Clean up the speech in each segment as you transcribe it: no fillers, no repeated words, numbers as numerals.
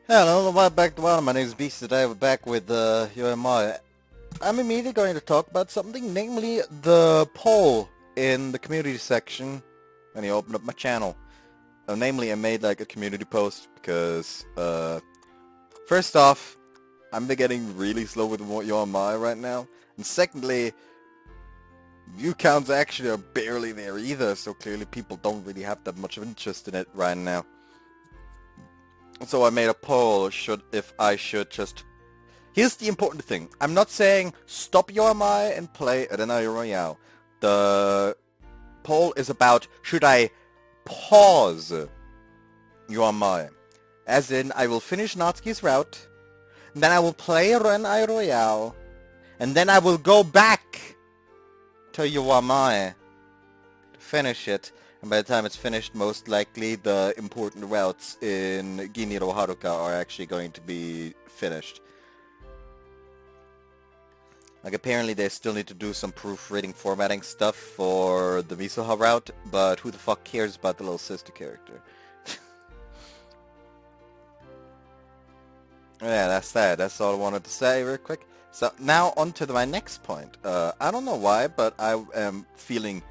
Hello, welcome back to YoaMae. My name is Beast. Today we're back with YoaMae. I'm immediately going to talk about something, namely the poll in the community section when you open up my channel. Namely, I made like a community post because, first off, I'm getting really slow with YoaMae right now, and secondly, view counts actually are barely there either, so clearly people don't really have that much of interest in it right now. So I made a poll if I should just... Here's the important thing. I'm not saying stop YoaMae and play Arena Royale. The poll is about should I pause YoaMae. As in, I will finish Natsuki-Route, then I will play Arena Royale, and then I will go back to YoaMae to finish it. And by the time it's finished, most likely the important routes in Giniro Haruka are actually going to be finished. Like, apparently they still need to do some proofreading formatting stuff for the Misoha route, but who the fuck cares about the little sister character? Yeah, that's that. That's all I wanted to say real quick. So, now on to my next point. I don't know why, but I am feeling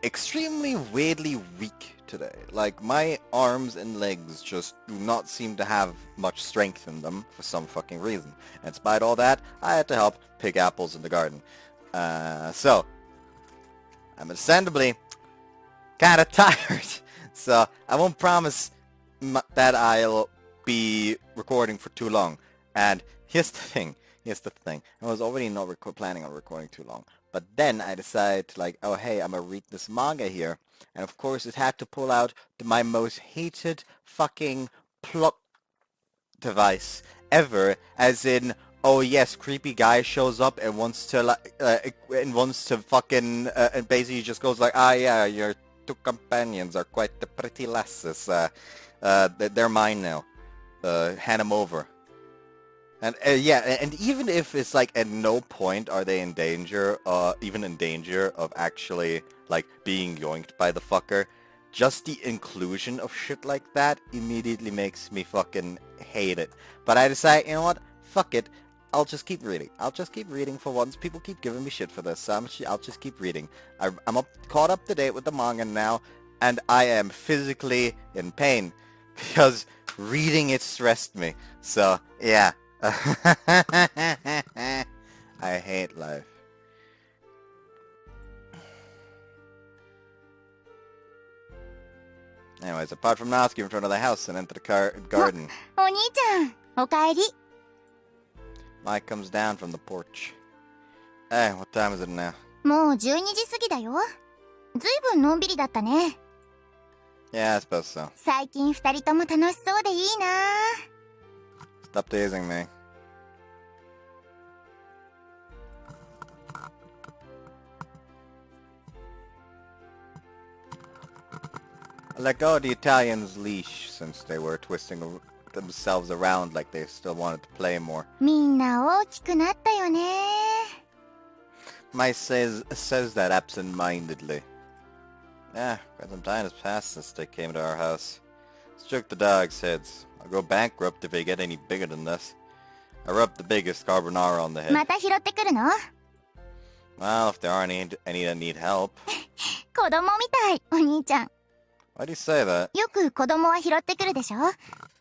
extremely weirdly weak today. Like, my arms and legs just do not seem to have much strength in them for some fucking reason. And despite all that, I had to help pick apples in the garden. So, I'm understandably kinda tired. So, I won't promise that I'll be recording for too long. And here's the thing. I was already not planning on recording too long. But then I decided, like, oh hey, I'm gonna read this manga here. And of course it had to pull out my most hated fucking plot device ever, as in, oh yes, creepy guy shows up and wants to, like, and basically just goes like, ah yeah, your two companions are quite the pretty lasses. They're mine now. Hand them over. And yeah, and even if it's like at no point are they in danger, even in danger of actually like being yoinked by the fucker, just the inclusion of shit like that immediately makes me fucking hate it. But I decide, you know what? Fuck it. I'll just keep reading. I'll just keep reading for once. People keep giving me shit for this, so I'll just keep reading. I'm caught up to date with the manga now, and I am physically in pain because reading it stressed me. So yeah. I hate life. Anyways, apart from Natsuki, return to the house and enter the garden. お兄ちゃん、おかえり。 Mike comes down from the porch. Hey, what time is it now? もう12時過ぎだよ。ずいぶんのんびりだったね。 Yeah, I suppose so. 最近二人とも楽しそうでいいな。 Stop teasing me. I let go of the Italian's leash since they were twisting themselves around like they still wanted to play more. みんな大きくなったよね。 Mai says that absent-mindedly. Yeah, quite some time has passed since they came to our house. Stroke the dogs' heads. I'll go bankrupt if they get any bigger than this. I rubbed the biggest carbonara on the head. また拾ってくるの？ Well, if there aren't any that need help. 子供みたい、お兄ちゃん。 Why do you say that? よく子供は拾ってくるでしょ？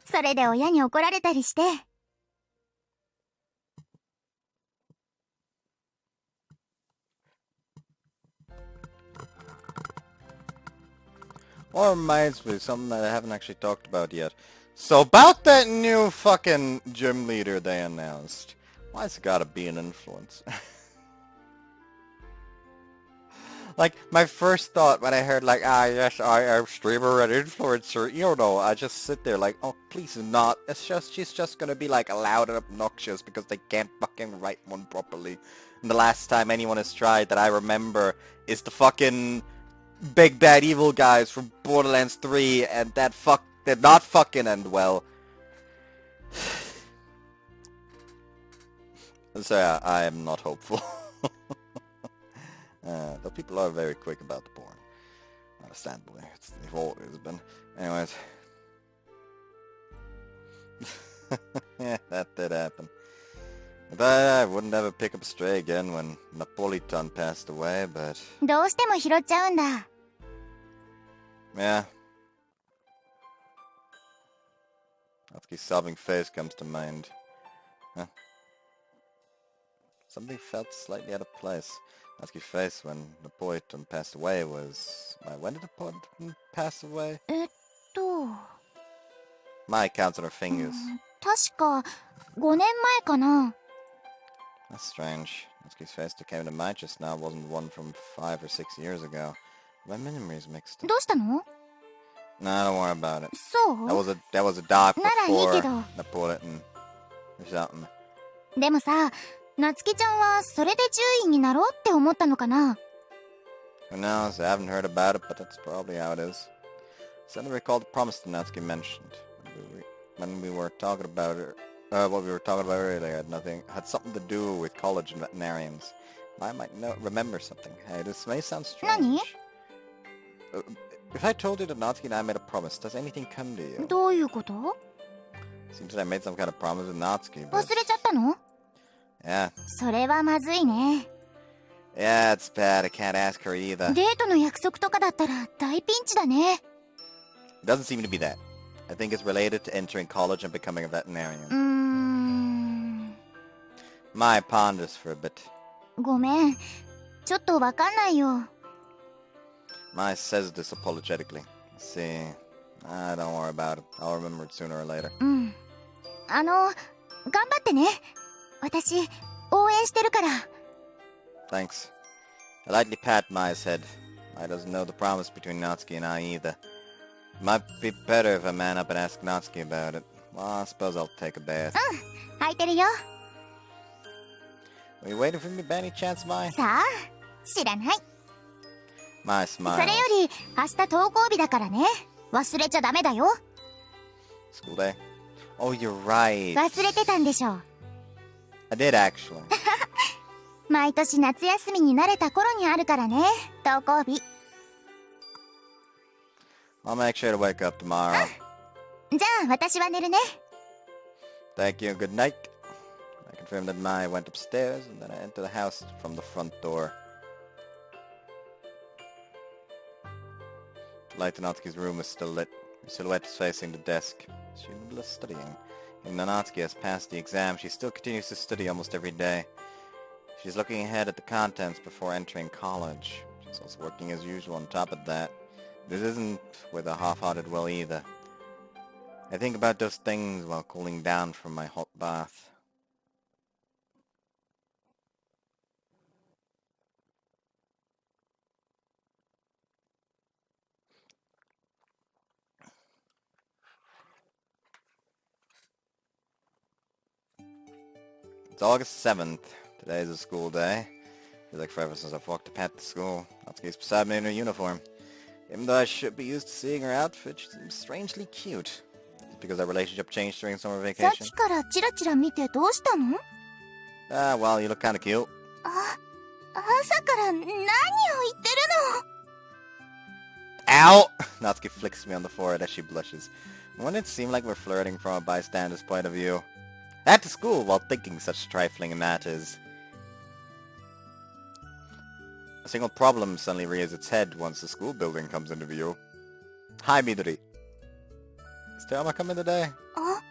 それで親に怒られたりして。 Or reminds me of something that I haven't actually talked about yet. So about that new fucking gym leader they announced. Why's it gotta be an influence? Like, my first thought when I heard, like, ah, yes, I am streamer and influencer, you know, I just sit there like, oh, please not. It's just, she's just gonna be, like, loud and obnoxious because they can't fucking write one properly. And the last time anyone has tried that I remember is the fucking big bad evil guys from Borderlands 3, and that did not fucking end well. So yeah, I am not hopeful. Though people are very quick about the porn. Understandably. They've always been. Anyways. Yeah, that did happen. I thought I wouldn't ever pick up a stray again when Napolitan passed away, but どうしても拾っちゃうんだ。 yeah. Natsuki's sobbing face comes to mind. Huh? Something felt slightly out of place. Natsuki's face when Napolitan passed away was... when did Napolitan pass away? と... Mai counts on her fingers. 確か5年前かな。 That's strange. Natsuki's face that came to mind just now wasn't one from 5 or 6 years ago. My memory's mixed up. どうしたの？ Nah, don't worry about it. そう？ That was a doc ならいい before けど。 Napolitan or something. でもさ、なつきちゃんはそれで獣医になろうって思ったのかな？ Who knows? I haven't heard about it, but that's probably how it is. Suddenly recalled the promise that Natsuki mentioned. When we were talking about it, what we were talking about earlier had something to do with college and veterinarians. I might remember something. Hey, this may sound strange. If I told you that Natsuki and I made a promise, does anything come to you? どういうこと？ Seems that I made some kind of promise with Natsuki, but... 忘れちゃったの？ Yeah. それはまずいね。 Yeah, it's bad. I can't ask her either. デートの約束とかだったら大ピンチだね。 It doesn't seem to be that. I think it's related to entering college and becoming a veterinarian. Mai ponders for a bit. ごめん。ちょっとわかんないよ。 Mai says this apologetically. See, don't worry about it. I'll remember it sooner or later. 頑張ってね。私、応援してるから。 Thanks. I lightly pat Mai's head. Mai doesn't know the promise between Natsuki and I either. It might be better if I man up and ask Natsuki about it. Well, I suppose I'll take a bath. 空いてるよ。 Are you waiting for me by any chance, Mai? さあ、知らない。 Mai そ smiles. れより、明日登校日だからね。忘れちゃダメだよ。 School day? Oh, you're right. 忘れてたんでしょ。 I did actually. 毎年夏休みに慣れた頃にあるからね。登校日。 I'll make sure to wake up tomorrow. じゃあ、私は寝るね。 Thank you. Good night. I confirmed that Mai went upstairs, and then I entered the house from the front door. The light in Natsuki's room was still lit. Her silhouette was facing the desk. She's in the middle of studying. Even though Natsuki has passed the exam, she still continues to study almost every day. She's looking ahead at the contents before entering college. She's also working as usual on top of that. This isn't with a half-hearted will either. I think about those things while cooling down from my hot bath. It's August 7th. Today is a school day. Feels like forever since I've walked up to school. Natsuki's beside me in her uniform. Even though I should be used to seeing her outfit, she seems strangely cute. Is it because our relationship changed during summer さっ vacation? きからチラチラ見てどうしたの？ Well, you look kinda cute. 朝から何を言ってるの？ Ow! Natsuki flicks me on the forehead as she blushes. Wouldn't it seem like we're flirting from a bystander's point of view? At school while thinking such trifling matters. A single problem suddenly rears its head once the school building comes into view. Hi, Midori. Is Toyama coming today? あ、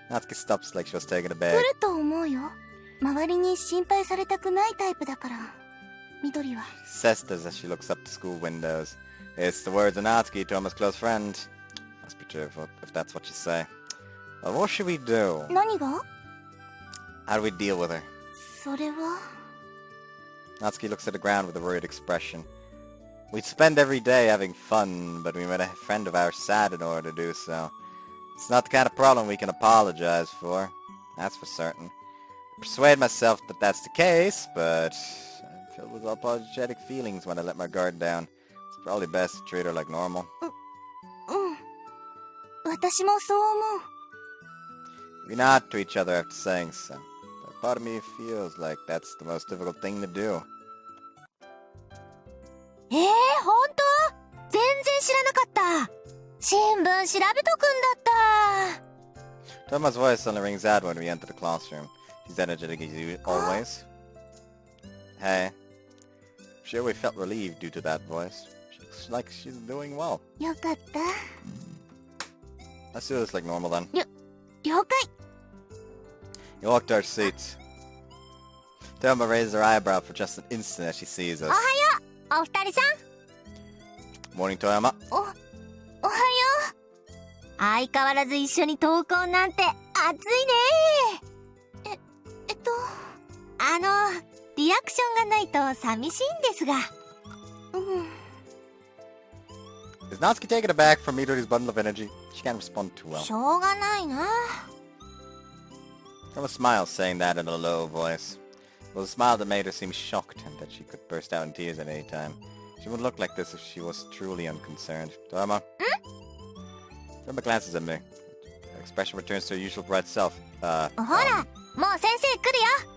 Natsuki stops like she was taking a 来 bag. ると思うよ。周りに心配されたくないタイプだから。緑は。 Says this as she looks up the school windows. It's the words of Natsuki, Toyama's close friend. Must be true if that's what you say. Well, what should we do? 何が？ How do we deal with her? それは。 Natsuki looks at the ground with a worried expression. We'd spend every day having fun, but we made a friend of ours sad in order to do so. It's not the kind of problem we can apologize for. That's for certain. I persuade myself that that's the case, but I'm filled with apologetic feelings when I let my guard down. It's probably best to treat her like normal. うん。私もそう思う。 We nod to each other after saying so. But part of me feels like that's the most difficult thing to do. 本当？全然知らなかった。新聞調べとくんだった。Toyama's voice suddenly rings out when we enter the classroom. She's energetic as always. Hey. I'm sure we felt relieved due to that voice. She looks like she's doing well. よかった。 Let's do this like normal then. 了解。 You walk to our seats. Toyama raises her eyebrow for just an instant as she sees us. おはよう、お二人さん。 Morning, Toyama. おはよう。相変わらず一緒に登校なんて暑いね。リアクションがないと寂しいんですが。Is Natsuki taken aback from Midori's bundle of energy? She can't respond too well. しょうがないな。 Toyama smiles, saying that in a low voice. It was a smile that made her seem shocked and that she could burst out in tears at any time. She would look like this if she was truly unconcerned. Toyama? Toyama glances at me. Her expression returns to her usual bright self. ほら、もう先生来るよ。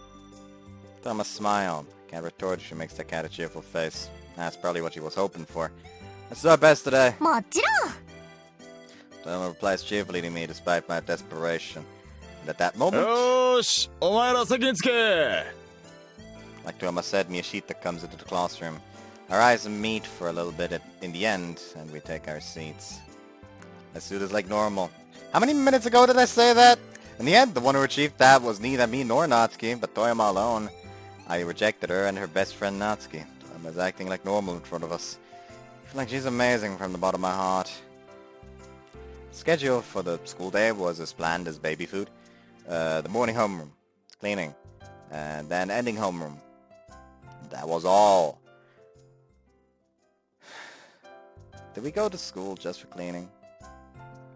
Toyama smiled. Can't retort if she makes that kind of cheerful face. That's probably what she was hoping for. Let's do our best today. もちろん。 Toyama replies cheerfully to me despite my desperation. And at that moment... よーし、お前ら席につけ。 Like Toyama said, Miyashita comes into the classroom. Our eyes meet for a little bit in the end, and we take our seats. Let's do this like normal. How many minutes ago did I say that? In the end, the one who achieved that was neither me nor Natsuki, but Toyama alone. I rejected her and her best friend Natsuki. Toyama's acting like normal in front of us. I feel like she's amazing from the bottom of my heart. The schedule for the school day was as planned as baby food. The morning homeroom, cleaning, and then ending homeroom. That was all. Did we go to school just for cleaning?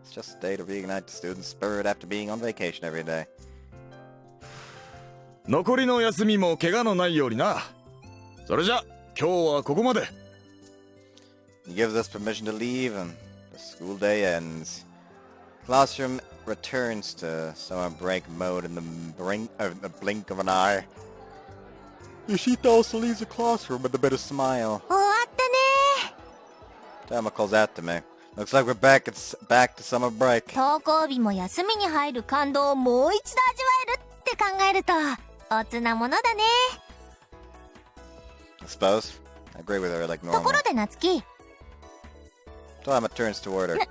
It's just a day to reignite the students' spirit after being on vacation every day. 残りの休みも怪我のないようにな。それじゃ、今日はここまで。 He gives us permission to leave and the school day ends. Classroom returns to summer break mode in the blink of an eye. Yoshita also leaves the classroom with a bit of smile. 終わったね。 Toyama calls out to me. Looks like we're back to summer break. 登校日も休みに入る感動をもう一度味わえるって考えるとおつなものだね。 I suppose. I agree with her like と normal. ころで夏希。 Toyama turns toward her. 何？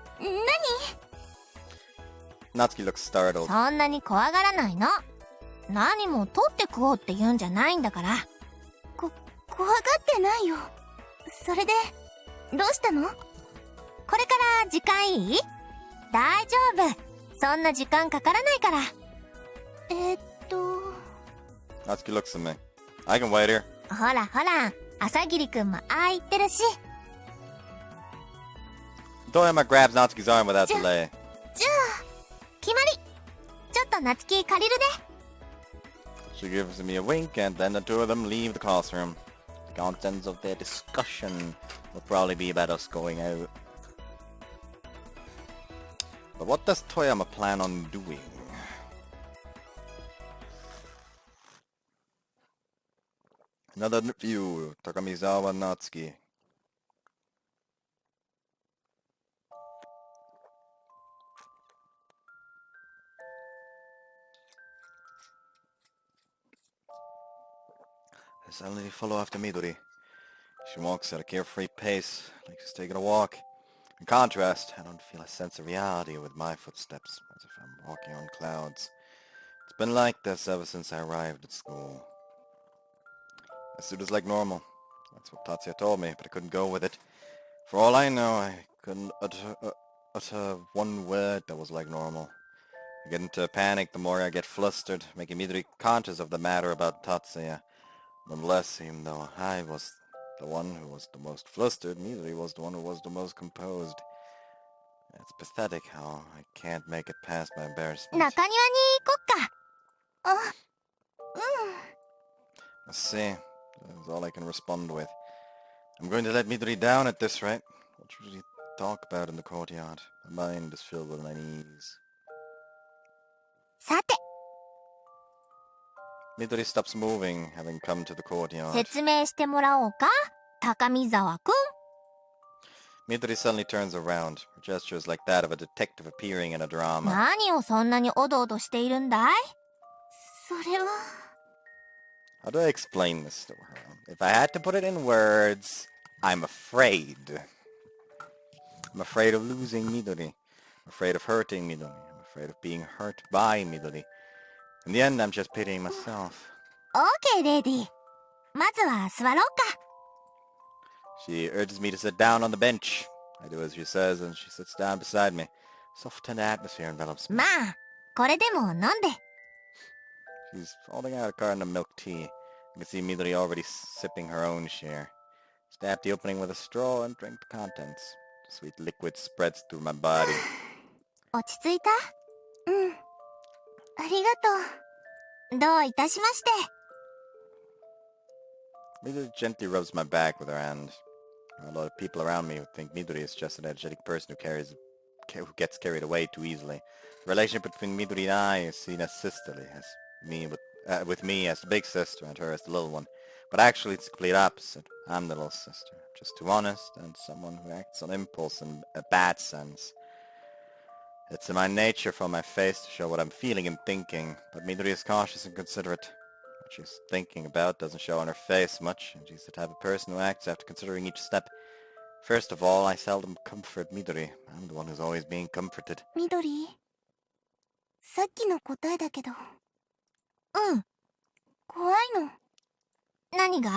Natsuki looks startled. そんなに怖がらないの。何も取って食おうって言うんじゃないんだから。怖がってないよ。それでどうしたの？これから時間いい？大丈夫。そんな時間かからないから。Natsuki looks at me. I can wait here. ほらほら、朝霧くんもああ言ってるし。 Toyama grabs Natsuki's arm without delay. じゃあ決まり。ちょっと夏希借りるね。 She gives me a wink and then the two of them leave the classroom. The contents of their discussion will probably be about us going out. But what does Toyama plan on doing? Another view, Takamizawa Natsuki. I suddenly follow after Midori. She walks at a carefree pace, like she's taking a walk. In contrast, I don't feel a sense of reality with my footsteps, as if I'm walking on clouds. It's been like this ever since I arrived at school. I do this like normal. That's what Tatsuya told me, but I couldn't go with it. For all I know, I couldn't utter one word that was like normal. I get into a panic the more I get flustered, making Midori conscious of the matter about Tatsuya. Nonetheless, even though I was the one who was the most flustered, Midori was the one who was the most composed. It's pathetic how I can't make it past my embarrassment. 中庭に行こっか。あ、I see. That's all I can respond with. I'm going to let Midori down at this rate. What should we talk about in the courtyard? My mind is filled with unease. さて、 Midori stops moving, having come to the courtyard. 説明してもらおうか、高見沢くん。Midori suddenly turns around. Her gesture is like that of a detective appearing in a drama. 何をそんなにおどおどしているんだい？それは。 How do I explain this to her? If I had to put it in words, I'm afraid. I'm afraid of losing Midori. I'm afraid of hurting Midori. I'm afraid of being hurt by Midori. In the end, I'm just pitying myself. OK レディ。まずは座ろうか。 She urges me to sit down on the bench. I do as she says, and she sits down beside me. Soft, tender atmosphere envelops me. まあこれでも飲んで。 She's holding out a carton of milk tea. I can see Midori already sipping her own share. Stab the opening with a straw and drink the contents. The sweet liquid spreads through my body. 落ち着いた？うん。ありがとう。どういたしまして。 Midori gently rubs my back with her hand. A lot of people around me would think Midori is just an energetic person who gets carried away too easily. The relationship between Midori and I is seen as sisterly, with me as the big sister and her as the little one. But actually it's the complete opposite. I'm the little sister, just too honest and someone who acts on impulse in a bad sense. It's in my nature for my face to show what I'm feeling and thinking, but Midori is cautious and considerate. What she's thinking about doesn't show on her face much, and she's the type of person who acts after considering each step. First of all, I seldom comfort Midori. I'm the one who's always being comforted. 緑、さっきの答えだけど。うん。怖いの。何が？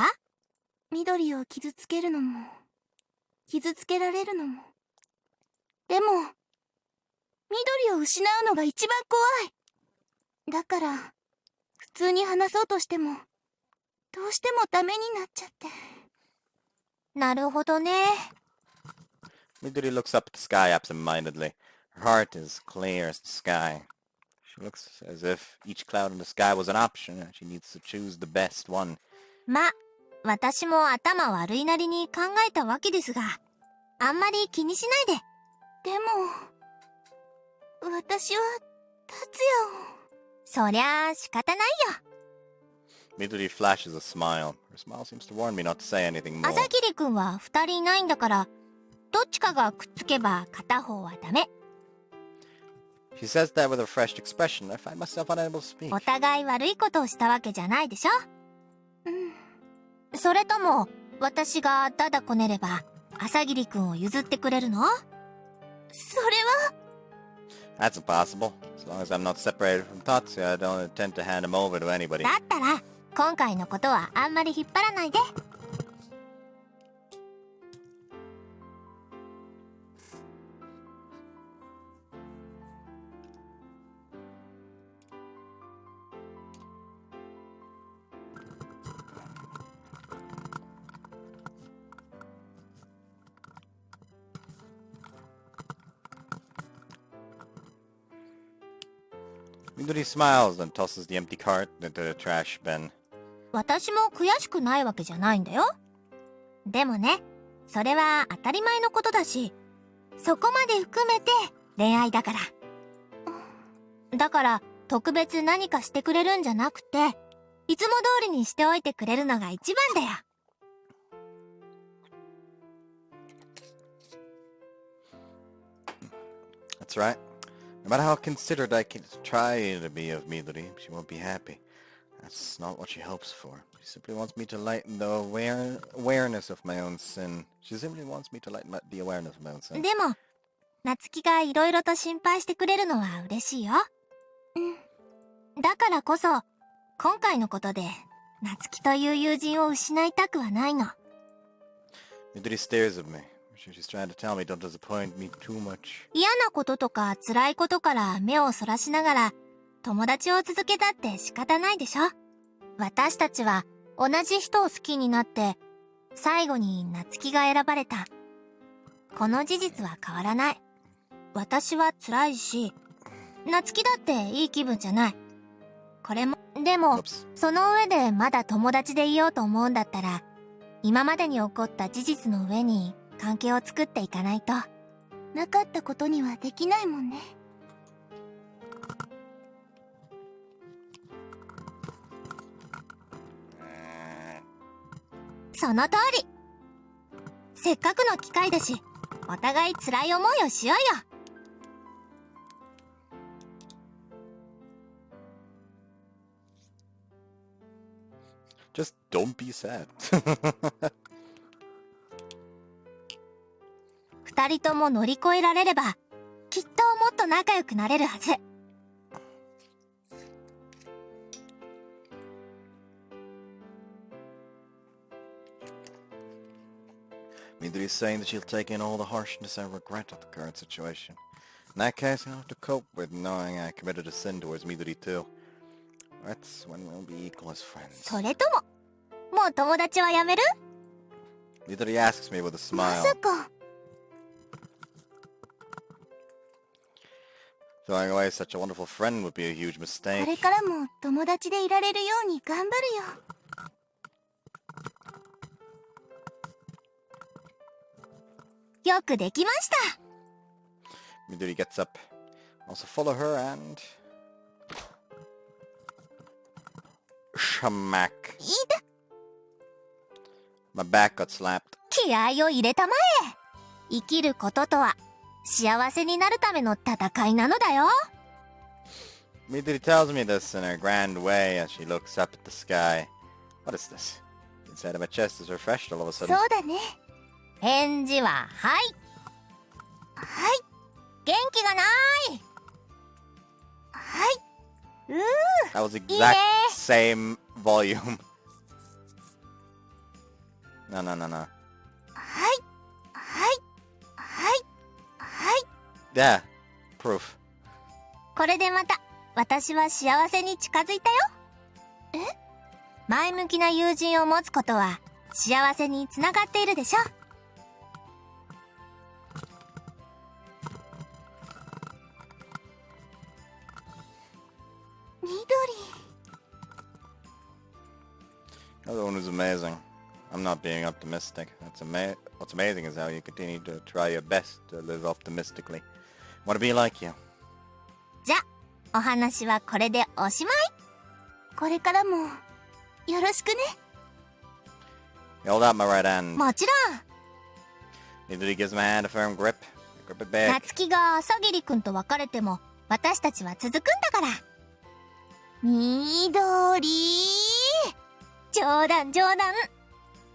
緑を傷つけるのも、傷つけられるのも。でも、緑を失うのが一番怖い。だから、普通に話そうとしても、どうしてもダメになっちゃって。なるほどね。Midori looks up at the sky absent-mindedly. Her heart is clear as the sky. She looks as if each cloud in the sky was an option, and she needs to choose the best one. ま、私も頭悪いなりに考えたわけですが、あんまり気にしないで。でも、私は達也を。そりゃあ仕方ないよ。Midori flashes a smile. Her smile seems to warn me not to say anything more. 朝霧くんは二人いないんだから、どっちかがくっつけば片方はダメ。She says that with a refreshed expression. I find myself unable to speak. お互い悪いことをしたわけじゃないでしょ。うん。それとも、私がダダこねれば、朝霧くんを譲ってくれるの？それは。That's impossible. As long as I'm not separated from Tatsuya, I don't intend to hand him over to anybody. だったら、今回のことはあんまり引っ張らないで。Midori smiles and tosses the empty cart into the trash bin. 私も悔しくないわけじゃないんだよ。でもね、それは当たり前のことだし、そこまで含めて恋愛だから。だから特別何かしてくれるんじゃなくて、いつも通りにしておいてくれるのが一番だよ。That's right. No matter how considerate I can try to be of Midori, she won't be happy. That's not what she hopes for. She simply wants me to lighten the awareness of my own sin. She simply wants me to lighten the awareness of my own sin. でも、夏希がいろいろと心配してくれるのは嬉しいよ。うん。だからこそ、今回のことで、夏希という友人を失いたくはないの。Midori stares at me. She's trying to tell me don't disappoint me too much. 嫌なこととか辛いことから目をそらしながら、友達を続けたって仕方ないでしょ。私たちは同じ人を好きになって、最後に夏希が選ばれた。この事実は変わらない。私は辛いし、夏希だっていい気分じゃない。これも、でも、その上でまだ友達でいようと思うんだったら、今までに起こった事実の上に関係を作っていかないと。なかったことにはできないもんね。その通り。せっかくの機会だし、お互い辛い思いをしようよ。Just don't be sad. 二人とも乗り越えられれば、きっともっと仲良くなれるはず。Midori's saying that she'll take in all the harshness and regret of the current situation. In that case, I'll have to cope with knowing I committed a sin towards Midori too. That's when we'll be equal as friends. それとも、もう友達はやめる？ Midori asks me with a ま smile. さか。 Throwing away such a wonderful friend would be a huge こ mistake. れからも友達でいられるように頑張るよ。よくできました。 Midori gets up. Also follow her and... Shamak. いいだ。 My back got slapped. 気合を入れたまえ。生きることとは幸せになるための戦いなのだよ。 Midori tells me this in her grand way as she looks up at the sky. What is this? Inside of my chest is refreshed all of a そ sudden. うだね。返事ははい。はい。元気がない。はい。That was the exact same volume. No. はい。はい。はい。はい。 Yeah. Proof. これでまた私は幸せに近づいたよ。え？前向きな友人を持つことは幸せにつながっているでしょ。緑。 The other one is amazing. I'm not being optimistic. What's amazing is how you continue to try your best to live optimistically. Want to be like you. じゃ、お話はこれでおしまい。これからもよろしくね。 He hold out my right hand. もちろん。 Midori gives my hand a firm grip. I grip it back. 夏希が朝霧くんと別れても私たちは続くんだから。緑。冗談冗談。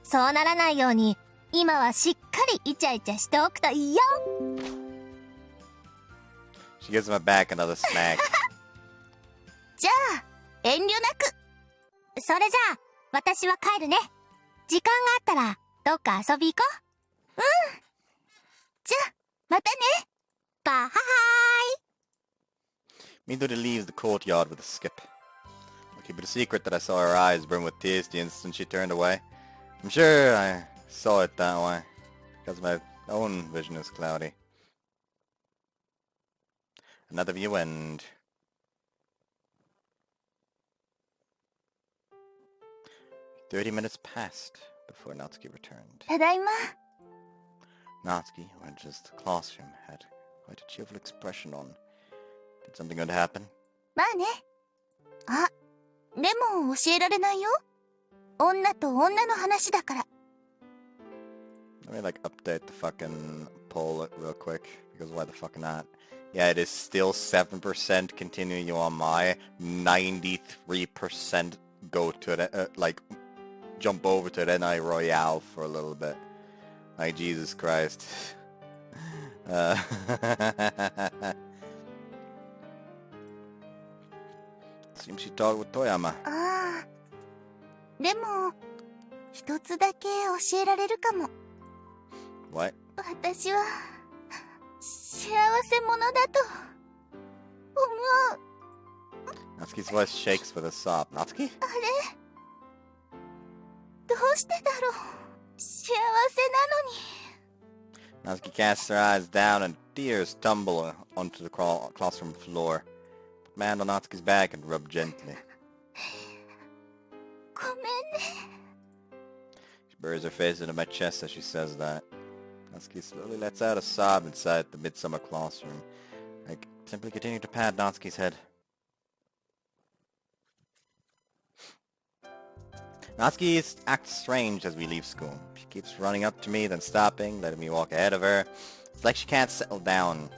そうならないように今はしっかりイチャイチャしておくといいよ。 She gives my back another smack. じゃあ遠慮なく。それじゃあ私は帰るね。時間があったらどっか遊び行こう。うん。じゃあまたね。バイハハーイ。 Midori leaves the courtyard with a skip. I'll keep it a secret that I saw her eyes brim with tears the instant she turned away. I'm sure I saw it that way, because my own vision is cloudy. Another view end. "30 minutes passed before Natsuki returned. ただいま。 Natsuki, who enters the classroom, had quite a cheerful expression on. Did something good happen? まあね。あ、でも教えられないよ。女と女の話だから。 Let me update the fucking poll real quick, because why the fuck not? Yeah, it is still 7% continue YoaMae, 93% go to it, jump over to the NI Royale for a little bit. Like, Jesus Christ. Seems she talked with Toyama. ああ。でも一つだけ教えられるかも。 What? 私は幸せ者だと思う。 Natsuki's voice shakes with a sob. Natsuki? あれ？どうしてだろう。幸せなのに。 Natsuki casts her eyes down and tears tumble onto the classroom floor. Put my hand on Natsuki's back and rub gently. ごめんね。 She buries her face into my chest as she says that. Natsuki slowly lets out a sob inside the midsummer classroom. I simply continue to pat Natsuki's head. Natsuki acts strange as we leave school. She keeps running up to me, then stopping, letting me walk ahead of her. It's like she can't settle down.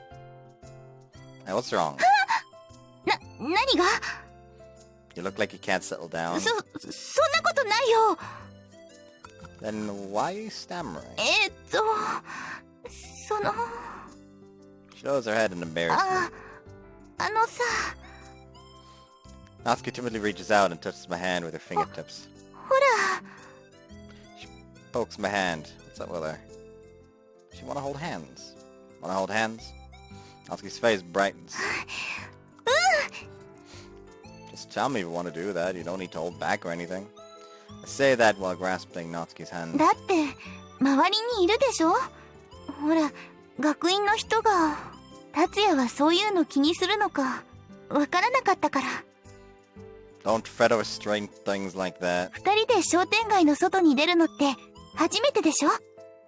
Hey, what's wrong? 何が You look like you can't settle down. そんなことないよ。 Then why are you stammering? その She shows her head in embarrassment. あのさ Natsuki timidly reaches out and touches my hand with her fingertips. ほら She pokes my hand. What's up with her? She wanna hold hands. Wanna hold hands? Natsuki's face brightens. Just tell me if you want to do that. You don't need to hold back or anything. I say that while grasping Natsuki's hand. だって周りにいるでしょ。ほら学院の人が達也はそういうの気にするのかわからなかったから。 Don't fret over strange things like that. 二人で商店街の外に出るのって初めてでしょ。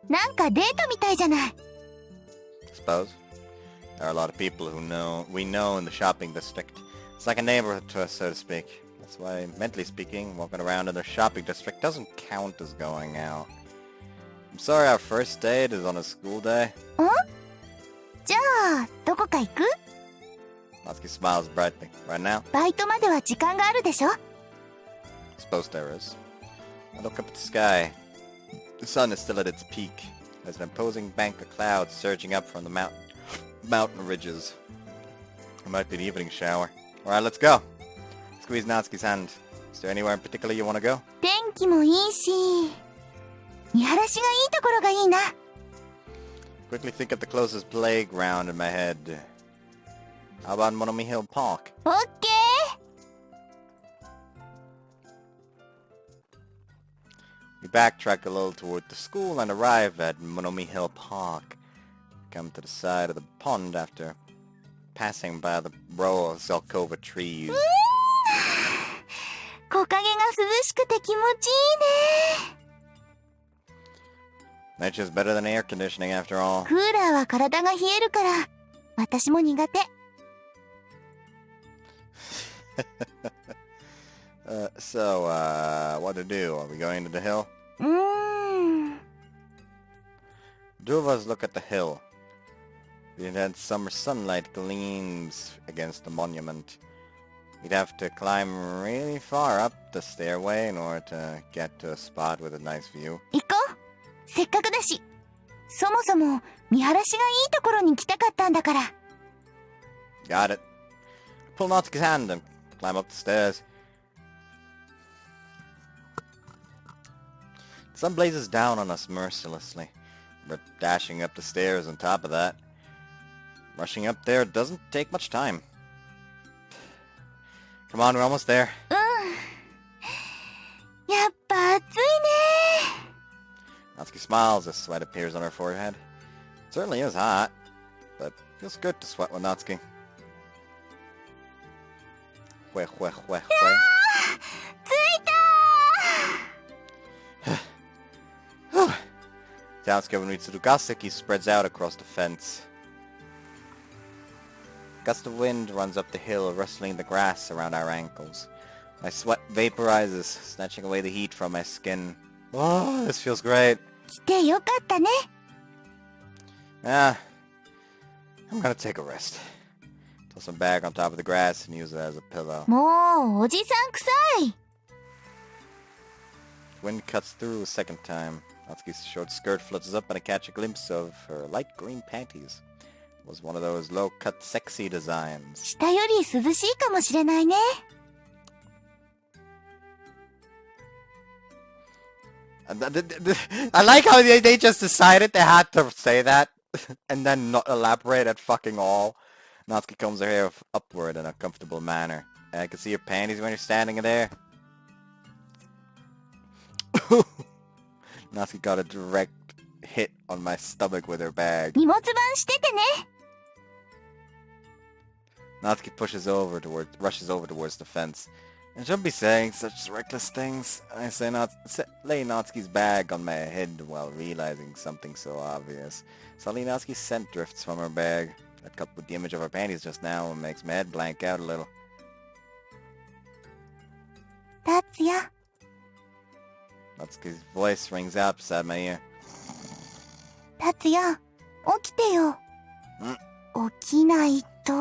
なんかデートみたいじゃない。 Suppose. There are a lot of people we know in the shopping district. It's like a neighborhood to us, so to speak. That's why, mentally speaking, walking around in the shopping district doesn't count as going out. I'm sorry our first date is on a school day. じゃあどこか行く？ Natsuki smiles brightly. Right now? バイトまでは時間があるでしょ。 Suppose there is. I look up at the sky. The sun is still at its peak. There's an imposing bank of clouds surging up from the mountain ridges. It might be an evening shower. Alright, let's go. Squeeze Natsuki's hand. Is there anywhere in particular you want to go? 天気もいいし見晴らしがいいところがいいな。 Quickly think of the closest playground in my head. How about Monomi Hill Park? オッケー。 We backtrack a little toward the school and arrive at Monomi Hill Park. Come to the side of the pond after passing by the row of Zelkova trees. 木陰が涼しくて気持ちいいね。 Nature's better than air conditioning after all. クーラーは体が冷えるから私も苦手。 What to do? Are we going to the hill? うーん。 Two of us look at the hill. The intense summer sunlight gleams against the monument. We'd have to climb really far up the stairway in order to get to a spot with a nice view. 行こう。せっかくだし。そもそも見晴らしがいいところに来たかったんだから。 Got it. Pull Natsuki's hand and climb up the stairs. The sun blazes down on us mercilessly. We're dashing up the stairs on top of that. Rushing up there doesn't take much time. Come on, we're almost there. うん。やっぱ暑いね。 Natsuki smiles as sweat appears on her forehead. It certainly is hot, but it feels good to sweat with Natsuki. Hue, hue, hue, hue. 着いた Natsuki, when we Tsurukaseki spreads out across the fence. A gust of wind runs up the hill, rustling the grass around our ankles. My sweat vaporizes, snatching away the heat from my skin. Oh, this feels great. 来てよかったね。 I'm gonna take a rest. Toss my bag on top of the grass and use it as a pillow. もうおじさん臭い。 Wind cuts through a second time. Natsuki's short skirt flutters up and I catch a glimpse of her light green panties. It was one of those low-cut sexy designs. 下より涼しいかもしれないね。 I like how they just decided they had to say that and then not elaborate at fucking all. Natsuki combs her hair upward in a comfortable manner. And I can see your panties when you're standing there. Natsuki got a direct hit on my stomach with her bag. 荷物番しててね。 Natsuki rushes over towards the fence. I shouldn't be saying such reckless things. I lay Natsuki's bag on my head while realizing something so obvious. Suddenly Natsuki's scent drifts from her bag. That coupled with the image of her panties just now makes my head blank out a little. 達也。 Natsuki's voice rings out beside my ear. 達也、起きてよ。起きないと。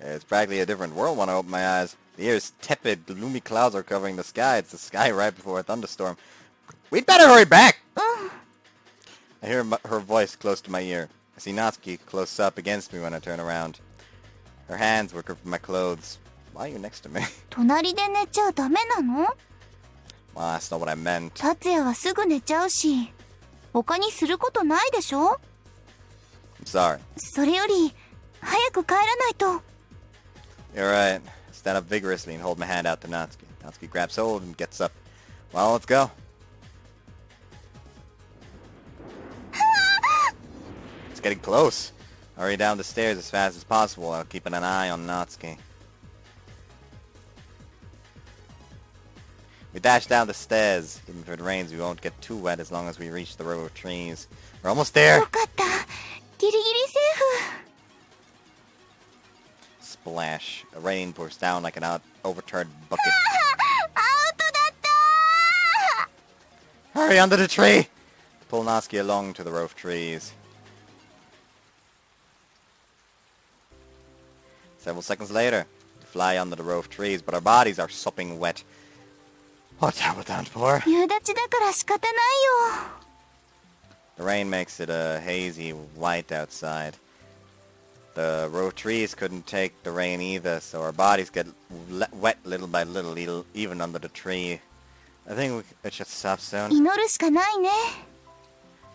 It's practically a different world when I open my eyes. The air is tepid, gloomy clouds are covering the sky. It's the sky right before a thunderstorm. We'd better hurry back! I hear her voice close to my ear. I see Natsuki close up against me when I turn around. Her hands were gripping my clothes. Why are you next to me? 隣で寝ちゃダメなの？ Well, that's not what I meant. 達也はすぐ寝ちゃうし、他にすることないでしょ？ I'm sorry. それより、早く帰らないと。You're right. Stand up vigorously and hold my hand out to Natsuki. Natsuki grabs hold and gets up. Well, let's go. It's getting close. Hurry down the stairs as fast as possible. I'll keep an eye on Natsuki. We dash down the stairs. Even if it rains, we won't get too wet as long as we reach the row of trees. We're almost there. よかった。ギリギリセーフ。Splash. The rain pours down like an overturned bucket. アウトだったー！ Hurry under the tree! Pull Natsuki along to the row of trees. Several seconds later, we fly under the row of trees, but our bodies are sopping wet. What terrible downpour. 夕立だから仕方ないよ。 The rain makes it a hazy white outside. The row of trees couldn't take the rain either, so our bodies get wet little by little, even under the tree. I think it should stop soon. 祈るしかないね。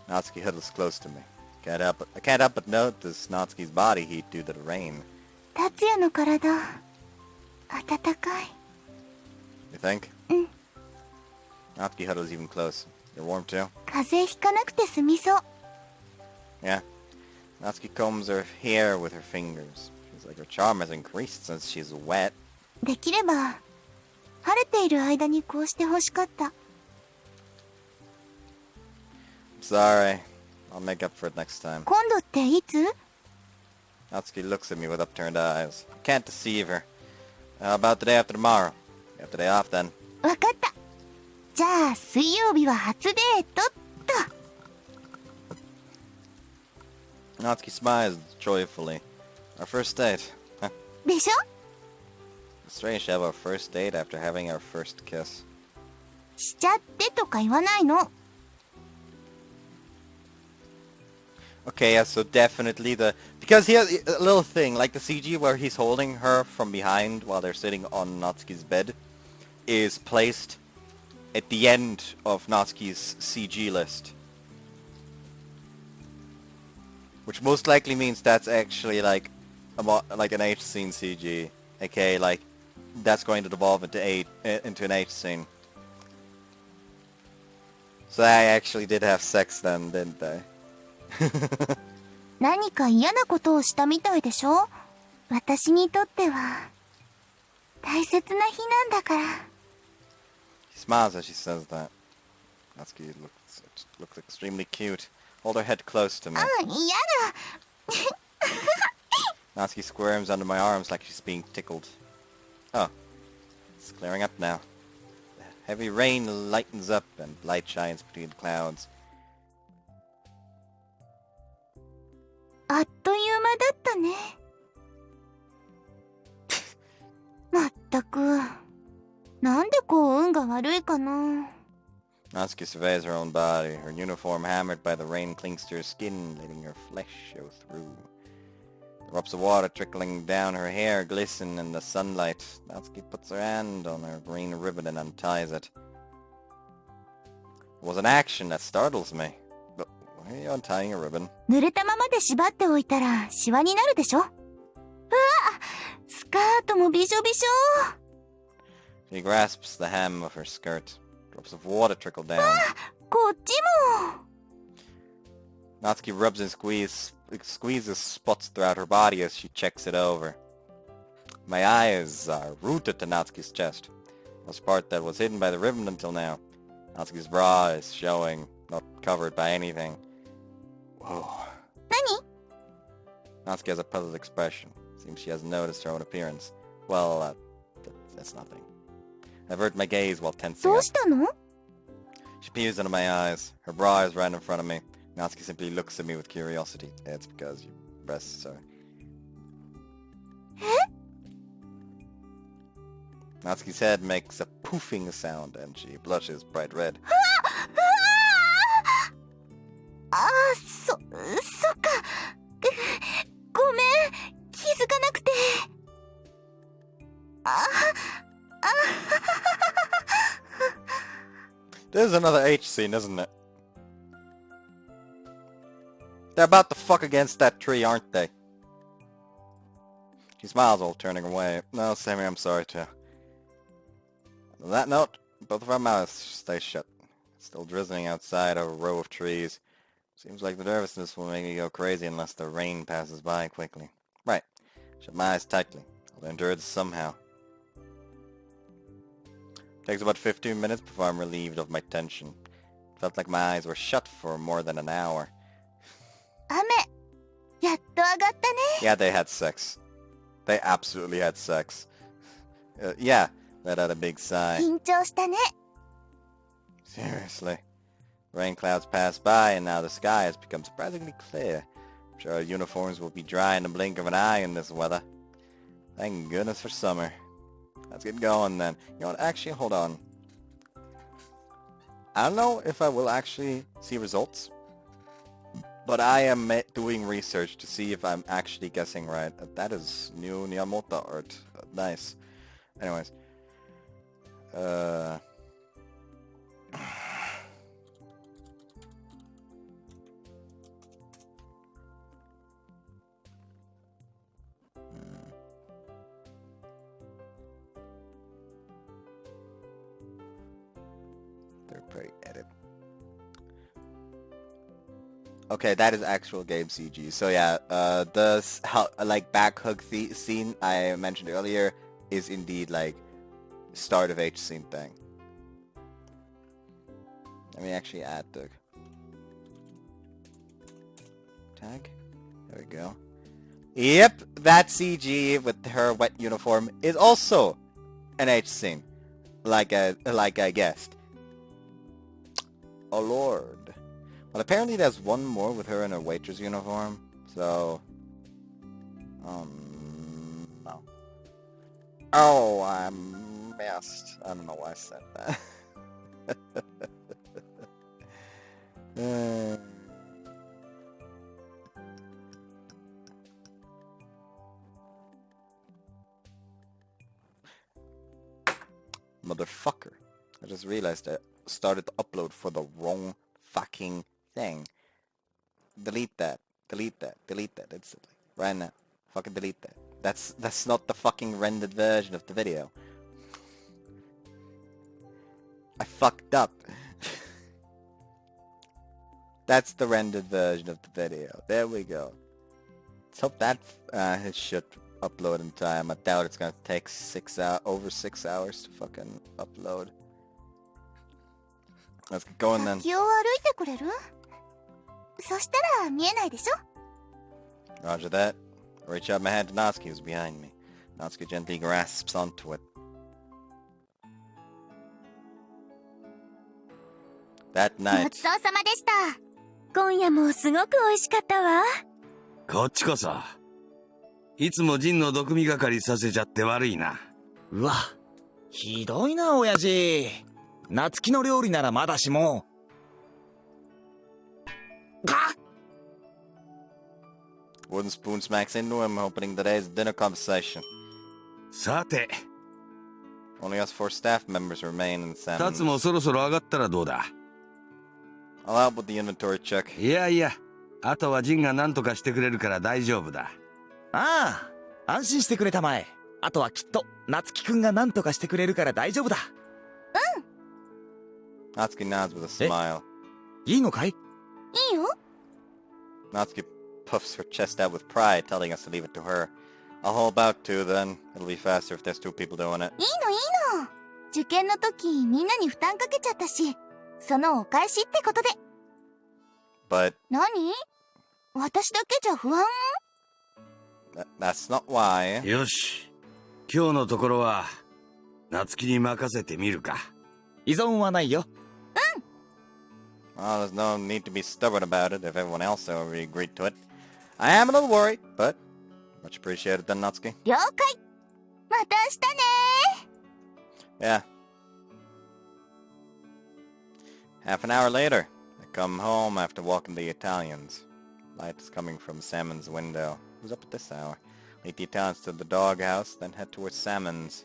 Natsuki huddles close to me. I can't help but notice Natsuki's body heat due to the rain. 達也の体、暖かい。 You think? うん。 Natsuki huddles even closer. You're warm too? 風邪ひかなくて済みそう。 Yeah. Natsuki combs her hair with her fingers. Feels like her charm has increased since she's wet. できれば、晴れている間にこうして欲しかった。 I'm sorry. I'll make up for it next time. 今度っていつ？ Natsuki looks at me with upturned eyes. I can't deceive her. How about the day after tomorrow? You have the day off then. わかった。じゃあ、水曜日は初デートっと。 Natsuki smiles joyfully. Our first date. Huh. でしょ？ It's strange to have our first date after having our first kiss. しちゃってとか言わないの。 Okay, yeah, so definitely because he has a little thing, like the CG where he's holding her from behind while they're sitting on Natsuki's bed is placed at the end of Natsuki's CG list. Which most likely means that's actually like an H scene CG. Okay, like that's going to devolve into an H scene. So they actually did have sex then, didn't they? 何か嫌なことをしたみたいでしょ？私にとっては大切な日なんだから。 She smiles as she says that. Natsuki looks extremely cute. Hold her head close to me. 嫌だ。 Natsuki squirms under my arms like she's being tickled. Oh, it's clearing up now. The heavy rain lightens up and light shines between the clouds. あっという間だったね。まったく、なんでこう運が悪いかな。 Natsuki surveys her own body. Her uniform hammered by the rain clings to her skin, letting her flesh show through. The drops of water trickling down her hair glisten in the sunlight. Natsuki puts her hand on her green ribbon and unties it. It was an action that startles me. But why are you untying a ribbon? 濡れたままで縛っておいたらシワになるでしょ。うわ、スカートもびしょびしょ。 She grasps the hem of her skirt. Drops of water trickle down. こっちも。 Natsuki rubs and squeezes spots throughout her body as she checks it over. My eyes are rooted to Natsuki's chest. The part that was hidden by the ribbon until now. Natsuki's bra is showing, not covered by anything. Whoa. 何？ Natsuki has a puzzled expression. Seems she hasn't noticed her own appearance. Well, that's nothing. Avert my gaze while tensing どう up. したの？ She peers into my eyes. Her bra is right in front of me. Natsuki simply looks at me with curiosity. It's because your breasts are... Natsuki's head makes a poofing sound and she blushes bright red. そっか。ごめん、気づかなくて。There's another H scene, isn't it? They're about to fuck against that tree, aren't they? She smiles while turning away. No, Sammy, I'm sorry too. On that note, both of our mouths stay shut. It's still drizzling outside a row of trees. Seems like the nervousness will make me go crazy unless the rain passes by quickly. Right. Shut my eyes tightly. I'll endure this somehow. Takes about 15 minutes before I'm relieved of my tension. Felt like my eyes were shut for more than an hour. 雨、やっと上がったね。 Yeah, they had sex. They absolutely had sex. Yeah, let out a big sigh. 緊張したね。 Seriously. Rain clouds pass by and now the sky has become surprisingly clear. I'm sure our uniforms will be dry in the blink of an eye in this weather. Thank goodness for summer. Let's get going then. You know what, actually, hold on. I don't know if I will actually see results, but I am doing research to see if I'm actually guessing right. That is new Miyamoto art. Nice. Anyways. Third-party edit. Okay, that is actual game CG. So yeah, the back hug scene I mentioned earlier is indeed like start of H scene thing. Let me actually add the tag. There we go. Yep, that CG with her wet uniform is also an H scene, like I guessed. Oh lord. Well, apparently there's one more with her in her waitress uniform, so... no. Oh, I missed. I don't know why I said that. Motherfucker. I just realized I started to upload for the wrong fucking thing. Delete that. Delete that. Delete that instantly. Right now. Fucking delete that. That's not the fucking rendered version of the video. I fucked up. That's the rendered version of the video. There we go. Let's hope that should upload in time. I doubt it's gonna take over 6 hours to fucking upload. Let's get going then. 先を歩いてくれる？そしたら見えないでしょ？ Roger that. I reach out my hand to Natsuki, who's behind me. Natsuki gently grasps onto it. That ご night. ちそうさまでした。今夜もすごく美味しかったわ。こっちこそ。いつもジンの毒味係させちゃって悪いな。うわ、ひどいな親父。夏希の料理ならまだしも。が Wooden spoon smacks into him, opening today's dinner conversation. さて、 Only us 4 staff members remain in the タツも salmon. そろそろ上がったらどうだ。 I'll help with the inventory check. いやいや、あとはジンが何とかしてくれるから大丈夫だ。ああ、安心してくれたまえ。あとはきっと夏希くんが何とかしてくれるから大丈夫だ。Natsuki nods with a smile. いいのかい？いいよ。 Natsuki puffs her chest out with pride, telling us to leave it to her. I'll hold about 2 then. It'll be faster if there's 2 people doing it. いいのいいの。受験の時みんなに負担かけちゃったし、そのお返しってことで。But 何？私だけじゃ不安？ that's not why. よし。今日のところは、夏希に任せてみるか。依存はないよ。Well, there's no need to be stubborn about it if everyone else already agreed to it. I am a little worried, but much appreciated then, Natsuki. 了解。また明日ね。 Yeah. Half an hour later, I come home after walking the Italians. Light is coming from Salmon's window. Who's up at this hour? Lead the Italians to the doghouse, then head towards Salmon's.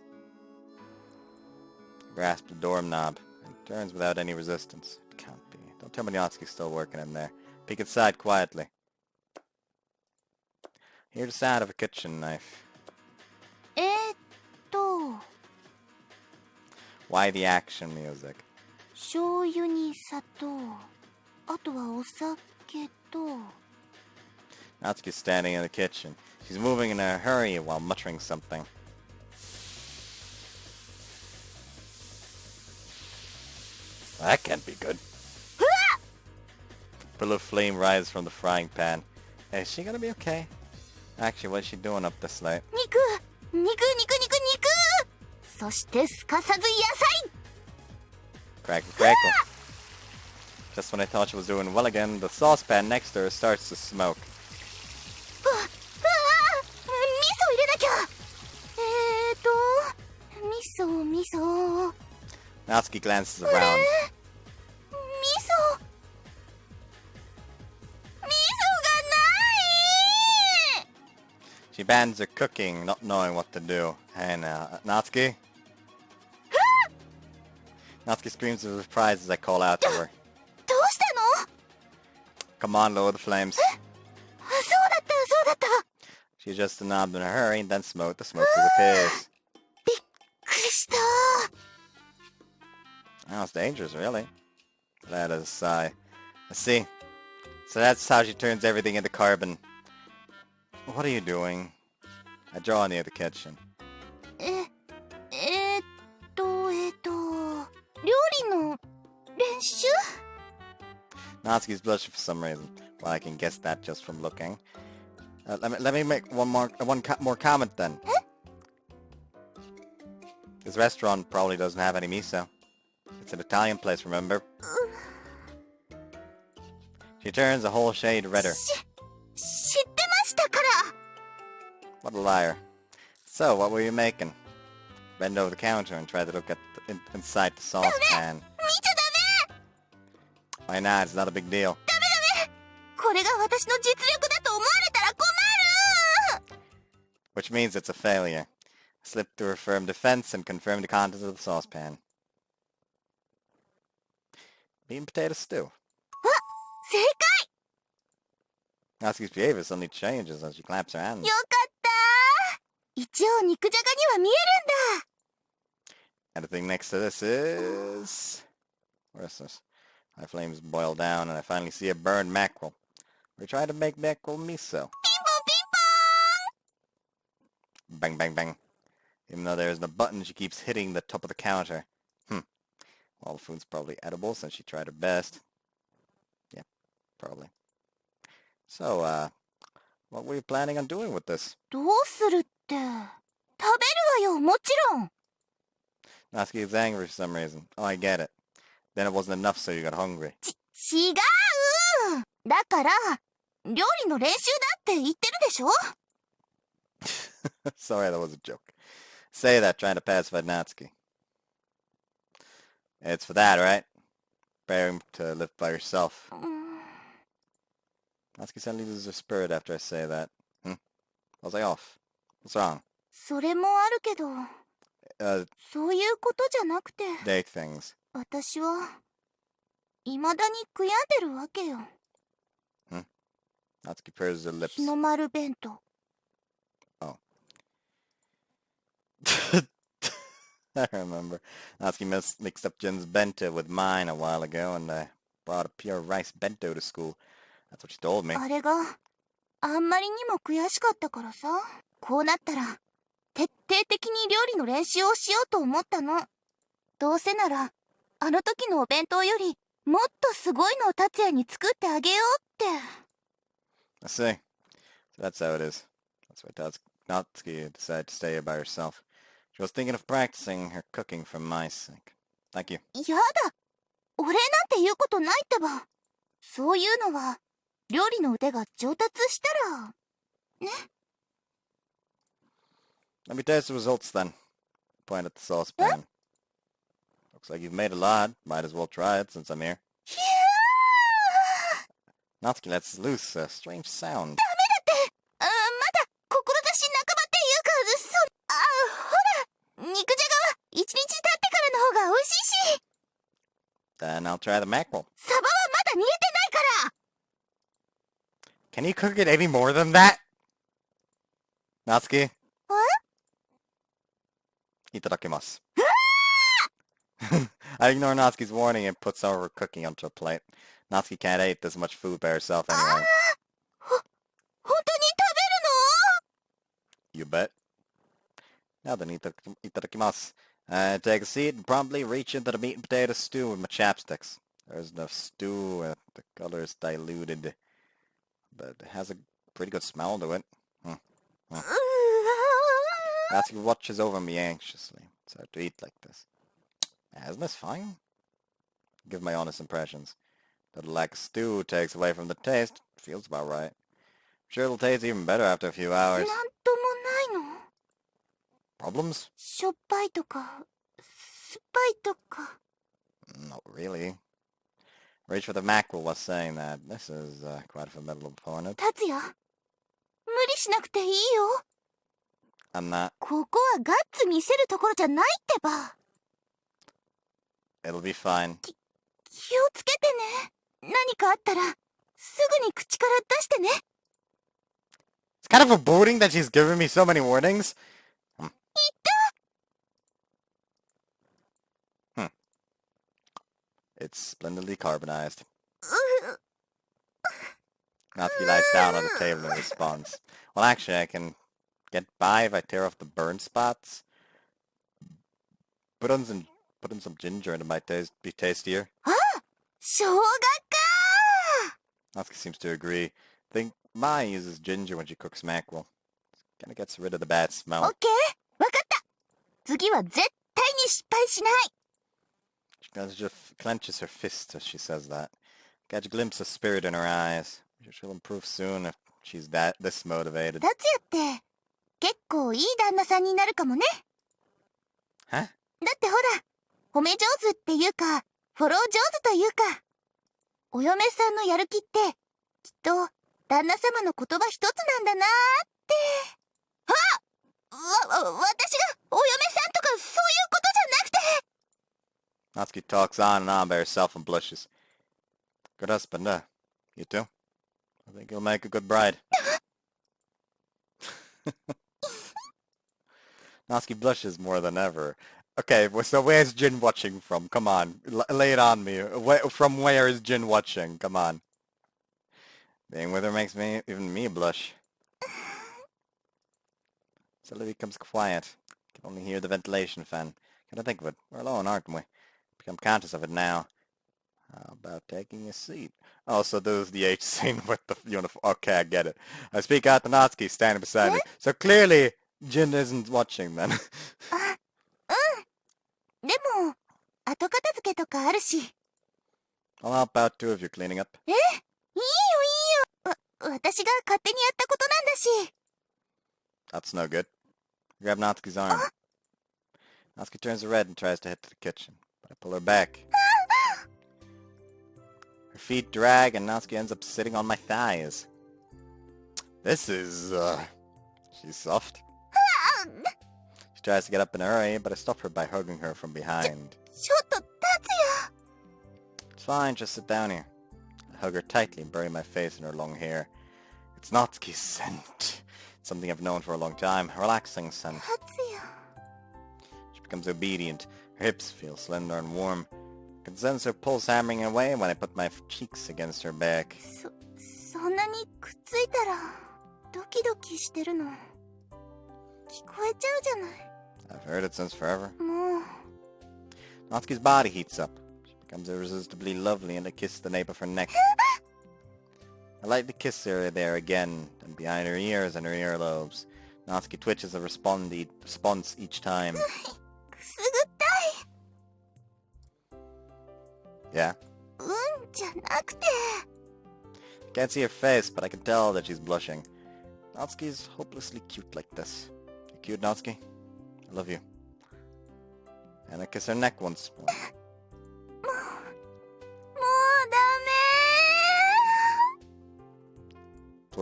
Grasp the doorknob. It turns without any resistance. It can't be. Don't tell me Natsuki's still working in there. Peek inside quietly. Hear the sound of a kitchen knife. と Why the action music? 醤油に砂糖、あとはお酒と。 Natsuki's standing in the kitchen. She's moving in a hurry while muttering something. That can't be good. A pillar of flame rises from the frying pan. Hey, is she gonna be okay? Actually, what is she doing up this late? 肉。そしてすかさず野菜。 Crackle, crackle. Just when I thought she was doing well again, the saucepan next to her starts to smoke. 味噌入れなきゃ。味噌。 Natsuki glances around. 味噌がない。 She bans her cooking, not knowing what to do. Hey now, Natsuki? Natsuki screams in surprise as I call out to her. どうしたの？ Come on, lower the flames. そうだった。 She adjusts the knob in a hurry and then the smoke disappears. びっくりした。 Oh, it's dangerous, really. That is a sigh. I see. So that's how she turns everything into carbon. What are you doing? I draw near the kitchen. 料理の練習？ Natsuki's blushing for some reason. Well, I can guess that just from looking. Let me make one more comment then. This restaurant probably doesn't have any miso. It's an Italian place, remember? She turns a whole shade redder. 知ってましたから。 What a liar. So, what were you making? Bend over the counter and try to look at inside the saucepan. 見ちゃダメ。 Why not? It's not a big deal. これが私の実力だと思われたら困る。 Which means it's a failure. I slipped through a firm defense and confirmed the contents of the saucepan. Bean potato stew. 正解。 Natsuki's behavior suddenly changes as she claps her hands. よかった。一応肉じゃがには見えるんだ。 And the thing next to this is... Where is this? My flames boil down and I finally see a burned mackerel. We're trying to make mackerel miso. ピンポン。 Bang, bang, bang. Even though there isn't a button, she keeps hitting the top of the counter. Well, the food's probably edible since she tried her best. Yeah, probably. So, what were you planning on doing with this? どうするって。食べるわよ、もちろん。 Natsuki is angry for some reason. Oh, I get it. Then it wasn't enough, so you got hungry. 違う。だから、料理の練習だって言ってるでしょ？ Sorry, that was a joke. Say that trying to pacify Natsuki. It's for that, right? Preparing to live by yourself. Natsuki suddenly loses her spirit after I say that. Was I off? What's wrong? それもあるけど、そういうことじゃなくて、 Date things. 私は、未だに悔やんでるわけよ。Natsuki purrs her lips. 日の丸弁当。Oh. I remember. Natsuki mixed up Jin's bento with mine a while ago, and I brought a pure rice bento to school. That's what she told me. あれがあんまりにも悔しかったからさ。こうなったら徹底的に料理の練習をしようと思ったの。どうせならあの時のお弁当よりもっとすごいのを達也に作ってあげようって。 I see. So that's how it is. That's why Natsuki decided to stay here by herself. She was thinking of practicing her cooking for my sake. Thank you. やだ、お礼なんて言うことないってば。そういうのは料理の腕が上達したらね。 Let me taste the results then. Point at the saucepan. Looks like you've made a lot. Might as well try it since I'm here. ひ Natsuki lets loose a strange sound. まだ志半ばっていうか、ほら、肉じゃがは一日経ってからの方が美味しいし、 Then I'll try the mackerel. サバはまだ煮えてないから。 Can you cook it any more than that? Natsuki? Itadakimasu. I ignore Natsuki's warning and put some of her cooking onto a plate. Natsuki can't eat this much food by herself anyway. 本当に食べるの？ You bet. Now then, itadakimasu. I take a seat and promptly reach into the meat and potato stew with my chopsticks. There's enough stew, the color is diluted, but it has a pretty good smell to it. Natsuki watches over me anxiously. It's hard to eat like this. Isn't this fine? Give my honest impressions. That lack of stew takes away from the taste. Feels about right. I'm sure it'll taste even better after a few hours. なんともないの？ Problems? しょっぱいとか、酸っぱいとか。 Not really. Rage for the mackerel was saying that. This is quite a formidable opponent. 達也、無理しなくていいよ。 I'm not. ここはガッツ見せるところじゃないってば。 It'll be fine. 気をつけてね。何かあったら、すぐに口から出してね。 It's kind of foreboding that she's giving me so many warnings. It's splendidly carbonized. Natsuki lies down on the table and responds. Well, actually, I can get by if I tear off the burn spots. Put in some ginger and it might be tastier. 生姜か Natsuki seems to agree. I think Mai uses ginger when she cooks mackerel. Kinda gets rid of the bad ー。 smell. オッケー、わかった。次は絶対に失敗しない。 She clenches her fist as she says that. Catch a glimpse of spirit in her eyes. She'll improve soon if she's this motivated. 達也って結構いい旦那さんになるかもね。 Huh? だってほら、褒め上手っていうか、フォロー上手というか、お嫁さんのやる気って、きっと旦那様の言葉一つなんだなーって。あ！私がお嫁さんとかそういうことじゃなくて。 Natsuki talks on and on by herself and blushes. Good husband, you too? I think you'll make a good bride. Natsuki blushes more than ever. Okay, so where's Jin watching from? Come on, lay it on me. From where is Jin watching? Come on. Being with her makes even me blush. Suddenly becomes quiet. Can only hear the ventilation fan. Can't think of it. We're alone, aren't we? Become conscious of it now. How about taking a seat? Oh, so there's the H scene with the uniform. Okay, I get it. I speak out to Natsuki standing beside me. So clearly, Jin isn't watching then. でも、後片付けとかあるし。 I'll help out too if you're cleaning up. いいよいいよ。私が勝手にやったことなんだし。 That's no good. Grab Natsuki's arm. Natsuki turns red and tries to head to the kitchen, but I pull her back. Her feet drag and Natsuki ends up sitting on my thighs. This is, she's soft. She tries to get up in a hurry, but I stop her by hugging her from behind. ちょっと、達也。 It's fine, just sit down here. I hug her tightly and bury my face in her long hair. It's Natsuki's scent. Something I've known for a long time. A relaxing scent. 達也。 She becomes obedient. Her hips feel slender and warm. I can sense her pulse hammering away when I put my cheeks against her back. そんなにくっついたら、ドキドキしてるの。聞こえちゃうじゃない。 I've heard it since forever. もう。 Natsuki's body heats up. She becomes irresistibly lovely and I kiss the nape of her neck. I lightly kiss her there again, and behind her ears and her earlobes. Natsuki twitches a response each time. くすぐったい。 Yeah? じゃなくて。 Can't see her face, but I can tell that she's blushing. Natsuki's hopelessly cute like this. You're cute, Natsuki. I love you. And I kiss her neck once more. もうダ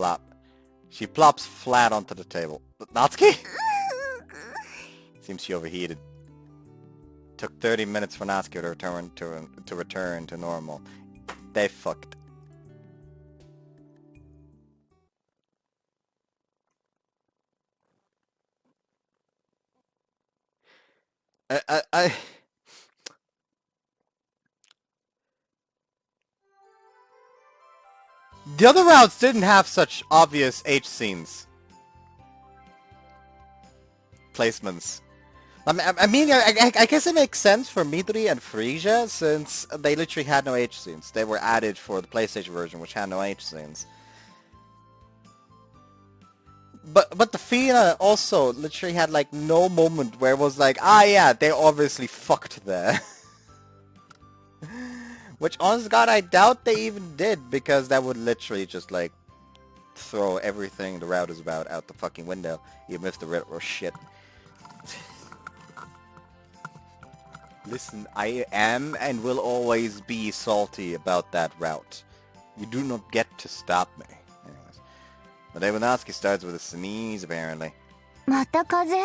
メ。 Plop. She plops flat onto the table. Natsuki? Seems she overheated. Took 30 minutes for Natsuki to return to normal. They fucked. I The other routes didn't have such obvious H scenes. Placements. I mean, I guess it makes sense for Midori and Frisia, since they literally had no H scenes. They were added for the PlayStation version, which had no H scenes. But the Fina also literally had like no moment where it was like, ah yeah, they obviously fucked there. Which, honest God, I doubt they even did, because that would literally just, like, throw everything the route is about out the fucking window, even if the route was shit. Listen, I am and will always be salty about that route. You do not get to stop me. Anyways. But Natsuki starts with a sneeze, apparently. また風？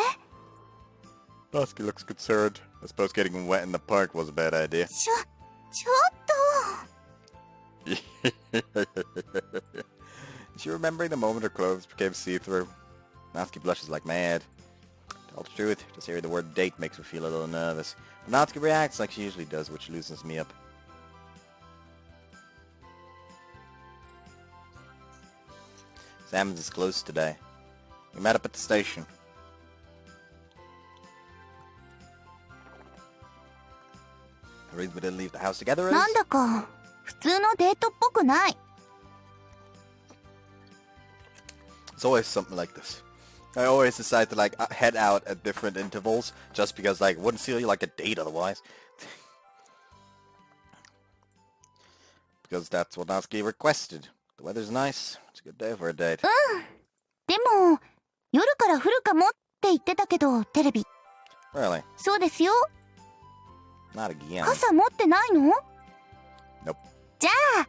Natsuki looks concerned. I suppose getting wet in the park was a bad idea. ちょっと。 Is she remembering the moment her clothes became see-through? Natsuki blushes like mad. To tell the truth, just hearing the word date makes me feel a little nervous. But Natsuki reacts like she usually does, which loosens me up. Sammons is close today. We met up at the station. The reason we didn't leave the house together is... なんだか普通のデートっぽくない。 It's always something like this. I always decide to like head out at different intervals just because like it wouldn't feel like a date otherwise. Because that's what Natsuki requested. The weather's nice. It's a good day for a date. でも夜から降るかもって言ってたけどテレビ。 Really? そうですよ。 Not again. 傘持ってないの？ Nope. じゃあ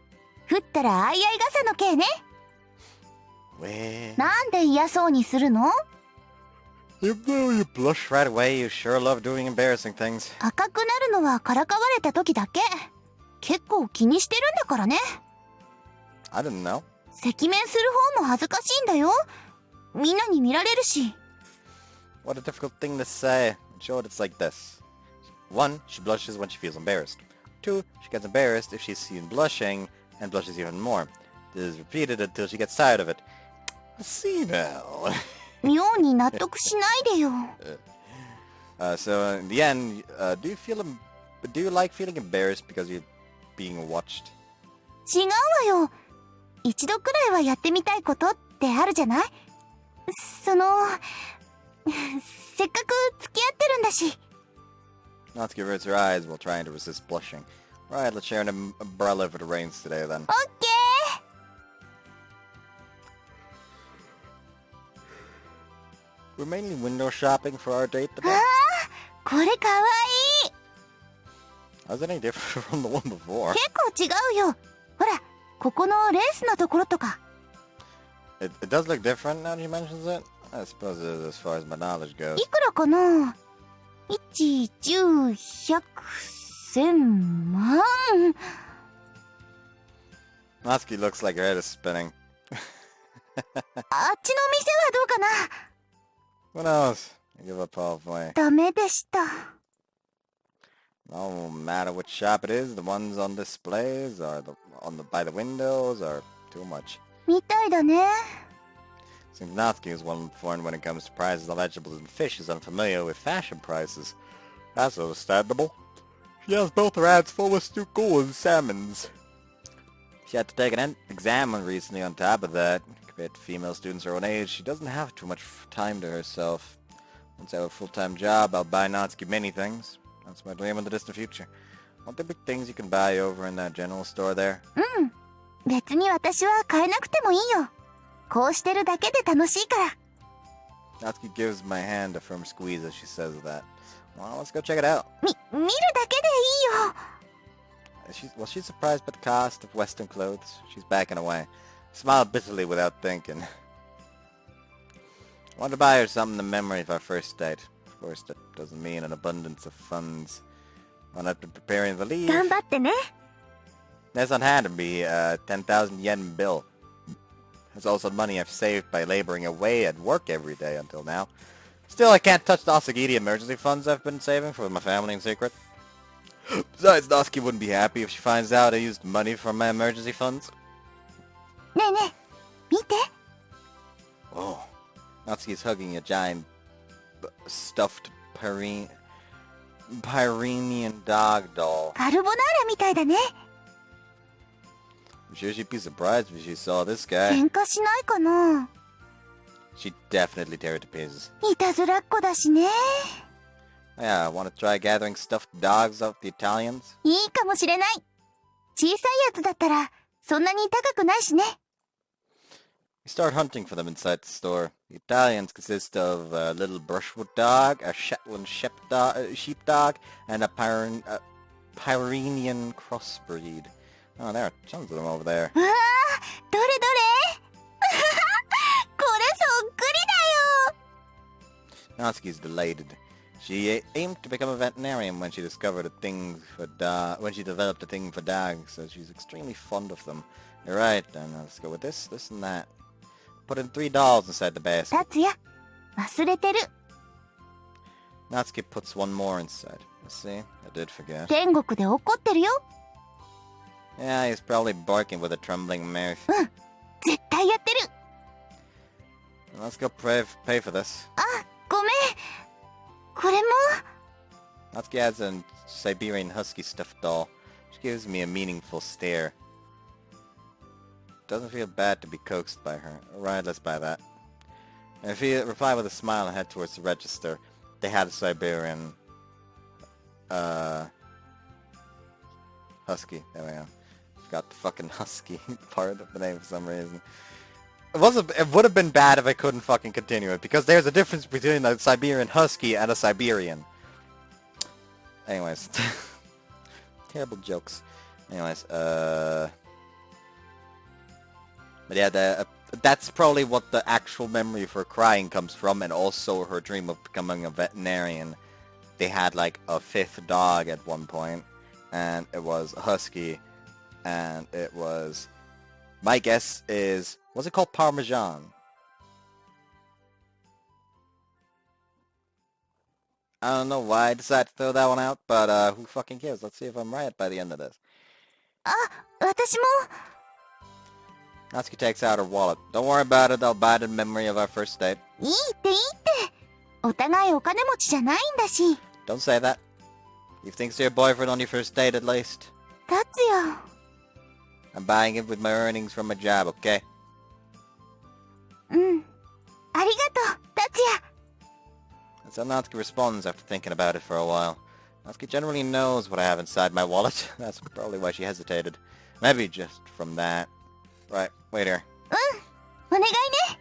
降ったらあいあい傘の刑ね。 Well, なんで嫌そうにするの？ even though you blush right away, you sure love doing embarrassing things. 赤くなるのはからかわれた時だけ。結構気にしてるんだからね。 I didn't know. 赤面する方も恥ずかしいんだよ。みんなに見られるし。 What a difficult thing to say. In short, it's like this. 1. She blushes when she feels embarrassed. 2. She gets embarrassed if she's seen blushing, and blushes even more. This is repeated until she gets tired of it. See now. 妙に納得しないでよ。 So in the end, do you like feeling embarrassed because you're being watched? 違うわよ。一度くらいはやってみたいことってあるじゃない？せっかく付き合ってるんだし。 Natsuki averts her eyes while trying to resist blushing. Right, let's share an umbrella if it rains today then. オッケー。 We're mainly window shopping for our date あ today. あ、これかわいい。 How's it any different from the one before? 結構違うよ。ほら、ここのレースのところとか。 It does look different now that she mentions it. I suppose it is as far as my knowledge goes. いくらかな？ 1、10、100、1000万。 Natsuki looks like her head is spinning. あっちの店はどうかな？ Who knows? I give up halfway. ダメでした。 No matter which shop it is, the ones on displays or by the windows are too much. みたいだね。 Seems Natsuki is well informed when it comes to prices of vegetables and fish is unfamiliar with fashion prices. That's understandable. She has both her hands full with stucco and salmons. She had to take an exam recently on top of that. Compared to female students her own age, she doesn't have too much time to herself. Once I have a full-time job, I'll buy Natsuki many things. That's my dream in the distant future. Won't there be things you can buy over in that general store there? うん。別に私は買えなくてもいいよ。こうしてるだけで楽しいから。Natsuki gives my hand a firm squeeze as she says that. Well, let's go check it out. 見るだけでいいよ。She's surprised by the cost of Western clothes. She's backing away. Smiled bitterly without thinking. Wanted to buy her something in memory of our first date. Of course, that doesn't mean an abundance of funds. When I've been preparing to leave, 頑張ってね。 there's on hand to be a 10,000 yen bill. There's also money I've saved by laboring away at work every day until now. Still, I can't touch the Asagiri emergency funds I've been saving for my family in secret. Besides, Natsuki wouldn't be happy if she finds out I used money from my emergency funds. ねえねえ、見て。 Oh, Natsuki's hugging a giant stuffed Pyrenean dog doll. カルボナーラみたいだね。 I'm sure she'd be surprised if she saw this guy. 喧嘩しないかな。 She'd definitely tear it to pieces. いたずらっ子だしね。 Yeah, want to try gathering stuffed dogs off the Italians? いいかもしれない。小さいやつだったらそんなに高くないしね。 We start hunting for them inside the store. The Italians consist of a little brushwood dog, a Shetland sheepdog, and a Pyrenean crossbreed. Oh, there are tons of them over there. うわー、どれどれこれそっくりだよ。 Natsuki's delighted. She aimed to become a veterinarian when she discovered when she developed a thing for dogs, so she's extremely fond of them. You're right, then let's go with this and that. Put in 3 dolls inside the basket. 達也、忘れてる。 Natsuki puts one more inside. Let's see, I did forget. 天国で怒ってるよ。 Yeah, he's probably barking with a trembling mouth. うん、絶対やってる。 Let's go pay for this. あ、ごめん。これも。 Natsuki adds a Siberian husky stuffed doll. She gives me a meaningful stare. Doesn't feel bad to be coaxed by her. Alright, let's buy that. And if you reply with a smile and head towards the register, they had a Siberian husky. There we go. Got the fucking husky part of the name for some reason. It would have been bad if I couldn't fucking continue it, because there's a difference between a Siberian husky and a Siberian. Anyways. Terrible jokes. Anyways, but yeah, that's probably what the actual memory of her crying comes from, and also her dream of becoming a veterinarian. They had like a 5th dog at one point, and it was a husky, and it was, my guess is, was it called Parmesan? I don't know why I decided to throw that one out, but who fucking cares? Let's see if I'm right by the end of this. あ、私も。 Natsuki takes out her wallet. Don't worry about it, I'll buy it in memory of our first date. いいっていいって。お互いお金持ちじゃないんだし。 Don't say that. You think to your boyfriend on your first date at least. 達也。 I'm buying it with my earnings from my job, okay? うん。ありがとう、達也。 That's how Natsuki responds after thinking about it for a while. Natsuki generally knows what I have inside my wallet. That's probably why she hesitated. Maybe just from that. Right, wait here. うん。お願いね。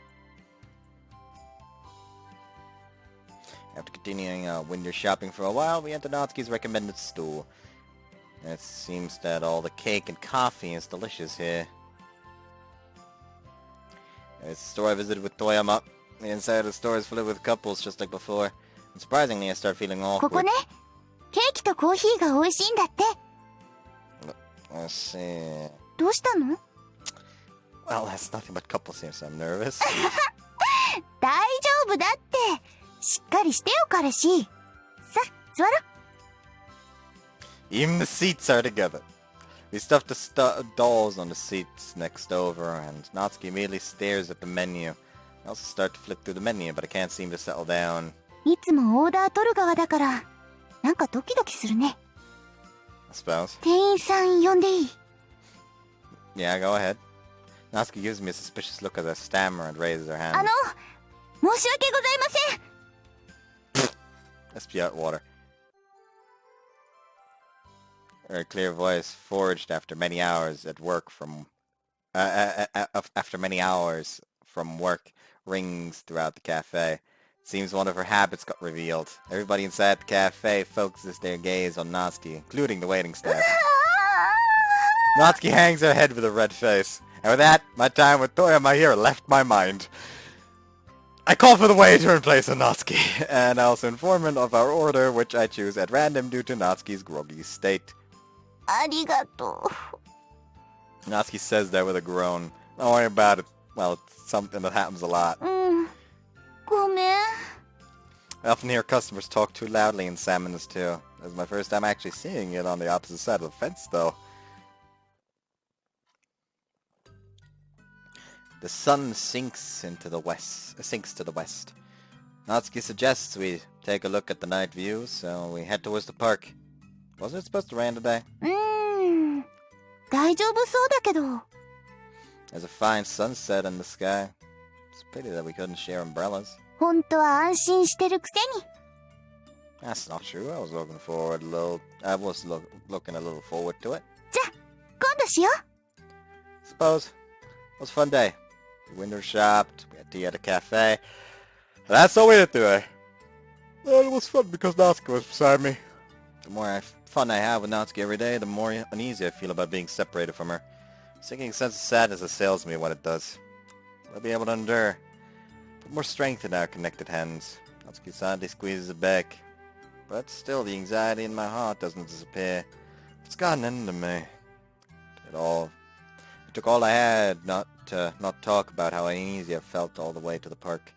After continuing window shopping for a while, we enter Natsuki's recommended store. It seems that all the cake and coffee is delicious here. It's the store I visited with Toyama. The inside of the store is filled with couples just like before. And surprisingly, I start feeling ここ awkward. ね。ケーキとコーヒーが美味しいんだって。 Let's see. どうしたの？ Well, that's nothing but couples here, so I'm nervous. 大丈夫だって。しっかりしてよ、彼氏。さ、座ろ。 Even the seats are together. We stuff the dolls on the seats next over, and Natsuki immediately stares at the menu. I also start to flip through the menu, but I can't seem to settle down. いつもオーダー取る側だから、なんかドキドキするね。 I suppose. 店員さん呼んでいい？ Yeah, go ahead. Natsuki gives me a suspicious look as I stammer and raises her hand. 申し訳ございません。 I spew out water. Her clear voice, forged after many hours at work from... after many hours from work, rings throughout the cafe. It seems one of her habits got revealed. Everybody inside the cafe focuses their gaze on Natsuki, including the waiting staff. Natsuki hangs her head with a red face. And with that, my time with Toyama here left my mind. I call for the waiter in place of Natsuki, and I also inform him of our order, which I choose at random due to Natsuki's groggy state. ありがとう。 Natsuki says that with a groan. Don't worry about it. Well, it's something that happens a lot. ごめん。 I often hear customers talk too loudly in Salmon's too. This is my first time actually seeing it on the opposite side of the fence, though. The sun sinks to the west. Natsuki suggests we take a look at the night view, so we head towards the park. Wasn't it supposed to rain today? 大丈夫そうだけど。 There's a fine sunset in the sky. It's a pity that we couldn't share umbrellas. 本当は安心してるくせに。 That's not true. I was looking a little forward to it. じゃ、今度しよう。 Suppose. It was a fun day. We window shopped, we had tea at a cafe. That's all we did today. Well, it was fun because Natsuki was beside me. The more fun I have with Natsuki every day, the more uneasy I feel about being separated from her. Sinking sense of sadness assails me when it does. I'll be able to endure. Put more strength in our connected hands. Natsuki sadly squeezes it back. But still, the anxiety in my heart doesn't disappear. It's gotten into me. It took all I had not to not talk about how uneasy I felt all the way to the park.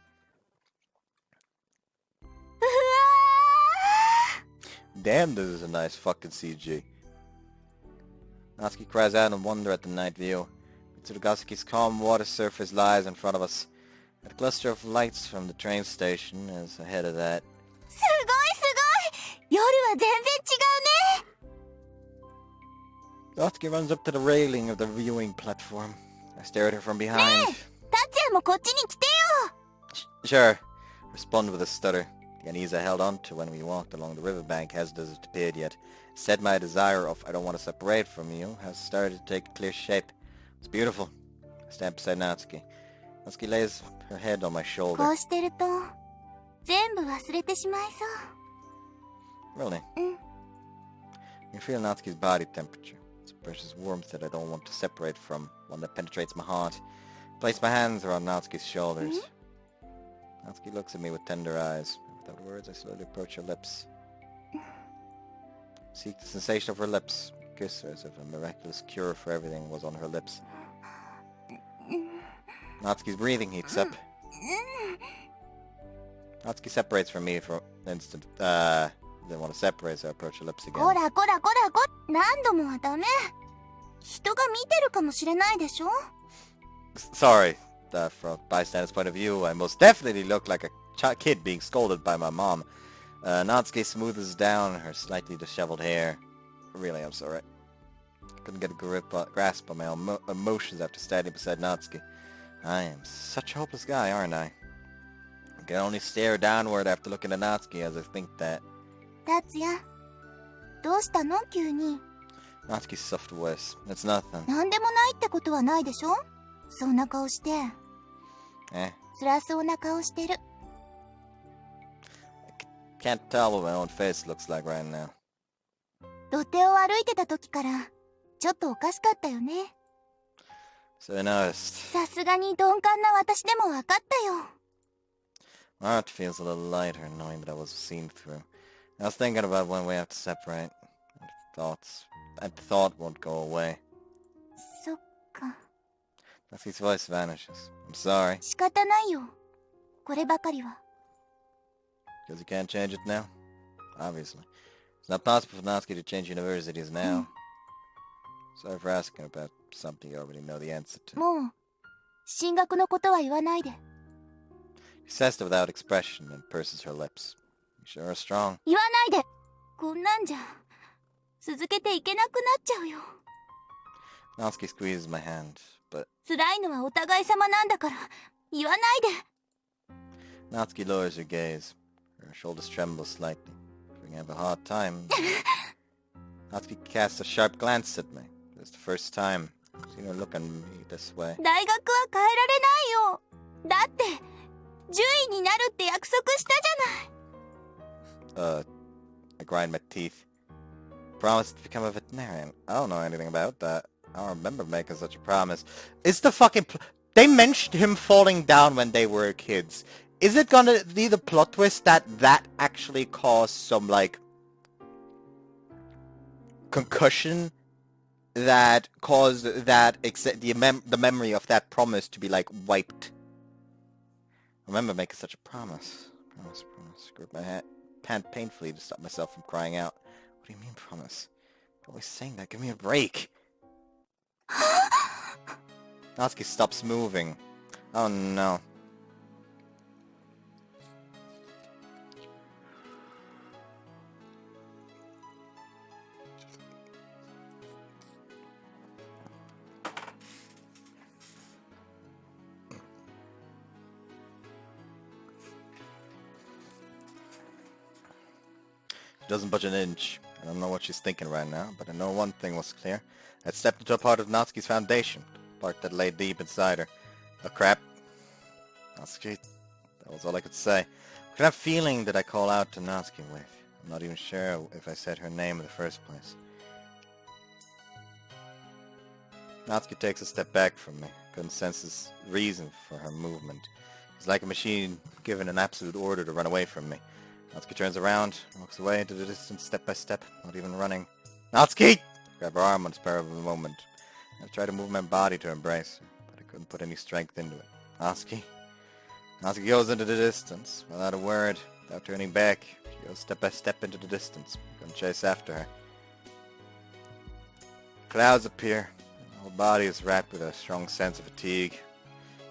Damn, this is a nice fucking CG. Natsuki cries out in wonder at the night view. Tsurugasuki's calm water surface lies in front of us. A cluster of lights from the train station is ahead of that. すごいすごい。夜は全然違うね。 Natsuki runs up to the railing of the viewing platform. I stare at her from behind. 達也もこっちに来てよ。 Sure. Respond with a stutter. The unease I held on to when we walked along the riverbank hasn't disappeared yet. Instead, my desire of I don't want to separate from you has started to take clear shape. It's beautiful. I stand beside Natsuki. Natsuki lays her head on my shoulder. こうしてると全部忘れてしまいそう。 Really? うん。 You feel Natsuki's body temperature. It's a precious warmth that I don't want to separate from, one that penetrates my heart. I place my hands around Natsuki's shoulders. Natsuki looks at me with tender eyes. Without words, I slowly approach her lips. Seek the sensation of her lips. Kiss her as if a miraculous cure for everything was on her lips. Natsuki's breathing heats up. Natsuki separates from me for an instant. Didn't want to separate, so I approach her lips again. こらこらこらこら。何度もはダメ。人が見てるかもしれないでしょ。 Sorry. From a bystander's point of view, I most definitely look like a kid being scolded by my mom. Natsuki smooths down her slightly disheveled hair. Really, I'm sorry. I couldn't get a grasp on my own emotions after standing beside Natsuki. I am such a hopeless guy, aren't I? I can only stare downward after looking at Natsuki as I think that. 達也、どうしたの急に。 Natsuki's soft voice. It's nothing. 何でもないってことはないでしょ。そんな顔して。Eh? 辛そうな顔してる。 Can't tell what my own face looks like right now. 土手を歩いてた時からちょっとおかしかったよね。 So I noticed. さすがに鈍感な私でも分かったよ。 My heart feels a little lighter knowing that I was seen through. I was thinking about when we have to separate. And the thought won't go away. そっか。 Natsuki's voice vanishes. I'm sorry. 仕方ないよ。こればかりは。 Because you can't change it now? Obviously. It's not possible for Natsuki to change universities now. Sorry for asking about something you already know the answer to. もう進学のことは言わないで。 She says it without expression and purses her lips. You sure are strong. 言わないで。こんなんじゃ続けていけなくなっちゃうよ。 Natsuki squeezes my hand. but 辛いのはお互い様なんだから言わないで。 Natsuki lowers her gaze. Her shoulders tremble slightly. We're gonna have a hard time. Natsuki casts a sharp glance at me. It's the first time I've seen her look at me this way. 大学は変えられないよ。だって獣医になるって約束したじゃない。 I grind my teeth. Promised to become a veterinarian. I don't know anything about that. I don't remember making such a promise. Is the fucking... They mentioned him falling down when they were kids. Is it gonna be the plot twist that actually caused some, like, concussion that caused that the memory of that promise to be, like, wiped? I remember making such a promise. Promise. Grip my hand painfully to stop myself from crying out. What do you mean, promise? You're always saying that. Give me a break. Natsuki stops moving. Oh no. She doesn't budge an inch. I don't know what she's thinking right now, but I know one thing was clear. I'd stepped into a part of Natsuki's foundation, the part that lay deep inside her. Oh crap. Natsuki, that was all I could say. What kind of feeling did I call out to Natsuki with? I'm not even sure if I said her name in the first place. Natsuki takes a step back from me. Couldn't sense his reason for her movement. It's like a machine given an absolute order to run away from me. Natsuki turns around, walks away into the distance step by step, not even running. Natsuki! Grab her arm on the spur of the moment. I tried to move my body to embrace her, but I couldn't put any strength into it. Natsuki? Natsuki goes into the distance, without a word, without turning back. She goes step by step into the distance. I couldn't chase after her. Clouds appear. My whole body is wrapped with a strong sense of fatigue.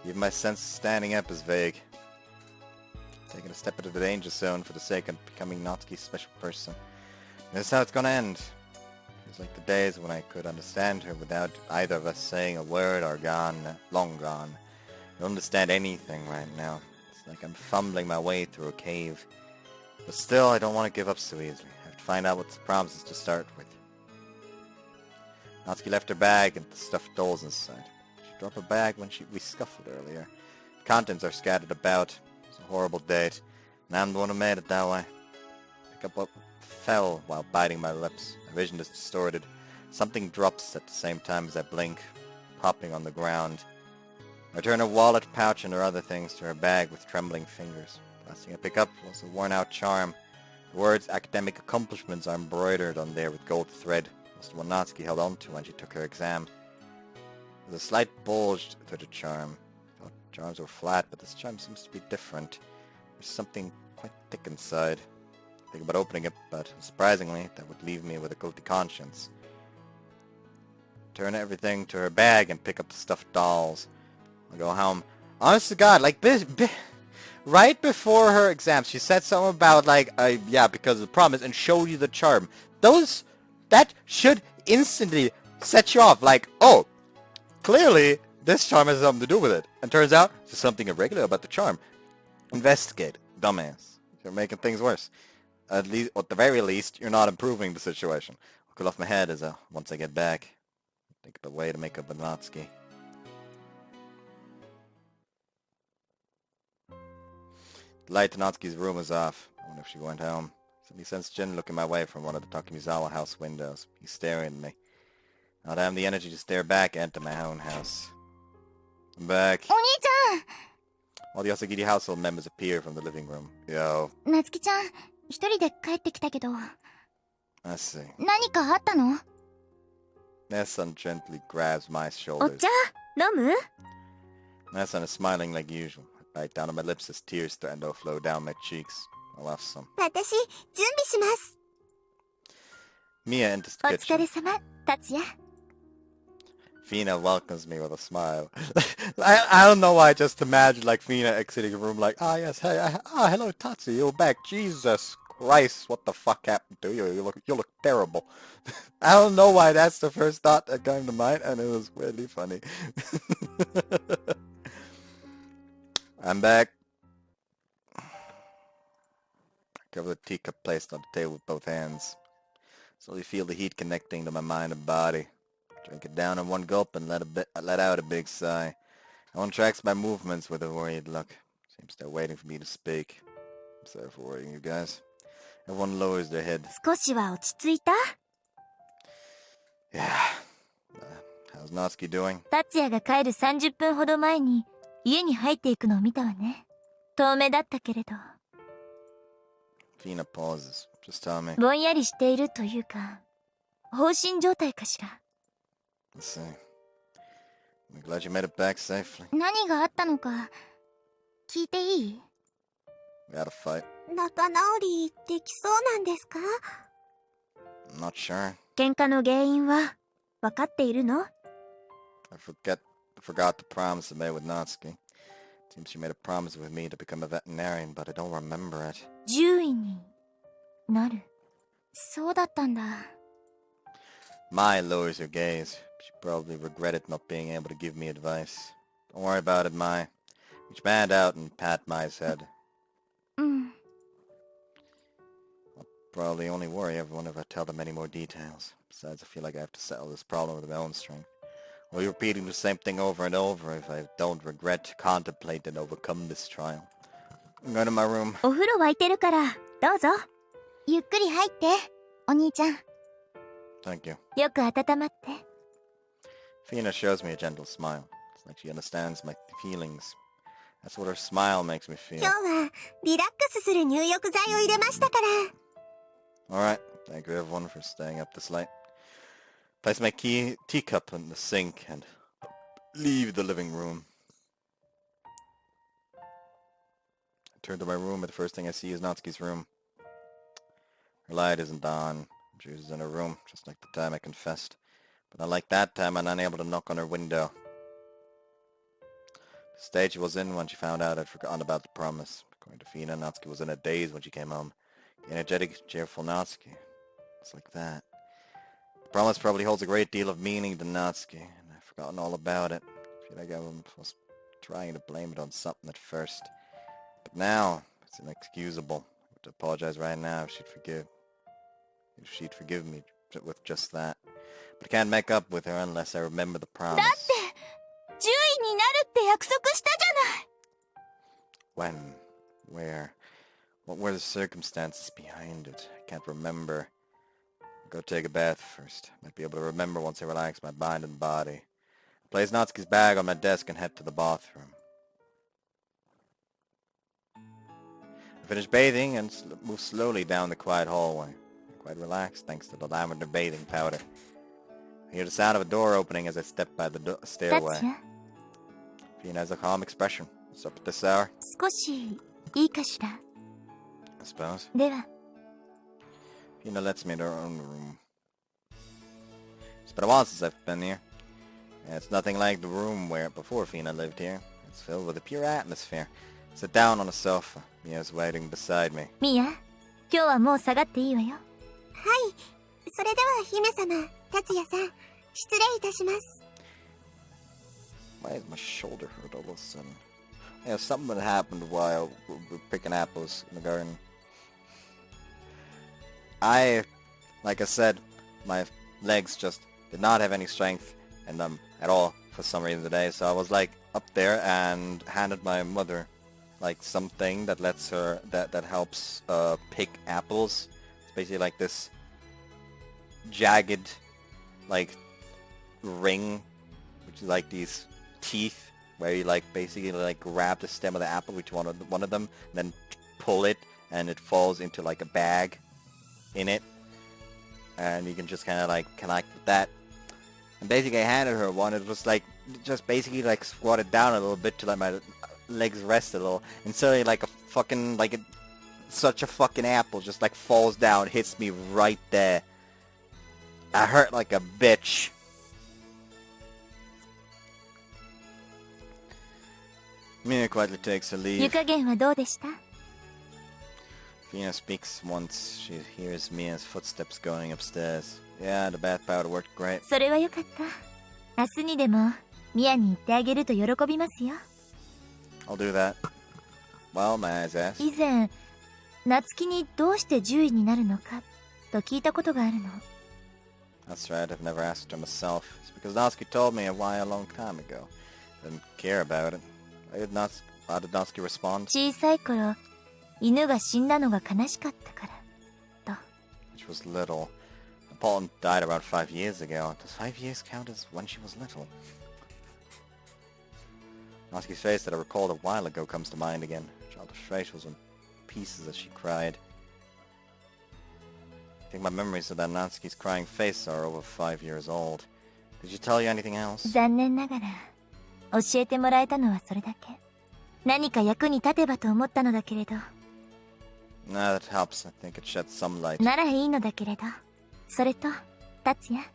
Even my sense of standing up is vague. Taking a step into the danger zone for the sake of becoming Natsuki's special person. This is how it's gonna end. It's like the days when I could understand her without either of us saying a word or long gone. I don't understand anything right now. It's like I'm fumbling my way through a cave. But still, I don't want to give up so easily. I have to find out what the promise is to start with. Natsuki left her bag and the stuffed dolls inside. She dropped her bag when we scuffled earlier. The contents are scattered about. It's a horrible date, and I'm the one who made it that way. Pick up what fell while biting my lips. My vision is distorted. Something drops at the same time as I blink, popping on the ground. I turn her wallet, pouch, and her other things to her bag with trembling fingers. The last thing I pick up was a worn-out charm. The words academic accomplishments are embroidered on there with gold thread. That's the one Natsuki held on to when she took her exam. There's a slight bulge to the charm. I thought charms were flat, but this charm seems to be different. There's something quite thick inside. I think about opening it, but surprisingly, that would leave me with a guilty conscience. Turn everything to her bag and pick up the stuffed dolls. I go home. Honest to God, like, right before her exam, she said something about, like, yeah, because of the promise, and showed you the charm. That should instantly set you off, like, oh, clearly, this charm has something to do with it. And turns out, there's something irregular about the charm. Investigate, dumbass. You're making things worse. At the very least, you're not improving the situation. I'll cut off my head once I get back. Think of a way to make up with Natsuki. The light in Natsuki's room is off. I wonder if she went home. Suddenly sense Jin looking my way from one of the Takemizawa house windows. He's staring at me. Now I have the energy to stare back into my own house. I'm back. お兄ち All the Osagiri household members appear from the living room. Yo. ゃん、なつきちゃん、一人で帰ってきたけど、 I see. 何かあったの？ Nessun gently grabs my お shoulders. 茶飲む？ Nessun is smiling like usual. I bite down on my lips as tears threaten to flow down my cheeks. I'll have some. 私、準備します。 Mia enters お the 疲れ kitchen. 様、達也。 Fina welcomes me with a smile. I don't know why I just imagined like Fina exiting the room like, ah yes, hey, hello Tatsu, you're back. Jesus Christ, what the fuck happened to you? You look terrible. I don't know why that's the first thought that came to mind, and it was really funny. I'm back. Cover the teacup placed on the table with both hands. Slowly feel the heat connecting to my mind and body. Drink it down in one gulp and let out a big sigh. No one tracks my movements with a worried look. Seems they're waiting for me to speak. I'm sorry for worrying you guys. Everyone lowers their head. 少しは落ち着いた？ Yeah. How's Natsuki doing? 達也が帰る30分ほど前に家に入っていくのを見たわね。遠目だったけれど。Fina pauses. Just tell me. ぼんやりしているというか、放心状態かしら。Let's see. I'm glad you made it back safely. 何があったのか聞いていい？ We had a fight. 仲直りできそうなんですか？ I'm not sure. 喧嘩の原因は分かっているの？ I forgot the promise I made with Natsuki. Seems she made a promise with me to become a veterinarian, but I don't remember it. 獣医になる。そうだったんだ。Mai lowers her gaze. She probably regretted not being able to give me advice. Don't worry about it, Mai. Reach my hand out and pat Mai's head. うん。 I'll probably only worry everyone if I tell them any more details. Besides, I feel like I have to settle this problem with my own strength. I'll be repeating the same thing over and over if I don't regret to contemplate and overcome this trial. I'm going to my room. お風呂沸いてるからどうぞ。ゆっくり入って、お兄ちゃん。 Thank you. よく温まって。 Fina shows me a gentle smile. It's like she understands my feelings. That's what her smile makes me feel. 今日はリラックスする入浴剤を入れましたから。 Alright, thank you everyone for staying up this late. Place my teacup in the sink and leave the living room. I turn to my room, and the first thing I see is Natsuki's room. Her light isn't on. She was in her room, just like the time I confessed. But unlike that time, I'm unable to knock on her window. The stage she was in when she found out I'd forgotten about the promise. According to Fina, Natsuki was in a daze when she came home. The energetic, cheerful Natsuki. It's like that. The promise probably holds a great deal of meaning to Natsuki, and I've forgotten all about it. I feel like I was trying to blame it on something at first. But now, it's inexcusable. I have to apologize right now if she'd forgive me with just that. But I can't make up with her unless I remember the promise. だって、獣医になるって約束したじゃない。 When? Where? What were the circumstances behind it? I can't remember. I'll go take a bath first. Might be able to remember once I relax my mind and body. Place Natsuki's bag on my desk and head to the bathroom. I finish bathing and move slowly down the quiet hallway. I'm quite relaxed thanks to the lavender bathing powder. I hear the sound of a door opening as I step by the stairway. 達也、 Fina has a calm expression. What's up at this hour? 少しいいかしら。 I suppose. では。 Fina lets me into her own room. It's been a while since I've been here. And it's nothing like the room where before Fina lived here. It's filled with a pure atmosphere. Sit down on a sofa. Mia's waiting beside me. ミヤ、今日はもう下がっていいわよ。はい、それでは姫様、達也さん、失礼いたします。 Why is my shoulder hurt all of a sudden? Yeah, something had happened while we were picking apples in the garden. Like I said, my legs just did not have any strength in them at all for some reason today. So I was like up there and handed my mother like something that lets her, that helps pick apples. It's basically like this jagged like ring, which is like these teeth where you like basically like grab the stem of the apple, which one of them, and then pull it and it falls into like a bag in it, and you can just kind of like connect with that. And basically I handed her one. It was like just basically like squatted down a little bit to let my legs rest a little, and suddenly like a fucking like such a fucking apple just like falls down, hits me right there. I hurt like a bitch. Mia quietly takes her leave. 湯加減はどうでした？ Fina speaks once she hears Mia's footsteps going upstairs. Yeah, the bath powder worked great. それはよかった。明日にでもミアに言ってあげると喜びますよ。I'll do that. Well, my eyes asked. 以前、夏希にどうして獣医になるのかと聞いたことがあるの。That's right, I've never asked her myself. It's because Natsuki told me why a long time ago. I didn't care about it. How did Natsuki respond? 小さい頃、犬が死んだのが悲しかったからと。 She was little. Paul died around 5 years ago. Does 5 years count as when she was little? Natsuki's face that I recalled a while ago comes to mind again. Childish face was in pieces as she cried. I think my memories about Natsuki's crying face are over 5 years old. Did she tell you anything else? 残念ながら、教えてもらえたのはそれだけ。何か役に立てばと思ったのだけれど。Nah, that helps. I think it sheds some light. ならいいのだけれど。それと、達也。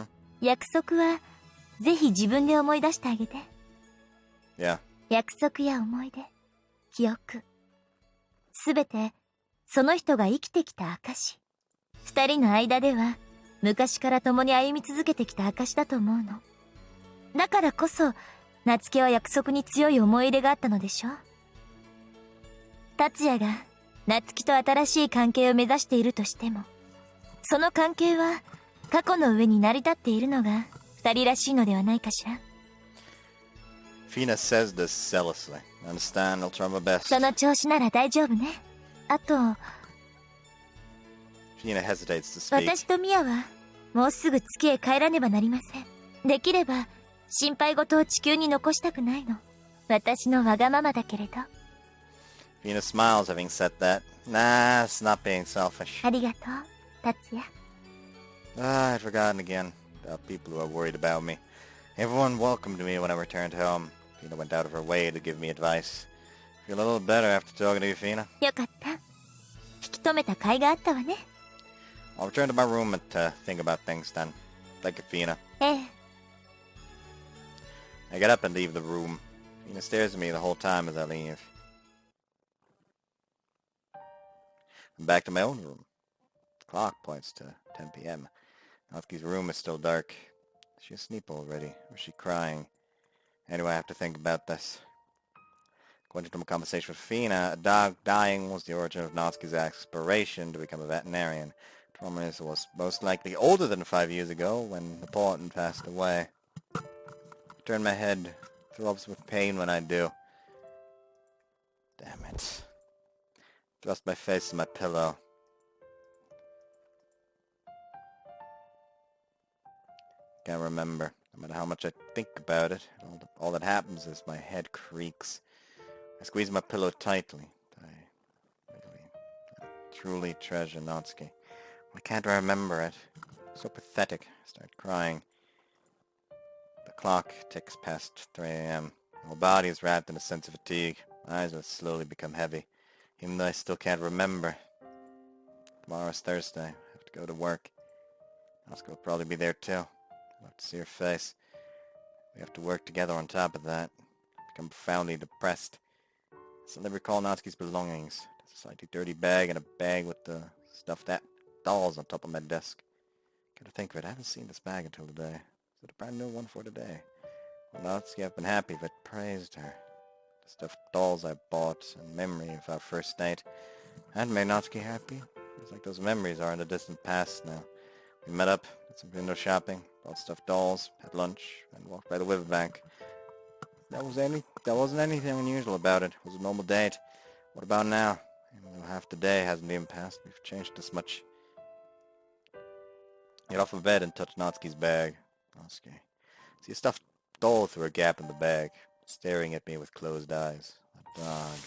ん？約束は、ぜひ自分で思い出してあげて。Yeah. 約束や思い出、記憶。すべて、その人が生きてきた証。二人の間では、昔から共に歩み続けてきた証だと思うの。だからこそ、夏希は約束に強い思い入れがあったのでしょ。達也が、夏希と新しい関係を目指しているとしても、その関係は、過去の上に成り立っているのが、二人らしいのではないかしら。Fina says this zealously. Understand, I'll try my best. その調子なら大丈夫ね。あと、Fina hesitates to speak. 私とミアは、もうすぐ月へ帰らねばなりません。できれば、心配事を地球に残したくないの。私のわがままだけれど。Fina smiles having said that. Nah, it's not being selfish. ありがとう、達也。Ah, I'd forgotten again about people who are worried about me. Everyone welcomed me when I returned home. Fina went out of her way to give me advice. Feel a little better after talking to you, Fina. よかった。引き止めた甲斐があったわね。I'll return to my room and think about things then. Thank you, Fina. ええ。I get up and leave the room. Fina stares at me the whole time as I leave. I'm back to my own room. The clock points to 10 p.m. Natsuki's room is still dark. Is she asleep already? Or is she crying? Anyway, I have to think about this. According to my conversation with Fina, a dog dying was the origin of Natsuki's aspiration to become a veterinarian. The problem is it was most likely older than 5 years ago when Napoleon passed away. I turn my head, throbs with pain when I do. Damn it. Thrust my face in my pillow. Can't remember. No matter how much I think about it, all that happens is my head creaks. I squeeze my pillow tightly. I truly treasure Natsuki. Why can't I remember it? So pathetic. I start crying. The clock ticks past 3 a.m. My whole body is wrapped in a sense of fatigue. My eyes will slowly become heavy, even though I still can't remember. Tomorrow is Thursday. I have to go to work. Natsuki will probably be there too. I'll have to see her face. We have to work together on top of that. I become profoundly depressed. I suddenly recall Natsuki's belongings. There's a slightly dirty bag and a bag with the stuffed dolls on top of my desk. Gotta think of it, I haven't seen this bag until today. Is it a brand new one for today? Well, Natsuki, I've been happy if it praised her. The stuffed dolls I bought in memory of our first date hadn't made Natsuki happy. It's like those memories are in the distant past now. We met up, did some window shopping, bought stuffed dolls, had lunch, and walked by the riverbank. There wasn't anything unusual about it. It was a normal date. What about now? Even though half the day hasn't even passed, we've changed this much. Get off of bed and touch Natsuki's bag. Natsuki. See a stuffed doll through a gap in the bag, staring at me with closed eyes. A dog.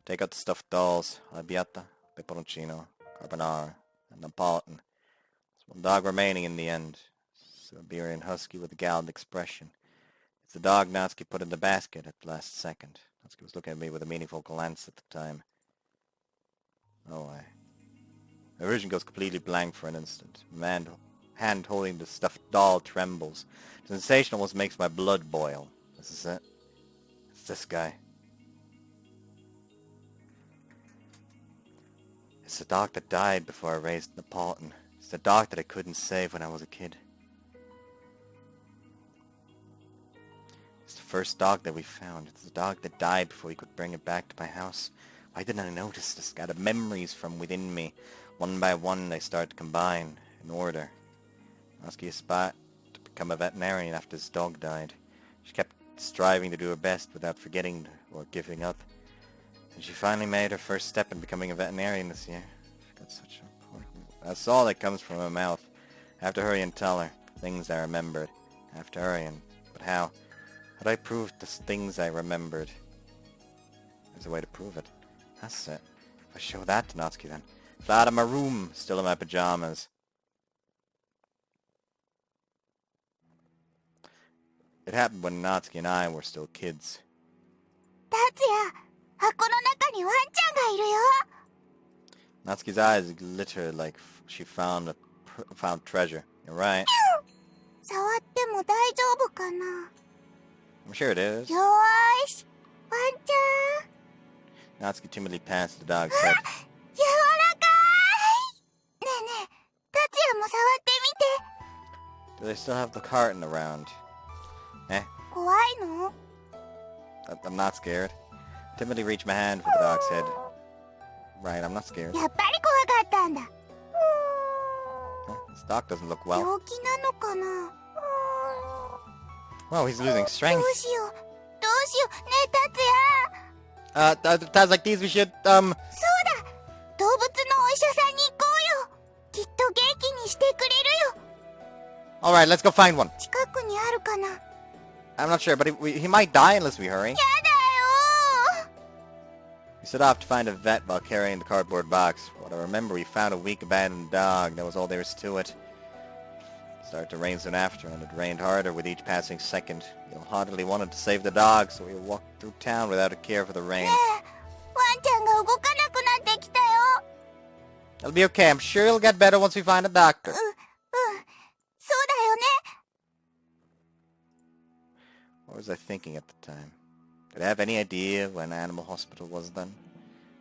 Take out the stuffed dolls. Arrabbiata, peperoncino, carbonara, and Napolitan. There's one dog remaining in the end. Barbarian husky with a gallant expression. It's the dog Natsuki put in the basket at the last second. Natsuki was looking at me with a meaningful glance at the time. Oh, my vision goes completely blank for an instant. My hand holding the stuffed doll trembles. The sensation almost makes my blood boil. This is it. It's this guy. the dog that died before I raised Napoleon. It's the dog that I couldn't save when I was a kid. It's the first dog that we found. It's the dog that died before we could bring it back to my house. Why didn't I notice this? Scattered memories from within me. One by one they start to combine in order. Natsuki aspired to become a veterinarian after his dog died. She kept striving to do her best without forgetting or giving up. And she finally made her first step in becoming a veterinarian this year. She got such important... That's all that comes from her mouth. I have to hurry and tell her things I remembered. I have to hurry and... But how? How do I prove the things I remembered? There's a way to prove it. That's it. If I show that to Natsuki then. Fly out of my room, still in my pajamas. It happened when Natsuki and I were still kids. 達也、箱の中にワンちゃんがいるよ。 Natsuki's eyes glittered like she found treasure. You're right. 触っても大丈夫かな。 I'm sure it is. よーし、ワンちゃん。 Natsuki timidly pats the dog's head. 柔らかい。ねえねえ、達也も触ってみて。 Do they still have the carton around? Eh? 怖いの？ I'm not scared. Timidly reach my hand for the dog's head. Right, I'm not scared. やっぱり怖かったんだ。 Huh? This dog doesn't look well. 病気なのかな。 Whoa, he's losing ど strength. うしよう、どうしよう。ねえ、達也。 Times like these we should, そうだ、動物のお医者さんに行こうよ。きっと元気にしてくれるよ。 Alright, let's go find one. 近くにあるかな。 I'm not sure, but he might die unless we hurry. やだよ。 We set off to find a vet while carrying the cardboard box. What I remember, we found a weak, abandoned dog. That was all there was to it. It started to rain soon after, and it rained harder with each passing second. We wholeheartedly wanted to save the dog, so we walked through town without a care for the rain. ねえ、ワンちゃんが動かなくなってきたよ。 It'll be okay. I'm sure it'll get better once we find a doctor. そうだよね。 What was I thinking at the time? Did I have any idea when animal hospital was then?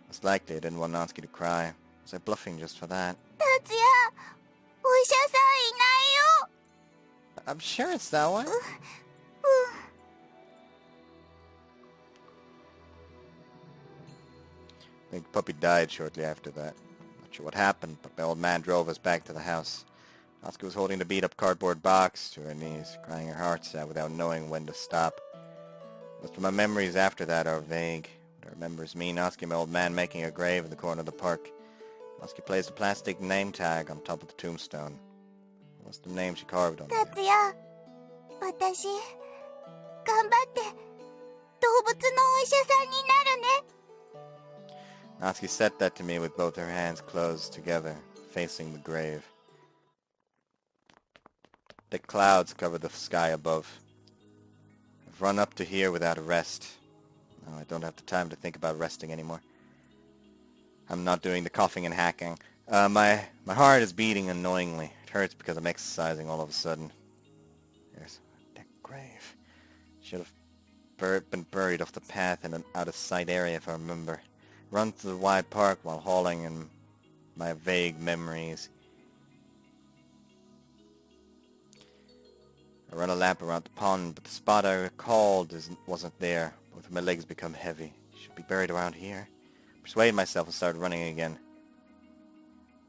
Most likely I didn't want Natsuki to cry. Was I bluffing just for that? 達也、お医者さんいないよ。 I'm sure it's that way. I think Puppy died shortly after that. Not sure what happened, but my old man drove us back to the house. Natsuki was holding the beat-up cardboard box to her knees, crying her heart out without knowing when to stop. Most of my memories after that are vague. What I remember is me, Natsuki, and my old man making a grave in the corner of the park. Natsuki placed a plastic name tag on top of the tombstone. What's the name she carved on it? 達也、私、頑張って動物のお医者さんになるね。 Natsuki said that to me with both her hands closed together, facing the grave. Thick clouds cover the sky above. I've run up to here without a rest. No, I don't have the time to think about resting anymore. I'm not doing the coughing and hacking. My heart is beating annoyingly. It hurts because I'm exercising all of a sudden. There's that grave. Should have been buried off the path in an out-of-sight area if I remember. Run through the wide park while hauling in my vague memories. I run a lap around the pond, but the spot I recalled wasn't there. Both of my legs become heavy. Should be buried around here. Persuade myself and start running again.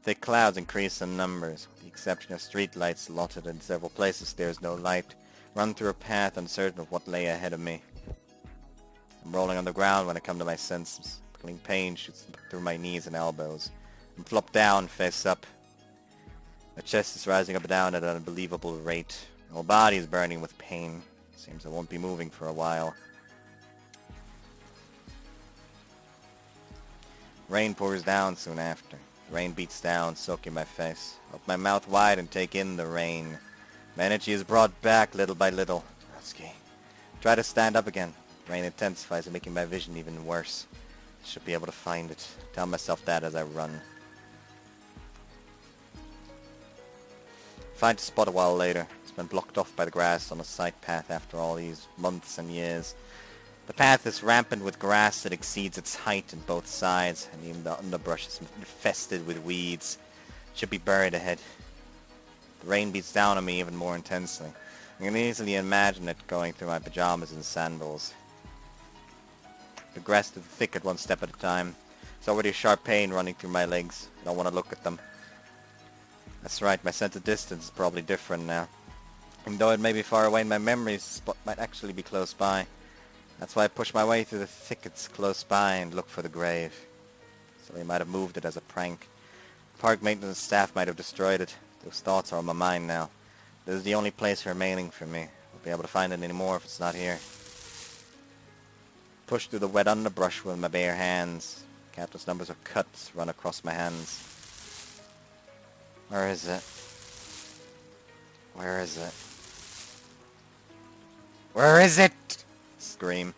Thick clouds increase in numbers. With the exception of street lights allotted in several places, there is no light. Run through a path uncertain of what lay ahead of me. I'm rolling on the ground when I come to my senses. Prickling pain shoots through my knees and elbows. I'm flopped down, face up. My chest is rising up and down at an unbelievable rate. My whole body is burning with pain. Seems I won't be moving for a while. Rain pours down soon after. The rain beats down, soaking my face. I open my mouth wide and take in the rain. My energy is brought back little by little. Natsuki. Try to stand up again. The rain intensifies and making my vision even worse. I should be able to find it. Tell myself that as I run. Find a spot a while later. It's been blocked off by the grass on a side path after all these months and years. The path is rampant with grass that exceeds its height on both sides, and even the underbrush is infested with weeds. Should be buried ahead. The rain beats down on me even more intensely. I can easily imagine it going through my pajamas and sandals. Progress to the thicket one step at a time. It's already a sharp pain running through my legs. I don't want to look at them. That's right, my sense of distance is probably different now. Even though it may be far away in my memories, the spot might actually be close by. That's why I push my way through the thickets close by and look for the grave. So they might have moved it as a prank. Park maintenance staff might have destroyed it. Those thoughts are on my mind now. This is the only place remaining for me. I won't be able to find it anymore if it's not here. Push through the wet underbrush with my bare hands. Countless numbers of cuts run across my hands. Where is it? Where is it? Where is it? Scream.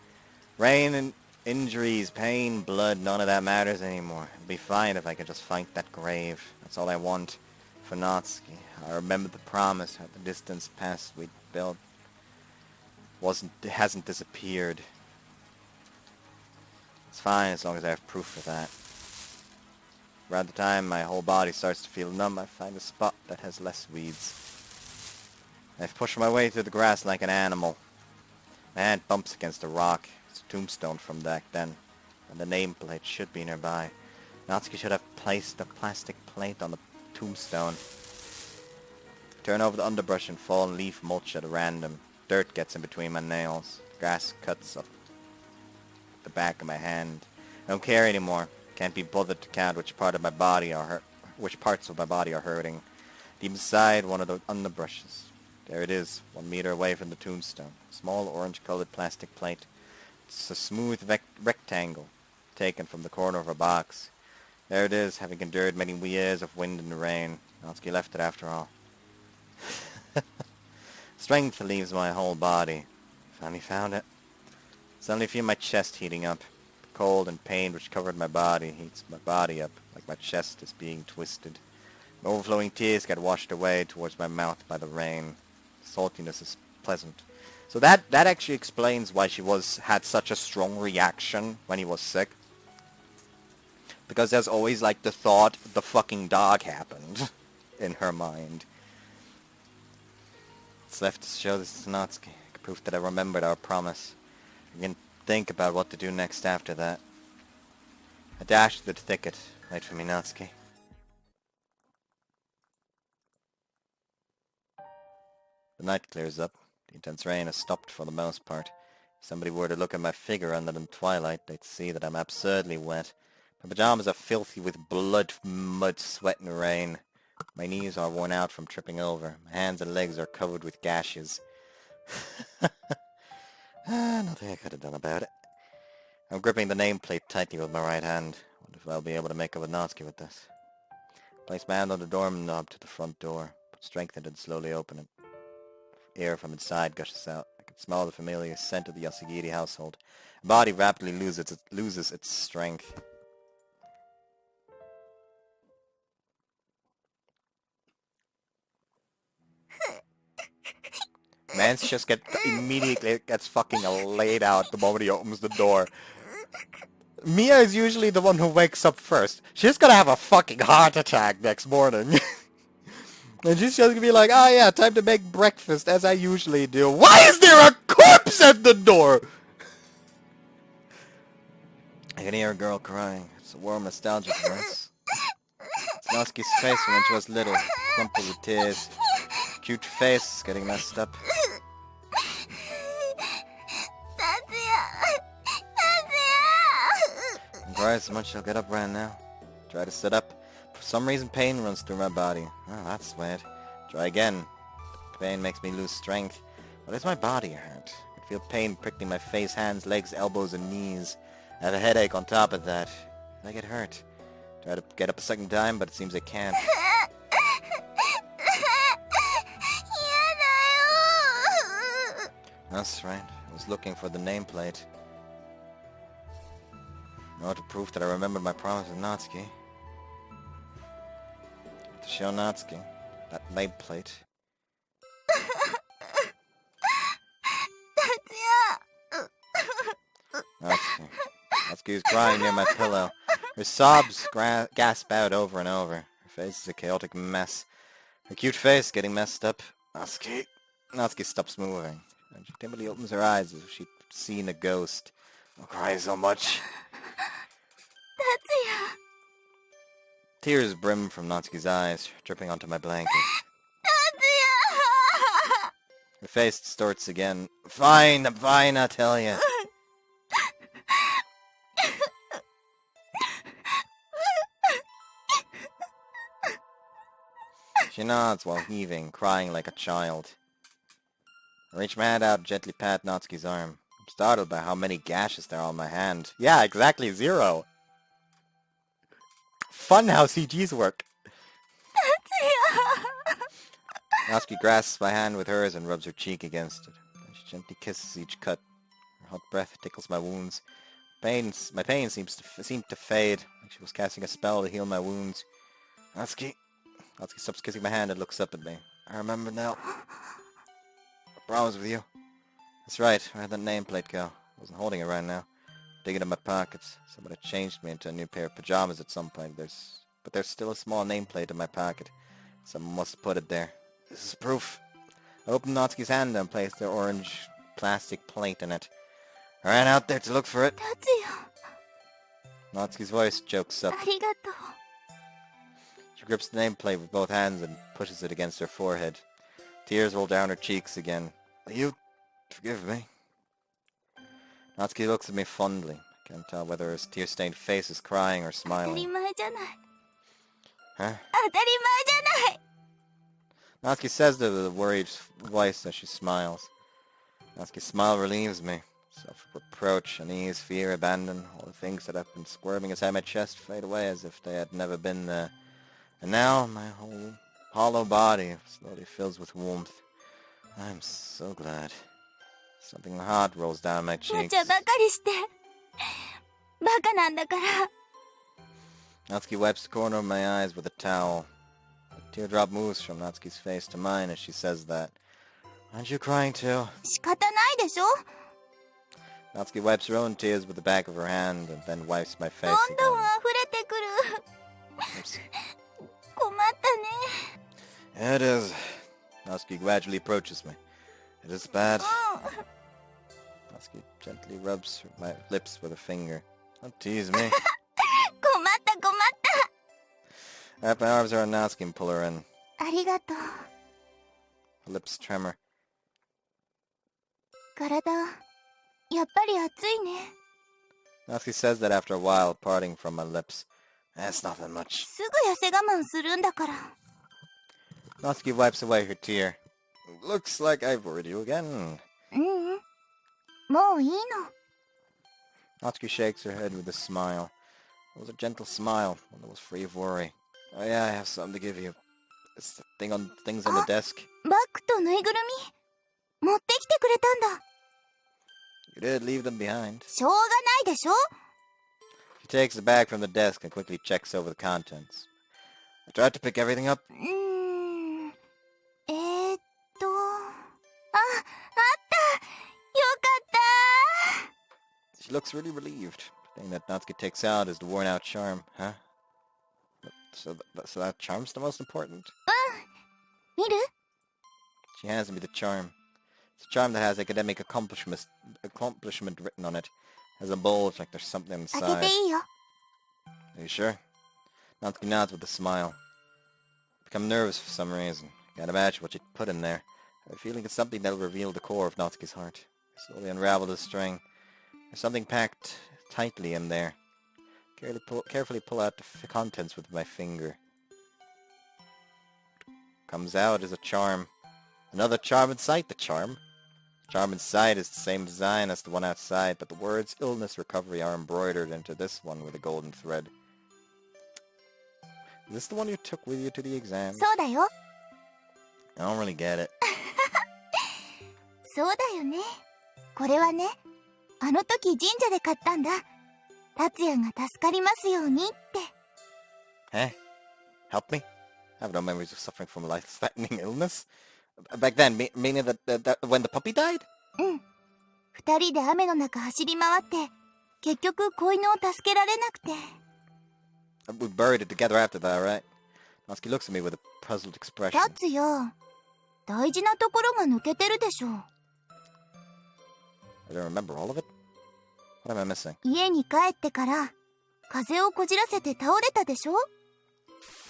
Rain and injuries, pain, blood, none of that matters anymore. It'll be fine if I can just find that grave. That's all I want for Natsuki. I remember the promise at the distance past we'd built hasn't disappeared. It's fine as long as I have proof of that. Around the time my whole body starts to feel numb, I find a spot that has less weeds. I've pushed my way through the grass like an animal. My hand bumps against a rock. It's a tombstone from back then, and the nameplate should be nearby. Natsuki should have placed a plastic plate on the tombstone. Turn over the underbrush and fallen leaf mulch at random. Dirt gets in between my nails. The grass cuts up the back of my hand. I don't care anymore. Can't be bothered to count which parts of my body are hurting. Deep inside one of the underbrushes. There it is, 1 meter away from the tombstone. Small orange-colored plastic plate. It's a smooth rectangle, taken from the corner of a box. There it is, having endured many years of wind and rain. Natsuki left it after all. Strength leaves my whole body. Finally found it. Suddenly feel my chest heating up. The cold and pain which covered my body heats my body up, like my chest is being twisted. My overflowing tears get washed away towards my mouth by the rain. Saltiness is pleasant. So that actually explains why she had such a strong reaction when he was sick. Because there's always like the thought the fucking dog happened in her mind. It's left to show this to Natsuki. Proof that I remembered our promise. I can think about what to do next after that. I dash through the thicket. Wait for me, Natsuki. The night clears up. The intense rain has stopped for the most part. If somebody were to look at my figure under the twilight, they'd see that I'm absurdly wet. My pajamas are filthy with blood, mud, sweat, and rain. My knees are worn out from tripping over. My hands and legs are covered with gashes. Nothing I could have done about it. I'm gripping the nameplate tightly with my right hand. Wonder if I'll be able to make up with Natsuki with this. Place my hand on the doorknob to the front door. Put strength into it and slowly open it. Air from inside gushes out. I can smell the familiar scent of the Yasugiri household. My body rapidly loses its strength. Man's just immediately gets fucking laid out the moment he opens the door. Mia is usually the one who wakes up first. She's gonna have a fucking heart attack next morning. And she's just gonna be like, oh yeah, time to make breakfast as I usually do. Why is there a corpse at the door? I can hear a girl crying. It's a warm, nostalgic voice. It's Natsuki's face when she was little, crumpled with tears. Cute face getting messed up. Don't cry so much, I'll get up right now. Try to sit up. For some reason pain runs through my body. Oh, that's weird. Try again. The pain makes me lose strength. Why does my body hurt? I feel pain prickling my face, hands, legs, elbows, and knees. I have a headache on top of that. I get hurt. Try to get up a second time, but it seems I can't. That's right. I was looking for the nameplate. In order to prove that I remembered my promise with Natsuki. To show Natsuki that nameplate. Natsuki is crying near my pillow. Her sobs gasp out over and over. Her face is a chaotic mess. Her cute face getting messed up. Natsuki. Natsuki stops moving, and she timidly opens her eyes as if she'd seen a ghost. Don't cry so much. Tatsuya. Tears brim from Natsuki's eyes, dripping onto my blanket. Tatsuya! Her face distorts again. Fine, I'm fine, I tell you. She nods while heaving, crying like a child. I reach my hand out and gently pat Natsuki's arm. I'm startled by how many gashes there are on my hand. Yeah, exactly 0. Fun how CGs work. Natsuki grasps my hand with hers and rubs her cheek against it. Then she gently kisses each cut. Her hot breath tickles my wounds. My pain seemed to fade, like she was casting a spell to heal my wounds. Natsuki stops kissing my hand and looks up at me. I remember now. I promise with you. That's right, where'd that nameplate go? I wasn't holding it right now. Digging in my pockets. Somebody changed me into a new pair of pajamas at some point. But there's still a small nameplate in my pocket. Someone must have put it there. This is proof. I opened Natsuki's hand and placed their orange plastic plate in it. I ran out there to look for it. Tatsuya. Natsuki's voice chokes up. Arigato. She grips the nameplate with both hands and pushes it against her forehead. Tears roll down her cheeks again. Will you forgive me? Natsuki looks at me fondly. I can't tell whether her tear-stained face is crying or 当たり smiling. 前じゃない。 Huh? 当たり前じゃない。 Natsuki says that with a worried voice as she smiles. Natsuki's smile relieves me. Self-reproach, unease, fear, abandon, all the things that have been squirming inside my chest fade away as if they had never been there. And now my whole hollow body slowly fills with warmth. I'm so glad. Something hot rolls down my 無 cheeks. 茶ばかりして。バカなんだから。 Natsuki wipes the corner of my eyes with a towel. A teardrop moves from Natsuki's face to mine as she says that. Aren't you crying too? 仕方ないでしょ。 Natsuki wipes her own tears with the back of her hand and then wipes my face どんどん again. 溢れてくる。 Oops. 困ったね。 It is. Natsuki gradually approaches me. It is bad. うん。 Natsuki gently rubs my lips with a finger. Don't tease me. 困った困っ I wrap my arms around Natsuki and pull her in. た。ありがとう。 Her lips tremor. 体、やっぱり熱いね。 Natsuki says that after a while, parting from my lips. That's nothing much. すぐ痩せ我慢するんだから。 Natsuki wipes away her tear. Looks like I've worried you again. ううん。もういいの。 Natsuki shakes her head with a smile. It was a gentle smile, one that was free of worry. Oh yeah, I have something to give you. It's the things on the desk. バッグとぬいぐるみ。持ってきてくれたんだ。 You did leave them behind. しょうがないでしょ。 She takes the bag from the desk and quickly checks over the contents. I tried to pick everything up. あ、あった。よかった。 She looks really relieved. The thing that Natsuki takes out is the worn-out charm, huh? So that charm's the most important? 見る？ She hands me the charm. It's a charm that has academic accomplishment written on it. Has a bulge like there's something 開け inside. ていいよ。 Are you sure? Natsuki nods with a smile. I become nervous for some reason. Can't imagine what she'd put in there. I have a feeling it's something that'll reveal the core of Natsuki's heart. I slowly unravel the string. There's something packed tightly in there. Carefully pull out the contents with my finger. Comes out is a charm. Another charm inside the charm. The charm inside is the same design as the one outside, but the words illness recovery are embroidered into this one with a golden thread. Is this the one you took with you to the exam? そうだよ。 I don't really get it. そうだよね。これはね、あの時神社で買ったんだ。達也が助かりますようにって。 Huh? Help me? I have no memories of suffering from life-threatening illness. Back then, meaning that when the puppy died? うん。二人で雨の中走り回って、結局子犬を助けられなくて。We buried it together after that, right? Natsuki looks at me with a puzzled expression. 達也、大事なところが抜けてるでしょ。I don't remember all of it. What am I missing? 家に帰ってから風邪をこじらせて倒れたでしょ。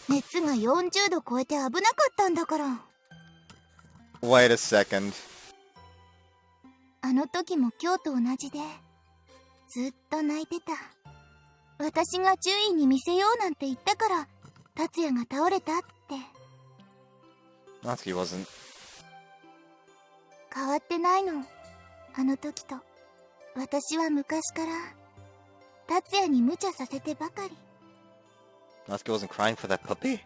熱が40度超えて危なかったんだから。Wait a second. あの時も今日と同じでずっと泣いてた。私が獣医に見せようなんて言ったから達也が倒れたって。 Natsuki wasn't. 変わってないの、あの時と。私は昔から達也に無茶させてばかり。 Natsuki wasn't crying for that puppy?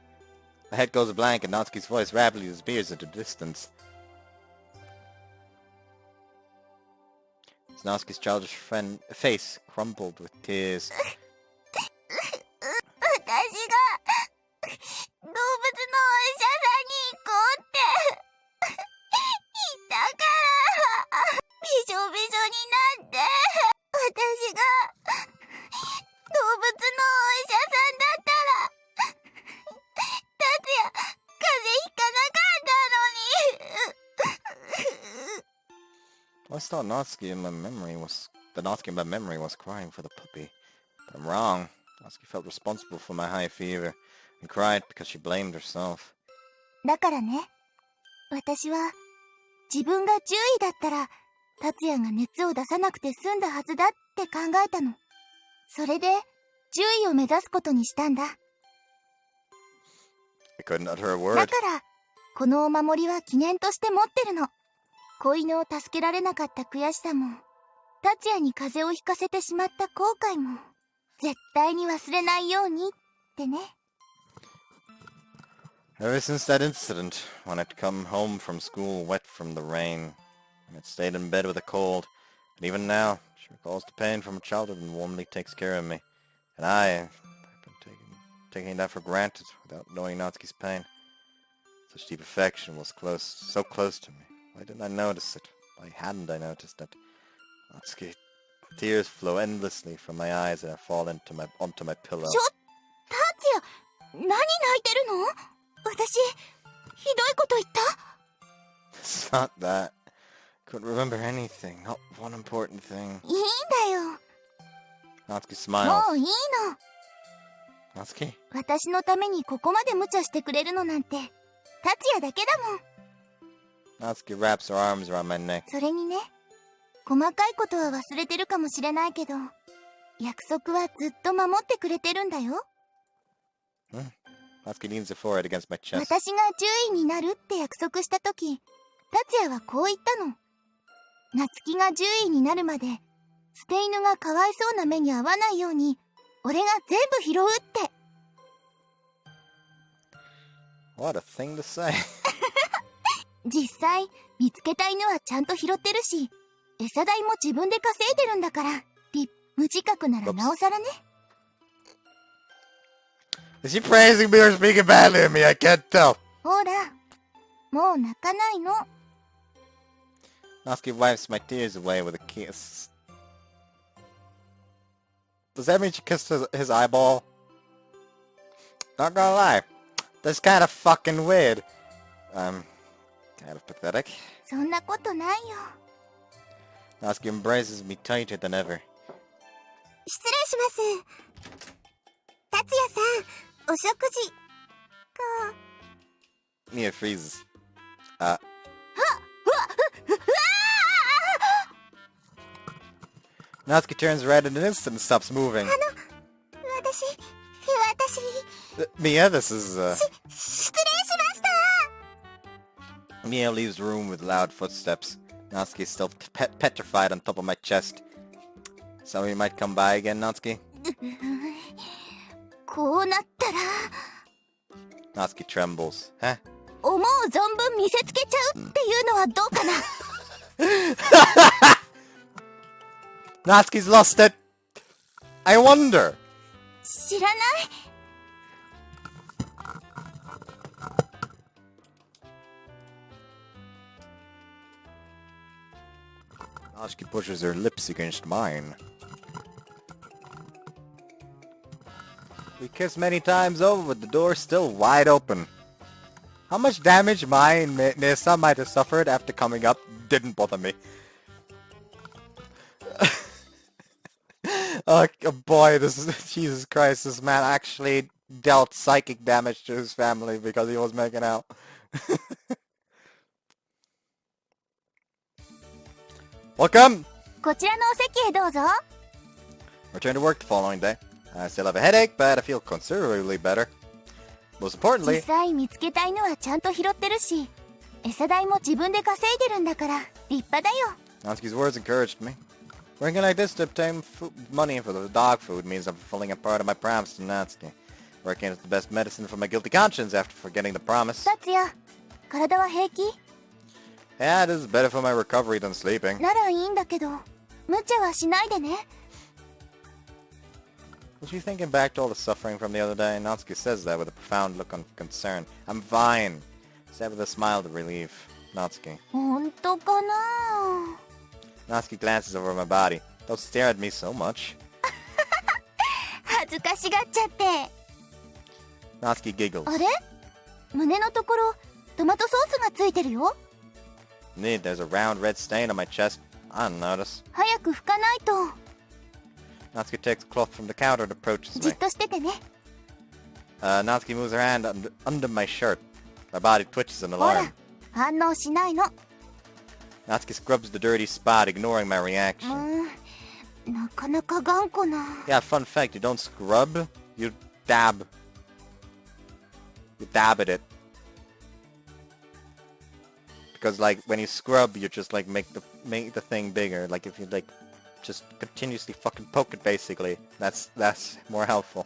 My head goes blank and Natsuki's voice rapidly disappears into distance. Natsuki's childish face crumpled with tears. 私が動物のお医者さんに行こうって言ったからびしょびしょになって。私が動物のお医者さんだったら達也風邪ひかなかったのに。 I always thought Natsuki in my memory was... that Natsuki in my memory was crying for the puppy. But I'm wrong. Natsuki felt responsible for my high fever and cried because she blamed herself. だからね、私は自分が獣医だったら達也が熱を出さなくて済んだはずだって考えたの。それで獣医を目指すことにしたんだ。 I couldn't utter a word. だからこのお守りは記念として持ってるの。子犬を助けられなかった悔しさも達也に風邪をひかせてしまった後悔も絶対に忘れないようにってね。 Ever since that incident, when I'd come home from school wet from the rain, and had stayed in bed with a cold, and even now, she recalls the pain from her childhood and warmly takes care of me. And I've been taking that for granted without knowing Natsuki's pain. Such deep affection was so close to me. Why didn't I notice it? Why hadn't I noticed it? Natsuki, tears flow endlessly from my eyes and I fall onto my pillow. 達也、何泣いてるの？私、ひどいこと言った？ It's not that. I couldn't remember anything. Not one important thing. いいんだよ。 Natsuki smiles. もういいの。 Natsuki? 私のためにここまで無茶してくれるのなんて達也だけだもん。 Natsuki wraps her arms around my neck. それにね、細かいことは忘れてるかもしれないけど約束はずっと守ってくれてるんだよ。 Natsuki leans her forehead against my chest. 私が獣医になるって約束した時、達也はこう言ったの。夏希が獣医になるまで捨て犬がかわいそうな目に遭わないように俺が全部拾うって。 What a thing to say. 実際見つけた犬はちゃんと拾ってるし餌代も自分で稼いでるんだから。無自覚ならなおさらね。 Is she praising me or speaking badly of me? I can't tell. ほら、もう泣かないの。 Natsuki wipes my tears away with a kiss. Does that mean she kissed his eyeball? Not gonna lie, that's kind of fucking weird. Kind of pathetic. そんなことないよ。 Natsuki embraces me tighter than ever. 失礼します。達也さん、お食事が。 Mia freezes. Natsuki turns red in an instant and stops moving. 私。Mia, this is, 失礼しました。 Mia leaves the room with loud footsteps. Natsuki is still petrified on top of my chest. Somebody might come by again, Natsuki? こうなったら Natsuki trembles. Huh? 思う存分見せつけちゃうっていうのはどうかな。 Natsuki's lost it! I wonder! 知らない。 Natsuki pushes her lips against mine. We kissed many times over, but the door still wide open. How much damage Nessa might have suffered after coming up didn't bother me. Oh boy, this is Jesus Christ, this man actually dealt psychic damage to his family because he was making out. Welcome! こちらのお席へどうぞ。 Return to work the following day. I still have a headache, but I feel considerably better. Most 実 importantly, 際見つけた犬はちゃんと拾ってるし、餌代も自分で稼いでるんだから立派だよ。 Natsuki's words encouraged me. Working like this to obtain money for the dog food means I'm fulfilling a part of my promise to Natsuki. Working is the best medicine for my guilty conscience after forgetting the promise. 達也、体は平気？ Yeah, this is better for my recovery than sleeping. ならいいんだけど、無茶はしないでね。 Was she thinking back to all the suffering from the other day? Natsuki says that with a profound look of concern. I'm fine. Said with a smile of relief. Natsuki. 本当かな？ Natsuki glances over my body. Don't stare at me so much. 恥ずかしがっちゃって。 Natsuki giggles. あれ？胸のところトマトソースがついてるよ。 Need, there's a round red stain on my chest. I don't notice. 早く拭かないと。 Natsuki takes a cloth from the counter and approaches じ me. っとしててね。 Natsuki moves her hand under my shirt. My body twitches in ほら alarm. 反応しないの。 Natsuki scrubs the dirty spot, ignoring my reaction. なかなか頑固な。 Yeah, fun fact, you don't scrub, you dab. You dab at it. Because like when you scrub, you just like make the thing bigger. Like if you like just continuously fucking poke it basically. That's more helpful.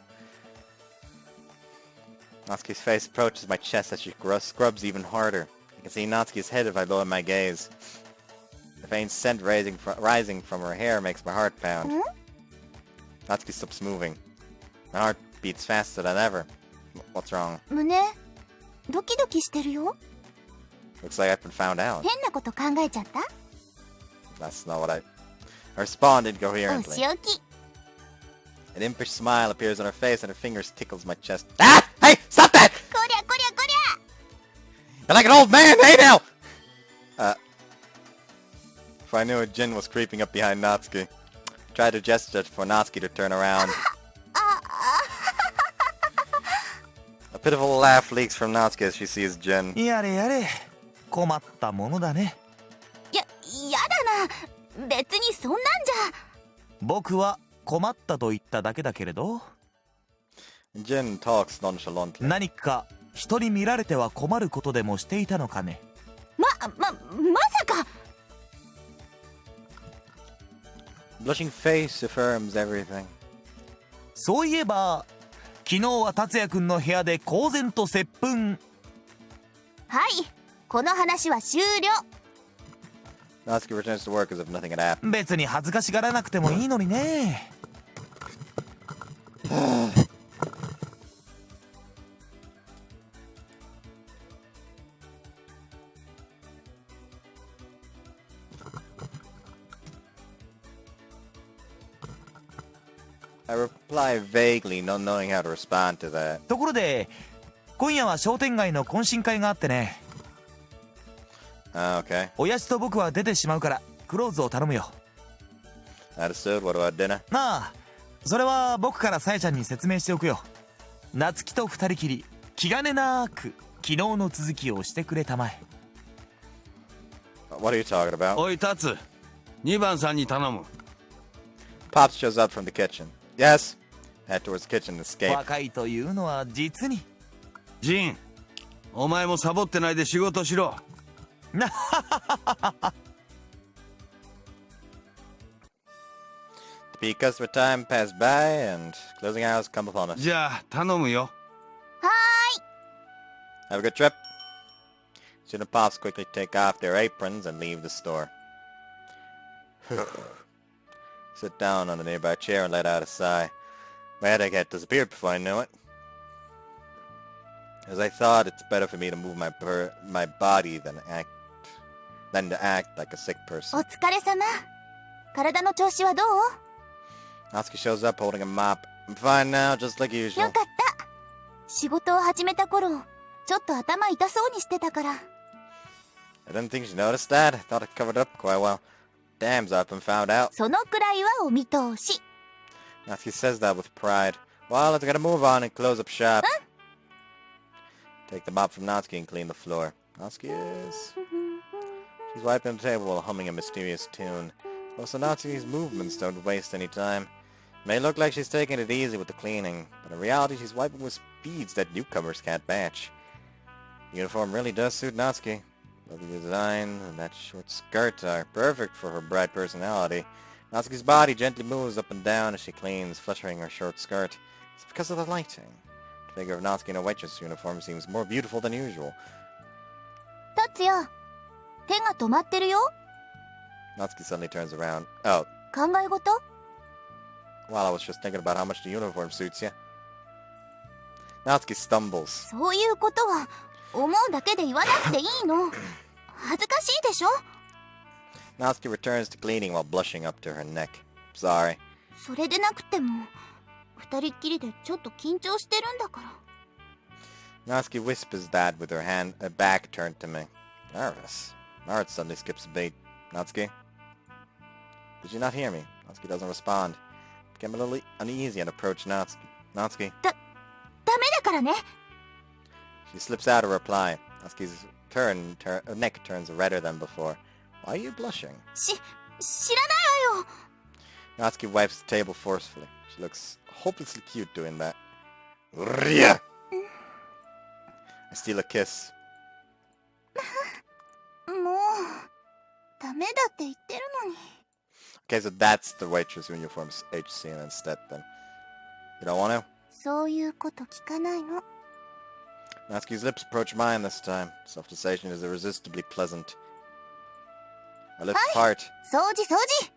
Natsuki's face approaches my chest as she scrubs even harder. I can see Natsuki's head if I lower my gaze. The faint scent rising from her hair makes my heart pound. Natsuki stops moving. My heart beats faster than ever. What's wrong? 胸ドキドキしてるよ。 Looks like I've been found out. 変なこと考えちゃった？ That's not what I responded お coherently. 仕置き。 An impish smile appears on her face and her fingers tickles my chest. Ah! Hey! Stop that! こりゃこりゃこりゃ。 You're like an old man! Hey now! If I knew a Jin was creeping up behind Natsuki. Tried to gesture for Natsuki to turn around. A pitiful laugh leaks from Natsuki as she sees Jin. やれやれ困ったものだね。やだな。別にそんなんじゃ。僕は困ったと言っただけだけれど。 Jin talks nonchalantly. 何か人に見られては困ることでもしていたのかね。まさか。 Blushing face affirms everything. そういえば昨日は達也くんの部屋で公然と接吻。はい、この話は終了。 Natsuki returns to work as if nothing had happened. 別に恥ずかしがらなくてもいいのにね。I reply vaguely, not knowing how to respond to that. ところで今夜は商店街の懇親会があってね。 Okay. 親父と僕は出てしまうからクローズを頼むよ。 Understood. What about dinner? なあ、それは僕からさやちゃんに説明しておくよ。夏希と二人きり気兼ねなく昨日の続きをしてくれたまえ。 What are you talking about? おいタツ、2番さんに頼む。 Pops shows up from the kitchen. Yes. Head towards the kitchen and escape. 若いというのは実に。ジン、お前もサボってないで仕事しろ。 The customer time passed by and closing hours come upon us. じゃあ頼むよ。 Have a good trip. Jin and Pops quickly take off their aprons and leave the store. Sit down on a nearby chair and let out a sigh. My headache had disappeared before I knew it. As I thought, it's better for me to move my body than to act like a sick お person. 疲れ様。体の調子はどう？ Natsuki shows up holding a mop. I'm fine now, just like usual. よかった。仕事を始めた頃、ちょっと頭痛そうにしてたから。I didn't think she noticed that. I thought it covered up quite well. Damn, I've been found out. そのくらいはお見通し。Natsuki says that with pride. Well, let's gotta move on and close up shop. Take the mop from Natsuki and clean the floor. Natsuki is... She's wiping the table while humming a mysterious tune. Also, Natsuki's movements don't waste any time. It may look like she's taking it easy with the cleaning, but in reality she's wiping with speeds that newcomers can't match. The uniform really does suit Natsuki. Lovely design and that short skirt are perfect for her bright personality. Natsuki's body gently moves up and down as she cleans, fluttering her short skirt. It's because of the lighting. The figure of Natsuki in a waitress uniform seems more beautiful than usual. 達也、手が止まってるよ。 Natsuki suddenly turns around. Oh, 考え事？ well, I was just thinking about how much the uniform suits you. Natsuki stumbles. そういうことは思うだけで言わなくていいの。恥ずかしいでしょ。 Natsuki returns to cleaning while blushing up to her neck. Sorry. それでなくても二人っきりでちょっと緊張してるんだから。 Natsuki whispers that with her back turned to me. Nervous. My heart suddenly skips a beat. Natsuki? Did you not hear me? Natsuki doesn't respond. Became a little uneasy and approached Natsuki. Natsuki? ダメだからね。 She slips out a reply. Natsuki's neck turns redder than before. Why are you blushing? 知らないわよ。 Natsuki wipes the table forcefully. She looks hopelessly cute doing that. Rya! I steal a kiss. もうダメだって言ってるのに。 Okay, so that's the waitress uniform's HC instead then. You don't want to? そういうこと聞かないの。 Natsuki's lips approach mine this time. Self-sensation is irresistibly pleasant. Our lips part. 掃除掃除。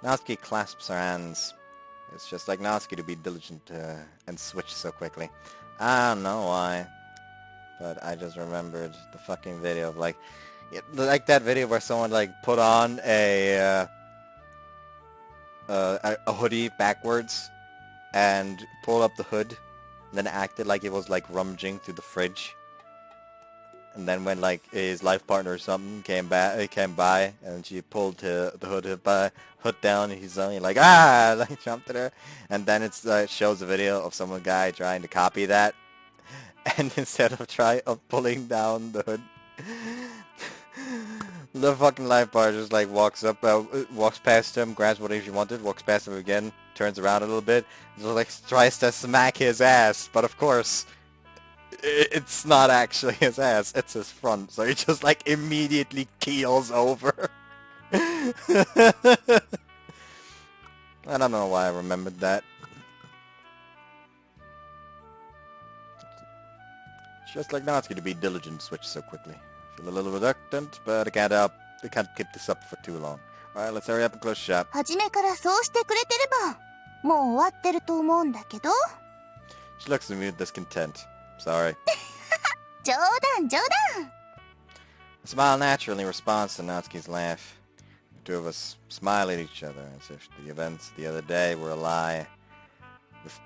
Natsuki clasps her hands. It's just like Natsuki to be diligent and switch so quickly. I don't know why, but I just remembered the fucking video of like that video where someone like put on a hoodie backwards and pulled up the hood, and then acted like it was like rummaging through the fridge. And then when like his life partner or something came by, and she pulled the hood down, and he's only like like jumped at her, and then it shows a video of some guy trying to copy that, and instead of pulling down the hood, the fucking life partner just like walks past him, grabs whatever she wanted, walks past him again, turns around a little bit, just like tries to smack his ass, but of course. It's not actually his ass, it's his front, so he just like immediately keels over. I don't know why I remembered that. It's just like Natsuki to be diligent and switch so quickly. Feel a little reluctant, but I can't keep this up for too long. Alright, let's hurry up and close shop. 初めからそうしてくれてればもう終わってると思うんだけど。 She looks at me with discontent. Sorry. 冗談冗談。 A smile naturally responds to Natsuki's laugh. The two of us smile at each other as if the events of the other day were a lie. We've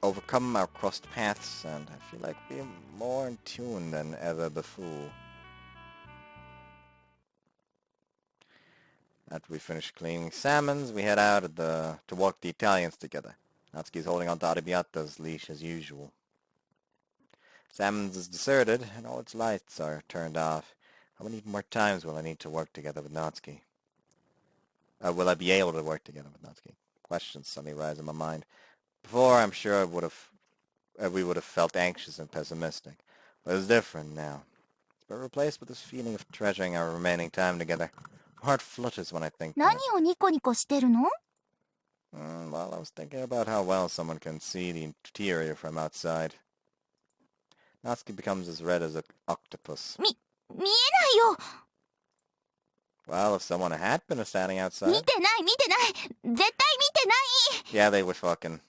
overcome our crossed paths, and I feel like we're more in tune than ever before. After we finish cleaning salmons, we head out to walk the Italians together. Natsuki's holding on to Arrabbiata's leash as usual. Salmon's is deserted, and all its lights are turned off. How many more times will I need to work together with Natsuki? Will I be able to work together with Natsuki? Questions suddenly rise in my mind. Before, I'm sure we would have felt anxious and pessimistic. But it's different now. It's been replaced with this feeling of treasuring our remaining time together. My heart flutters when I think. 何をニコニコしてるの？ Well, I was thinking about how well someone can see the interior from outside. Natsuki becomes as red as an octopus. 見えないよ。 Well, if someone had been standing outside... 見てない見てない。絶対見てない。 Yeah, they were fucking.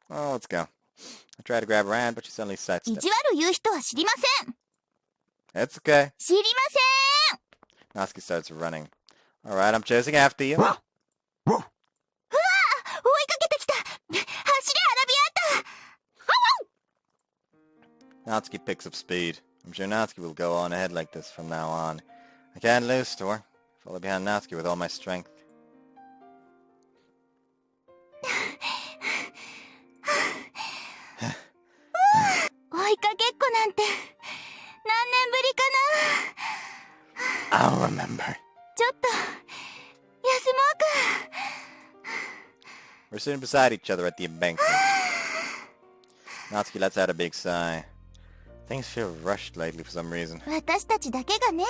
Oh, let's go. I tried to grab her hand, but she suddenly 意 sidestepped. 地悪言う人は知りません。 It's okay. 知りません。 Natsuki starts running. Alright, I'm chasing after you. 追いかけてきた。走れ、アラビアータ。 Natsuki picks up speed. I'm sure Natsuki will go on ahead like this from now on. I can't lose to her. Follow behind Natsuki with all my strength. 追いかけっこなんて何年ぶりかな。 I'll remember. ちょっと休もうか。 We're sitting beside each other at the embankment. Natsuki lets out a big sigh. Things feel rushed lately for some reason. 私たちだけがね。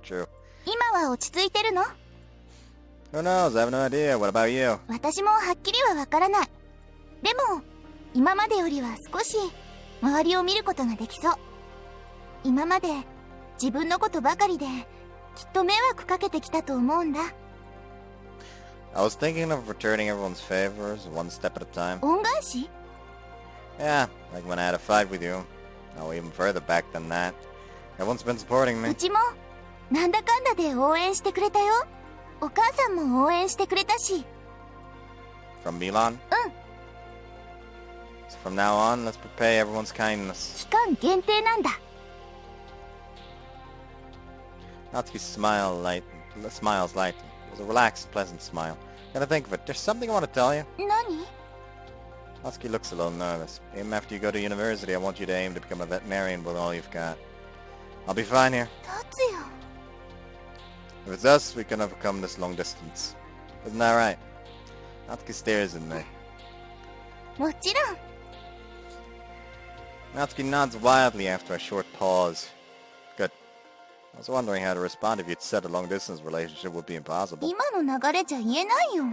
True. 今は落ち着いてるの？ Who knows? I have no idea. What about you? 私もはっきりはわからない。でも今までよりは少し周りを見ることができそう。今まで自分のことばかりできっと迷惑かけてきたと思うんだ。 I was thinking of returning everyone's favors one step at a time. 恩返し？ Yeah, like when I had a fight with you. Oh, even further back than that. Everyone's been supporting う me. ちもなんだかんだで応援してくれたよ。お母さんも応援してくれたし。 From Milan? So from now on, let's repay everyone's kindness. 期間限定なんだ。 Natsuki smiles lightly. It was a relaxed, pleasant smile. Gotta think of it. There's something I want to tell you. 何？ Natsuki looks a little nervous. Even after you go to university, I want you to aim to become a veterinarian with all you've got. I'll be fine here. 達也。 If it's us, we can overcome this long distance. Isn't that right? Natsuki stares at me. もちろん。 Natsuki nods wildly after a short pause. Good. I was wondering how to respond if you'd said a long-distance relationship would be impossible. 今の流れじゃ言えないよ。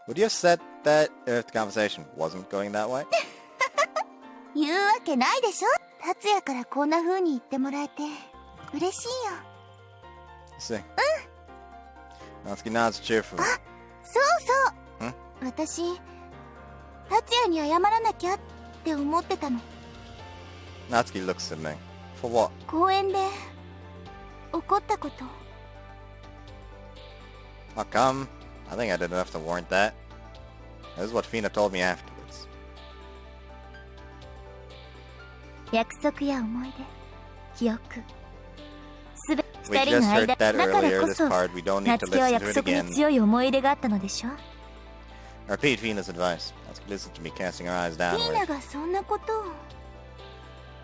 Would you have said that if the conversation wasn't going that way? 言うわけないでしょ。達也からこんな風に言ってもらえて嬉しいよ。 See. Natsuki nods cheerfully. そうそう。私、達也に謝らなきゃって思ってたの。 Natsuki looks at me. For what? 公園で怒ったこと。 How come? I think I did enough to warrant that. This is what Fina told me afterwards. 約束や思い出、記憶、すべて We 二人 just の heard 間 that だから earlier こ this そ、 part. We don't need to 夏希は listen 約 to it 束に again. 強い思い出があったのでしょ。 Repeat Fina's advice. Natsuki listened to me, casting her eyes フィー downward. ナがそんなことを。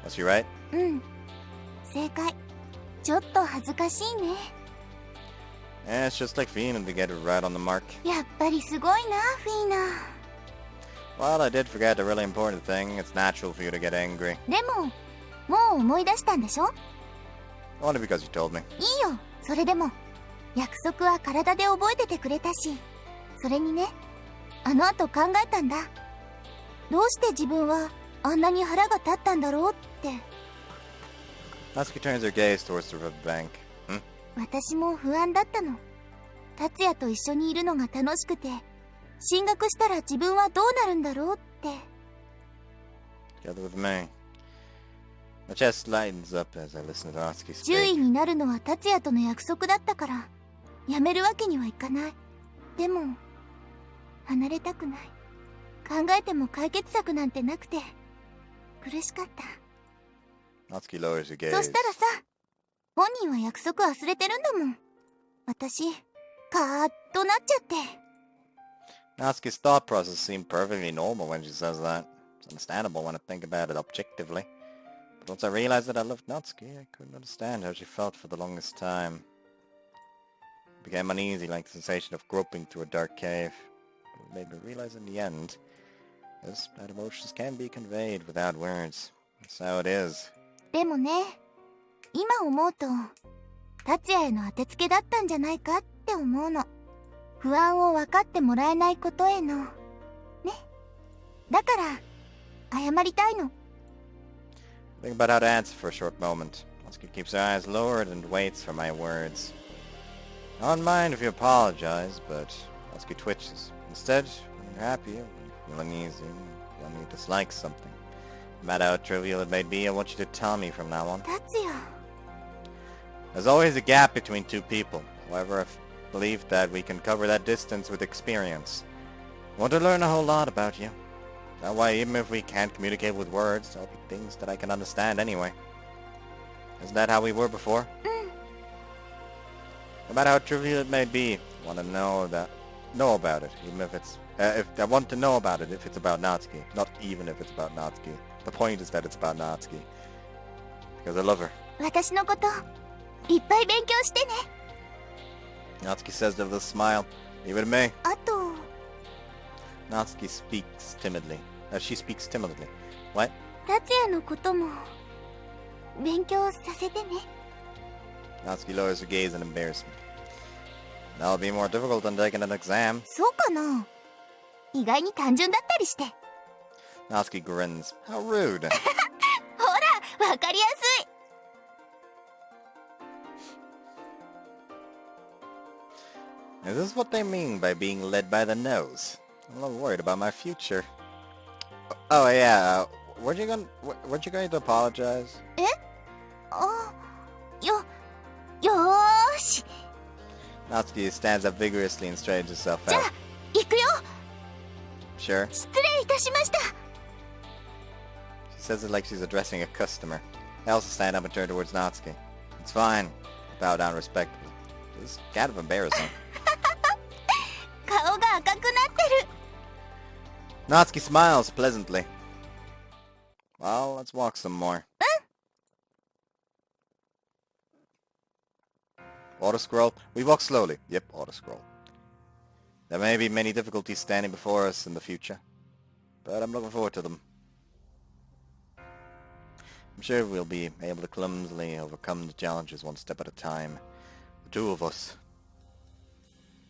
Was she right? うん、正解。ちょっと恥ずかしいね。 Yeah, it's just like Fina to get it right on the mark. やっぱりすごいな、フィーナ。 Well, I did forget a really important thing. It's natural for you to get angry. でも、もう思い出したんでしょ。 Only because you told me. いいよ、それでも。約束は体で覚えててくれたし、それにね、あの後考えたんだ。どうして自分はあんなに腹が立ったんだろうって。 Natsuki turns her gaze towards the riverbank. 私も不安だったの。達也と一緒にいるのが楽しくて、進学したら自分はどうなるんだろうって。 Together with me. My chest lightens up as I listen to Natsuki 10位 speak. になるのは達也との約束だったから、やめるわけにはいかない。でも、離れたくない。考えても解決策なんてなくて、苦しかった。 Natsuki lowers her gaze. そしたらさ、本人は約束忘れてるんだもん。私、カーッとなっちゃって。 Natsuki's thought process seemed perfectly normal when she says that. It's understandable when I think about it objectively. But once I realized that I loved Natsuki, I couldn't understand how she felt for the longest time. I became uneasy, like the sensation of groping through a dark cave. But it made me realize in the end, yes, that emotions can be conveyed without words. That's how it is. でもね、今思うと、達也への当てつけだったんじゃないかって思うの。不安を分かってもらえないことへの、ね。だから、謝りたいの。 Think about how to answer for a short moment. Natsuki keeps her eyes lowered and waits for my words. I don't mind if you apologize, but Natsuki twitches. Instead, when you're happy, when you feel uneasy, when you dislike something, No matter how trivial it may be, I want you to tell me from now on. 達也 There's always a gap between two people. However, I believe that we can cover that distance with experience. I want to learn a whole lot about you. That way, even if we can't communicate with words, there'll be things that I can understand anyway. Isn't that how we were before? No matter how trivial it may be, I want to know about it, even if it's... if I want to know about it if it's about Natsuki. Not even if it's about Natsuki. The point is that it's about Natsuki. Because I love her. 私のこといっぱい勉強してね。 Natsuki says with a smile. Leave it to me. あと Natsuki speaks timidly. She speaks timidly. What? 達也のことも勉強させてね。 Natsuki lowers her gaze in embarrassment. That'll be more difficult than taking an exam. そうかな。意外に単純だったりして。 Natsuki grins. How rude. ほら、わかりやすい。 Is this what they mean by being led by the nose? I'm a little worried about my future. Oh yeah, weren't you going to apologize? あ、よーし。 Natsuki stands up vigorously and straightens herself じゃ out. あ、行くよ。 Sure. 失礼いたしました。 She says it like she's addressing a customer. I also stand up and turn towards Natsuki. It's fine. Bow down respectfully. This is kind of embarrassing. 顔が赤くなってる。 Natsuki smiles pleasantly. Well, let's walk some more. Auto scroll. We walk slowly. Yep, auto scroll. There may be many difficulties standing before us in the future, but I'm looking forward to them. I'm sure we'll be able to clumsily overcome the challenges one step at a time. The two of us.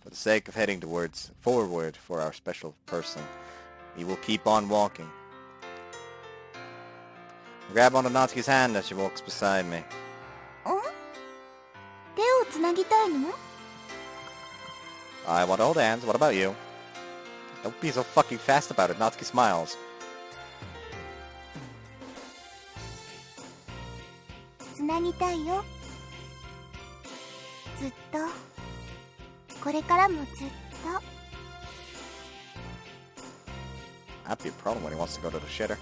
For the sake of heading forward for our special person, we will keep on walking. I grab onto Natsuki's hand as she walks beside me. 手をつなぎたいの？ I want to hold hands. What about you? Don't be so fucking fast about it. Natsuki smiles. つなぎたいよ。ずっと。これからもずっと。 That'd be a problem when he wants to go to the shitter.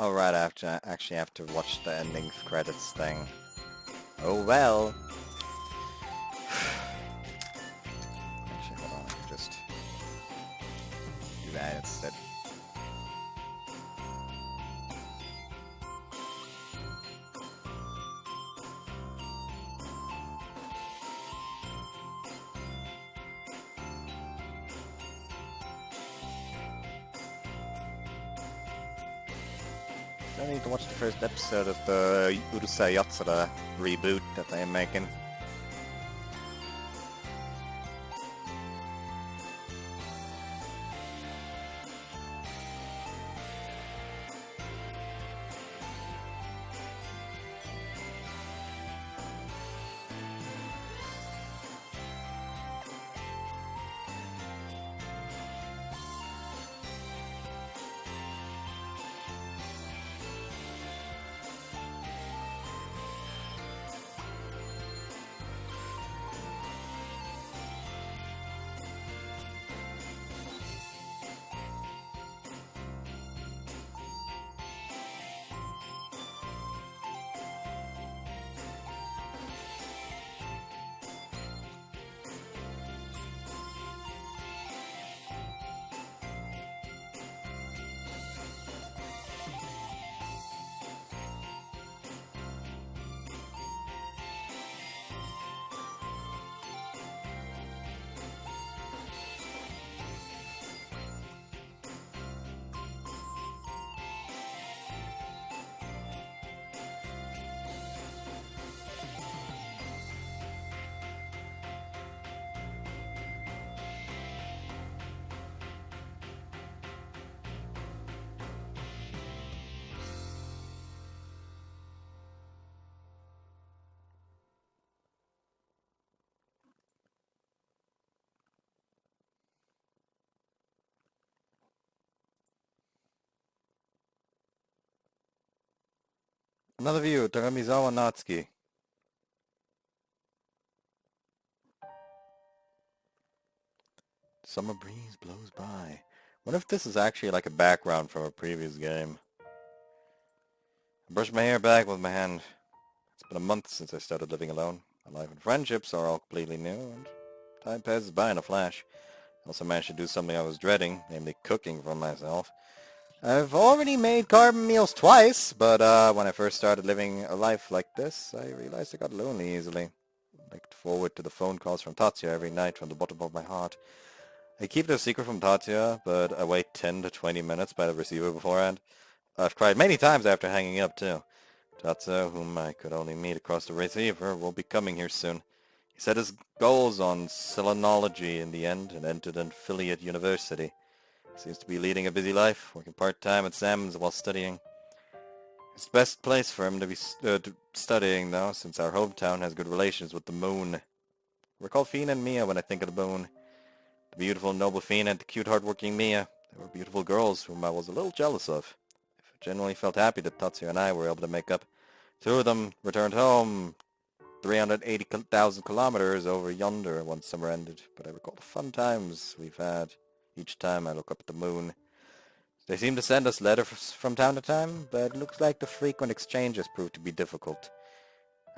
Alright, I actually have to watch the ending credits thing. Oh well. Actually, hold on, I can just do that instead. I need to watch the first episode of the Urusei Yatsura reboot that they're making. Another view, Takamizawa Natsuki. Summer breeze blows by. What if this is actually like a background from a previous game? I brush my hair back with my hand. It's been a month since I started living alone. My life and friendships are all completely new, and time passes by in a flash. I also managed to do something I was dreading, namely cooking for myself. I've already made carbon meals twice, but when I first started living a life like this, I realized I got lonely easily. I looked forward to the phone calls from Tatsuya every night from the bottom of my heart. I keep it a secret from Tatsuya, but I wait 10 to 20 minutes by the receiver beforehand. I've cried many times after hanging up, too. Tatsuya, whom I could only meet across the receiver, will be coming here soon. He set his goals on selenology in the end and entered an affiliate university. He seems to be leading a busy life, working part-time at Salmon's while studying. It's the best place for him to be studying, though, since our hometown has good relations with the moon. I recall Fina and Mia when I think of the moon. The beautiful, noble Fina and the cute, hard-working Mia. They were beautiful girls whom I was a little jealous of. I genuinely felt happy that Tatsuya and I were able to make up. Two of them returned home 380,000 kilometers over yonder once summer ended, but I recall the fun times we've had each time I look up at the moon. They seem to send us letters from time to time, but it looks like the frequent exchanges prove to be difficult.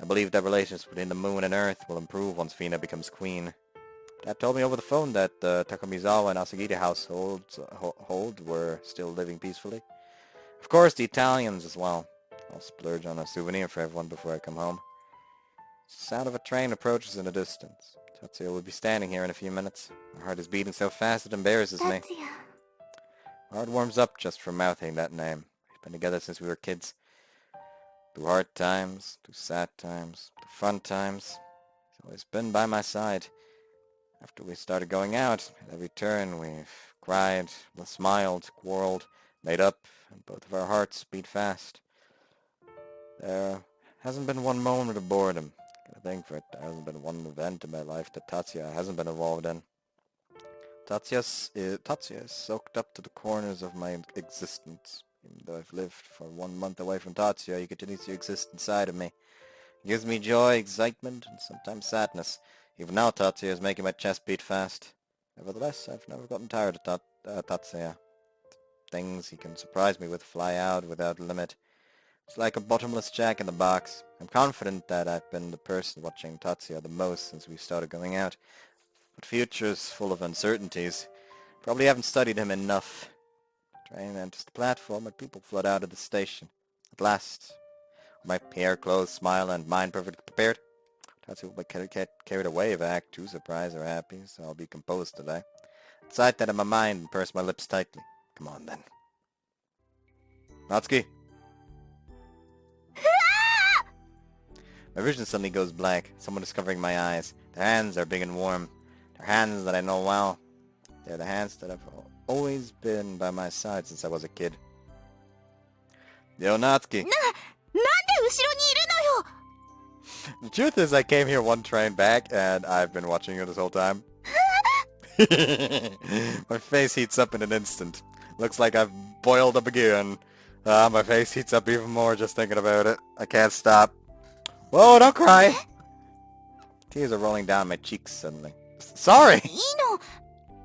I believe that relations between the moon and Earth will improve once Fina becomes queen. Dad told me over the phone that the Takamizawa and Asagiri households were still living peacefully. Of course, the Italians as well. I'll splurge on a souvenir for everyone before I come home. The sound of a train approaches in the distance. Tatsuya will be standing here in a few minutes. My heart is beating so fast it embarrasses me. Tatsuya. My heart warms up just from mouthing that name. We've been together since we were kids. Through hard times, through sad times, through fun times. He's always been by my side. After we started going out, at every turn we've cried, smiled, quarreled, made up, and both of our hearts beat fast. There hasn't been one moment of boredom. I think for it, there hasn't been one event in my life that Tatsuya hasn't been involved in. Tatsuya is soaked up to the corners of my existence. Even though I've lived for 1 month away from Tatsuya, he continues to exist inside of me. He gives me joy, excitement, and sometimes sadness. Even now Tatsuya is making my chest beat fast. Nevertheless, I've never gotten tired of Tatsuya. Things he can surprise me with fly out without limit. It's like a bottomless jack in the box. I'm confident that I've been the person watching Tatsuya the most since we started going out. But future's full of uncertainties. Probably haven't studied him enough. Train enters the platform and people flood out of the station. At last, my hair, clothes, smile, and mind perfectly prepared. Tatsuya will be carried away if I act too surprised or happy, so I'll be composed today. Decide that in my mind and purse my lips tightly. Come on then. Natsuki! My vision suddenly goes blank. Someone is covering my eyes. Their hands are big and warm. They're hands that I know well. They're the hands that have always been by my side since I was a kid. Yo, Natsuki! なんで後ろにいるのよ The truth is I came here one train back and I've been watching you this whole time. My face heats up in an instant. Looks like I've boiled up again. My face heats up even more just thinking about it. I can't stop. Whoa, don't cry! Tears are rolling down my cheeks suddenly. Sorry! いいの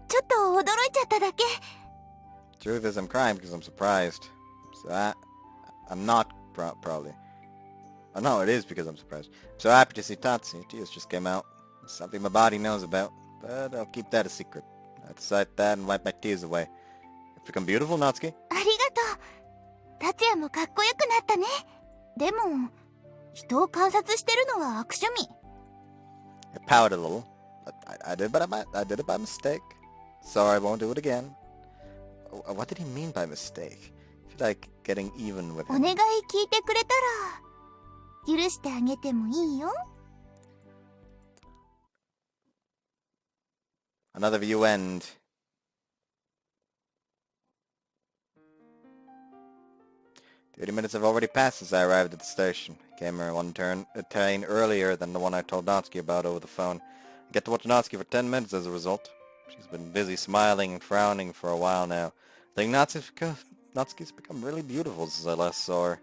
ちょっと驚いちゃっただけ Truth is I'm crying because I'm surprised. So I'm not probably. Oh no, it is because I'm surprised. I'm so happy to see Tatsuya. Tears just came out. It's something my body knows about. But I'll keep that a secret. I decide that and wipe my tears away. It's become beautiful, Natsuki. ありがとう達也もかっこよくなったねでも人を観察してるのは悪趣味 I pouted a little. I did it by mistake. Sorry, I won't do it again. What did he mean by mistake? I feel like getting even with お him. 願い聞いてくれたら許してあげてもいいよ Another view end. "30 minutes have already passed since I arrived at the station. I came here a train earlier than the one I told Natsuki about over the phone. I get to watch Natsuki for 10 minutes as a result. She's been busy smiling and frowning for a while now. I think Natsuki's become really beautiful since I last saw her.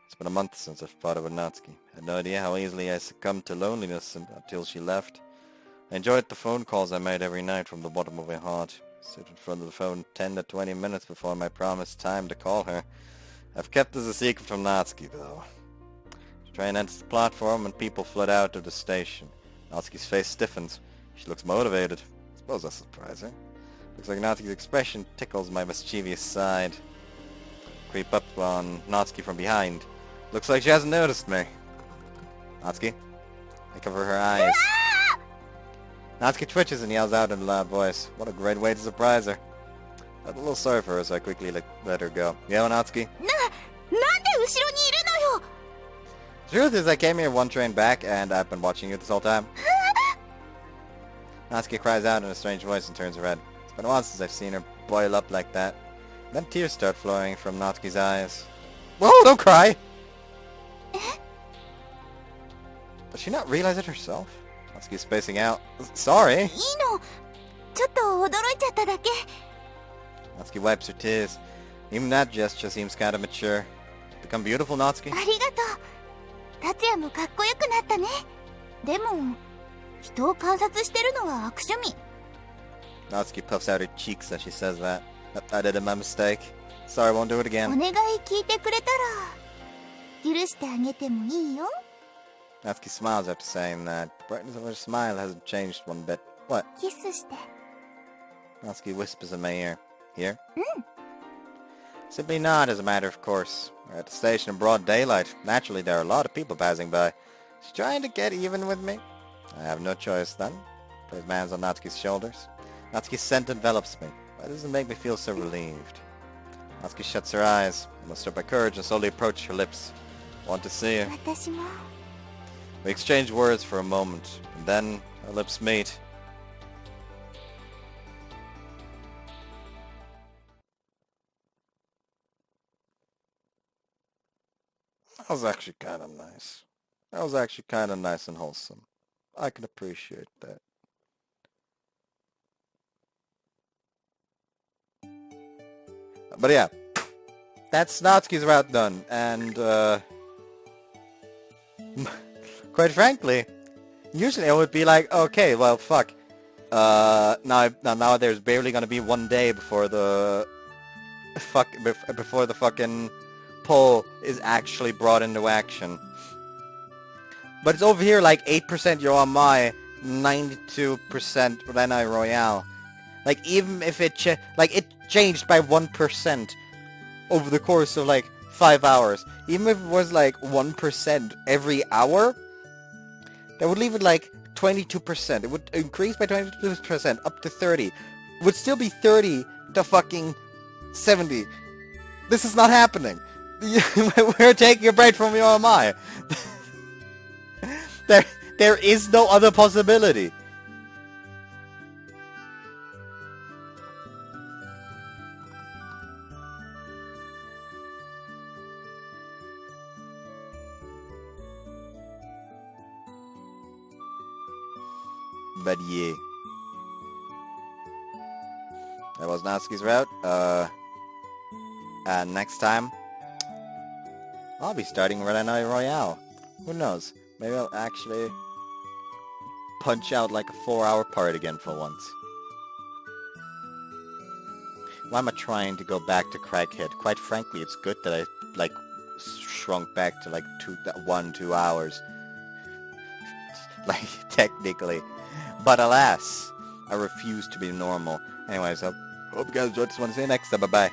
It's been a month since I fought with Natsuki. I had no idea how easily I succumbed to loneliness until she left. I enjoyed the phone calls I made every night from the bottom of my heart. I sit in front of the phone 10 to 20 minutes before my promised time to call her. I've kept this a secret from Natsuki, though. The train enters the platform and people flood out of the station. Natsuki's face stiffens. She looks motivated. I suppose that's surprising. Looks like Natsuki's expression tickles my mischievous side. Creep up on Natsuki from behind. Looks like she hasn't noticed me. Natsuki? I cover her eyes. Natsuki twitches and yells out in a loud voice. What a great way to surprise her. I felt a little sorry for her, so I quickly let her go. Yeah, Natsuki? なんで後ろにいるのよ The truth is, I came here one train back, and I've been watching you this whole time. Natsuki cries out in a strange voice and turns her head. It's been a while since I've seen her boil up like that. Then tears start flowing from Natsuki's eyes. Whoa, don't cry! Does she not realize it herself? Natsuki's spacing out. Sorry! いいのちょっと驚いちゃっただけ Natsuki wipes her tears. Even that gesture seems kind of mature. Become beautiful, Natsuki? ありがとう達也もかっこよくなったねでも人を観察してるのは悪趣味 Natsuki puffs out her cheeks as she says that. I did my mistake. Sorry, I won't do it お again. 願い聞いてくれたら許してあげてもいいよ Natsuki smiles after saying that. The brightness of her smile hasn't changed one bit. What? キスして Natsuki whispers in my ear. Here? Simply not, as a matter of course. We're at the station in broad daylight. Naturally, there are a lot of people passing by. She's trying to get even with me. I have no choice then. Put his hands on Natsuki's shoulders. Natsuki's scent envelops me. Why does it make me feel so relieved? Natsuki shuts her eyes. I muster up my courage and slowly approach her lips. I want to see her. 私も We exchange words for a moment, and then our lips meet. That was actually kind of nice. That was actually kind of nice and wholesome. I can appreciate that. But yeah, that's Natsuki's route done, and quite frankly, usually I would be like, okay, well, fuck. Now there's barely gonna be one day before the fucking poll is actually brought into action. But it's over here like 8% YoaMae, 92% Renai Royale. Like even if it it changed by 1% over the course of like 5 hours. Even if it was like 1% every hour, that would leave it like 22%. It would increase by 22% up to 30. It would still be 30 to fucking 70. This is not happening. We're taking a break from YoaMae. There is no other possibility. But yeah. That was Natsuki's route. And next time, I'll be starting Renai Royale. Who knows? Maybe I'll actually punch out like a 4-hour part again for once. Why am I trying to go back to Crackhead? Quite frankly, it's good that I, like, shrunk back to like 2 hours. Like, technically. But alas, I refuse to be normal. Anyways, I hope you guys enjoyed this one. See you next time. Bye-bye.